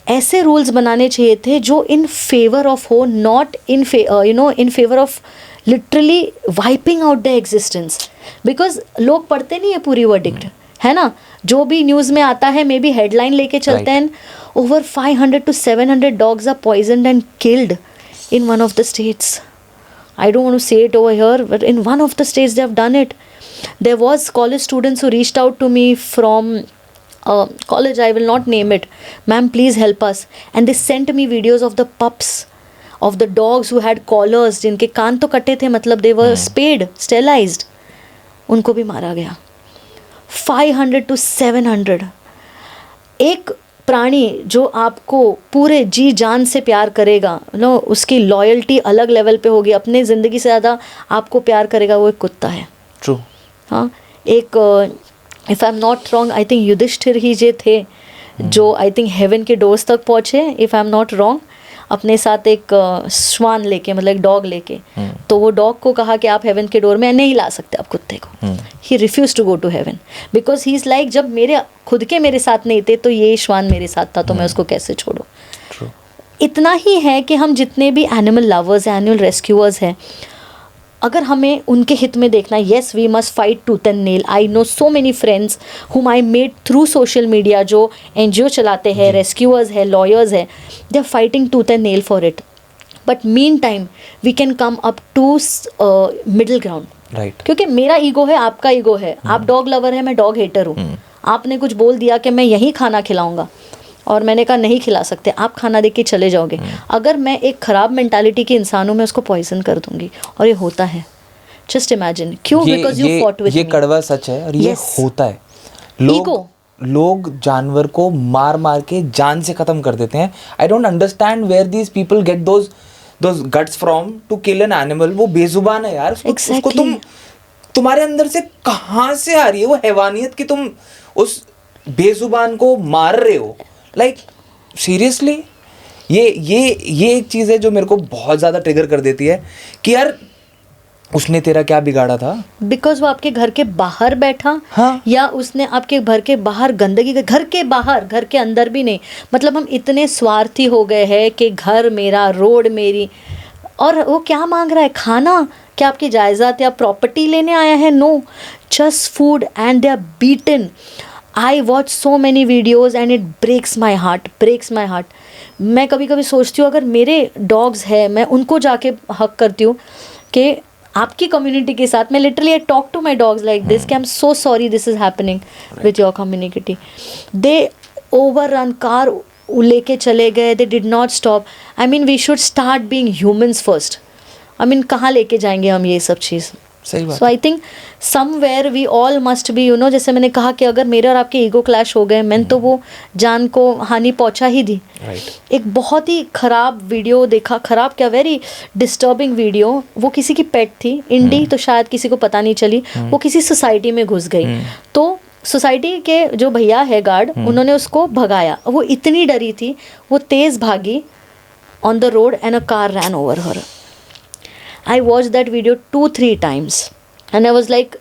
ऐसे रूल्स बनाने चाहिए थे जो इन फेवर ऑफ हो, not in favour of literally wiping out the existence. Because लोग पढ़ते नहीं है पूरी वर्डिक्ट, है ना. जो भी न्यूज़ में आता है मे बी हेडलाइन लेके चलते हैं. Over 500 to 700 dogs are poisoned and killed in one of the states. I don't want to say it over here, but in one of the states they have done it. There was college students who reached out to me from college, I will not name it. Ma'am, please help us. And they sent me videos of the pups, of the dogs who had collars, जिनके कान तो कटे थे, मतलब they were spayed, sterilized. उनको भी मारा गया. 500 to 700. एक प्राणी जो आपको पूरे जी जान से प्यार करेगा, उसकी लॉयल्टी अलग लेवल पे होगी, अपने ज़िंदगी से ज़्यादा आपको प्यार करेगा, वो एक कुत्ता है. ट्रू. हाँ, एक if I am not wrong I think Yudhishthir ही जे थे जो आई थिंक हेवन के डोर्स तक पहुँचे, if I am not wrong, अपने साथ एक श्वान लेके, मतलब एक डॉग लेके. तो वो डॉग को कहा कि आप हेवन के डोर में नहीं ला सकते आप कुत्ते को. He refuse to go to heaven because he is like, जब मेरे खुद के मेरे साथ नहीं थे तो ये श्वान मेरे साथ था, तो मैं उसको कैसे छोड़ूं. इतना ही है कि हम जितने भी एनिमल लवर्स हैं, एनिमल रेस्क्यूअर्स हैं, अगर हमें उनके हित में देखना, yes we must fight tooth and nail. I know so many friends whom I made through social media, जो NGO चलाते हैं, रेस्क्यूअर्स है, लॉयर्स है, they are fighting tooth and nail for it. But meantime we can come up to middle ground. क्योंकि मेरा ego है, आपका ego है. आप डॉग लवर है, मैं डॉग हेटर हूँ. आपने कुछ बोल दिया कि मैं यही खाना खिलाऊंगा और मैंने कहा नहीं खिला सकते, आप खाना दे के चले जाओगे. अगर मैं एक ख़राब मेंटालिटी की इंसान हूँ, मैं उसको पॉइजन कर दूंगी और ये होता है. Just imagine. क्यों? Because you fought with me. ये कड़वा सच है और ये होता है. लोग जानवर को मार मार के जान से ख़त्म कर देते हैं. I don't understand where these people get those guts from to kill an animal. वो बेजुबान है यार. उसको तुम्हारे अंदर से कहाँ से आ रही है वो हैवानियत कि तुम उस बेजुबान को मार रहे हो. लाइक सीरियसली, ये एक चीज़ है जो मेरे को बहुत ज़्यादा ट्रिगर कर देती है कि यार उसने तेरा क्या बिगाड़ा था. बिकॉज वो आपके घर के बाहर बैठा. हाँ. या उसने आपके घर के बाहर गंदगी, घर के बाहर, घर के अंदर भी नहीं. मतलब हम इतने स्वार्थी हो गए हैं कि घर मेरा, रोड मेरी, और वो क्या मांग रहा है? खाना. क्या आपकी जायदाद या प्रॉपर्टी लेने आया है? No, just food. And they are beaten. I watch so many videos and it breaks my heart. मैं कभी कभी सोचती हूँ अगर मेरे डॉग्स हैं, मैं उनको जाके हक करती हूँ कि आपकी कम्युनिटी के साथ, मैं literally I talk to my dogs like this कि I am so sorry this is happening with your community. They overrun car लेके चले गए, they did not stop. I mean we should start being humans first. I mean कहाँ लेके जाएंगे हम ये सब चीज़? सही बात. So I think somewhere we all must be, जैसे मैंने कहा कि अगर मेरे और आपके ईगो क्लैश हो गए, मैंने तो वो जान को हानि पहुंचा ही दी. एक बहुत ही ख़राब वीडियो देखा, ख़राब क्या, वेरी डिस्टर्बिंग वीडियो. वो किसी की पेट थी, इंडी, तो शायद किसी को पता नहीं चली. वो किसी सोसाइटी में घुस गई. तो सोसाइटी के जो भैया है गार्ड, उन्होंने उसको भगाया. वो इतनी डरी थी, वो तेज़ भागी on the road and a car ran over her. I watched that video 2-3 times and I was like,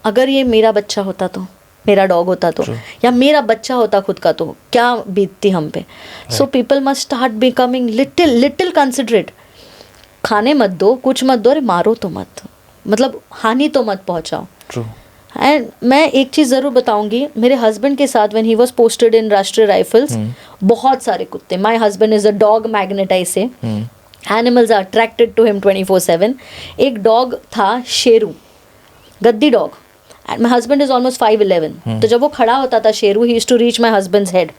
अगर ये मेरा बच्चा होता तो, मेरा डॉग होता तो, या मेरा बच्चा होता खुद का तो क्या बीतती हम पे. So people must start becoming little considerate. खाने मत दो, कुछ मत दो, अरे मारो तो मत, मतलब हानि तो मत पहुंचाओ. एंड मैं एक चीज़ ज़रूर बताऊंगी, मेरे हस्बैंड के साथ when he was posted in Rashtriya Rifles, बहुत सारे कुत्ते. My husband is a dog magnet, I say animals are attracted to him 24/7. एक डॉग था Sheru, Gaddi dog. And my husband is almost 5'11". तो जब वो खड़ा होता था Sheru, he used to reach my husband's head.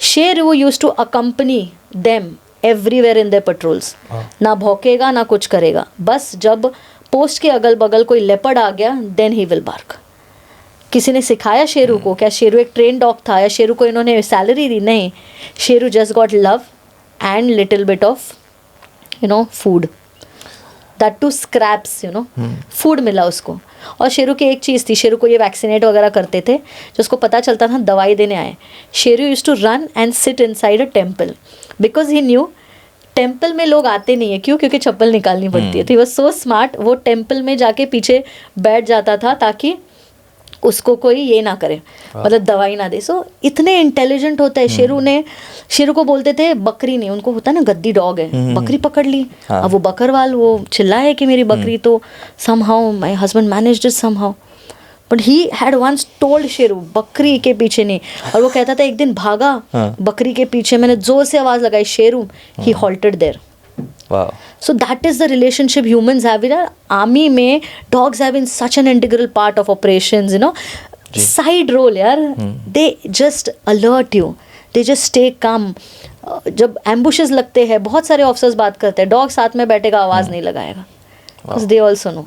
Sheru used to accompany them everywhere in their patrols. ना भौंकेगा ना कुछ करेगा, बस जब पोस्ट के अगल बगल कोई लेपर्ड आ गया देन ही विल बार्क. किसी ने सिखाया शेरू को? क्या शेरू एक ट्रेन डॉग था या शेरू को इन्होंने सैलरी दी? नहीं, Sheru just got love and little bit of food, that too scraps, food मिला उसको. और शेरू की एक चीज़ थी, शेरू को ये वैक्सीनेट वगैरह करते थे, जो उसको पता चलता था दवाई देने आए. Sheru used to run and sit inside a temple because he knew temple में लोग आते नहीं है. क्यों? क्योंकि चप्पल निकालनी पड़ती है. तो वो सो स्मार्ट, वो टेम्पल में जाके पीछे बैठ जाता था ताकि उसको कोई ये ना करे, मतलब दवाई ना दे. सो इतने इंटेलिजेंट होता है शेरू. ने शेरू को बोलते थे बकरी नहीं, उनको होता है ना गद्दी डॉग है, बकरी पकड़ ली. अब वो बकरवाल वो चिल्लाए कि मेरी बकरी, तो somehow my husband managed it somehow, but he had once told Sheru बकरी के पीछे नहीं. और वो कहता था एक दिन भागा बकरी के पीछे, मैंने जोर से आवाज लगाई Sheru, he halted there. Wow. So that is the relationship humans have with our army में. Dogs have been such an integral part of operations, side role यार. They just alert you, they just stay calm. जब ambushes लगते हैं, बहुत सारे officers बात करते हैं, डॉग साथ में बैठेगा, आवाज़ नहीं लगाएगा, because they also know.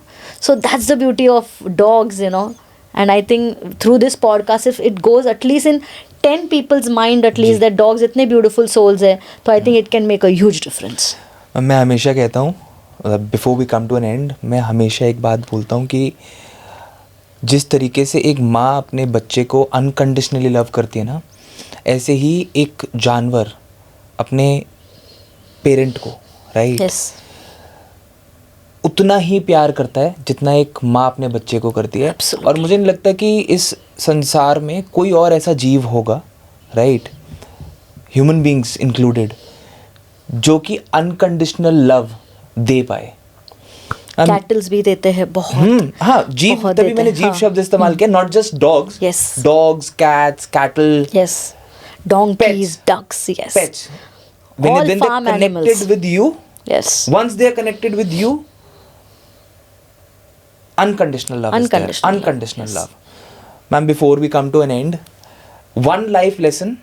So that's the beauty of dogs, and I think through this podcast, if it goes at least in 10 people's mind at least that dogs इतने beautiful souls है, तो I think it can make a huge difference. मैं हमेशा कहता हूँ, before we come to an end, मैं हमेशा एक बात बोलता हूँ कि जिस तरीके से एक माँ अपने बच्चे को अनकंडीशनली लव करती है ना, ऐसे ही एक जानवर अपने पेरेंट को, राइट, Yes. उतना ही प्यार करता है जितना एक माँ अपने बच्चे को करती है. Absolutely. और मुझे नहीं लगता कि इस संसार में कोई और ऐसा जीव होगा, राइट, ह्यूमन बींग्स इंक्लूडेड, जो कि अनकंडीशनल लव दे पाए. कैटल्स भी देते हैं बहुत. हाँ, जीव, बहुत तभी देते मैंने हैं, जीव हाँ. शब्द इस्तेमाल किया, not just dogs. Yes. Dogs, cats, cattle, Yes. Donkeys, Pets. ducks, yes. pets. When All they're farm connected animals. with you, Yes. once they are connected with you, unconditional love is there. Unconditional love, Unconditional yes. love. Ma'am, before we come to an end, one life lesson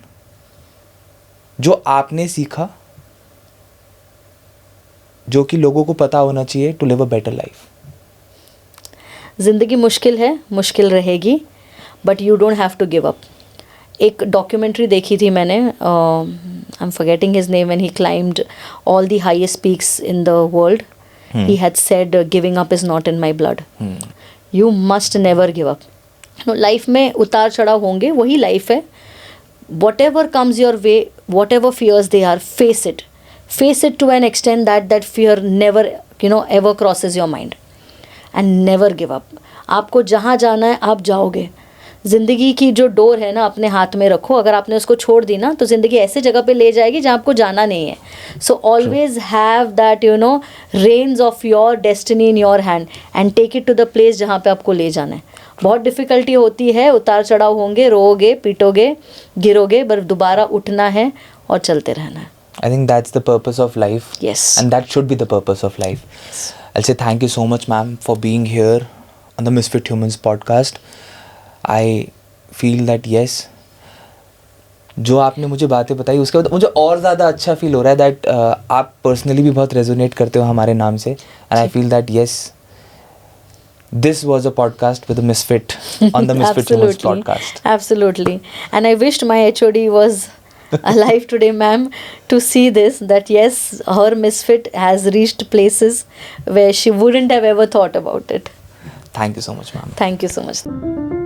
जो आपने सीखा, जो कि लोगों को पता होना चाहिए to live a better life. ज़िंदगी मुश्किल है, मुश्किल रहेगी, but you don't have to give up. एक डॉक्यूमेंट्री देखी थी मैंने, I am forgetting his name, when he climbed all the highest peaks in the world, he had said giving up is not in my blood. You must never give up. Life में उतार चढ़ाव होंगे, वही life है. whatever comes your way, whatever fears they are, face it to an extent that fear never ever crosses your mind, and never give up. आपको जहाँ जाना है आप जाओगे. ज़िंदगी की जो डोर है ना, अपने हाथ में रखो. अगर आपने उसको छोड़ दी ना, तो ज़िंदगी ऐसे जगह पे ले जाएगी जहाँ आपको जाना नहीं है. So always have that reins of your destiny in your hand and take it to the place जहाँ पे आपको ले जाना है. बहुत डिफ़िकल्टी होती है, उतार चढ़ाव होंगे, रोओगे, पीटोगे, गिरोगे, पर दोबारा उठना है और चलते रहना है. I think that's the purpose of life. Yes. And that should be the purpose of life. Yes. I'll say thank you so much, ma'am, for being here on the Misfit Humans podcast. I feel that yes, जो आपने मुझे बातें बताई उसके बाद मुझे और ज़्यादा अच्छा फील हो रहा है दैट आप पर्सनली भी बहुत रेजोनेट करते हो हमारे नाम से. And I feel that yes, this was a podcast with a misfit on the Misfit Humans podcast. Absolutely. And I wished my HOD was alive today, ma'am, to see this, that yes, her misfit has reached places where she wouldn't have ever thought about it. Thank you so much, ma'am. Thank you so much.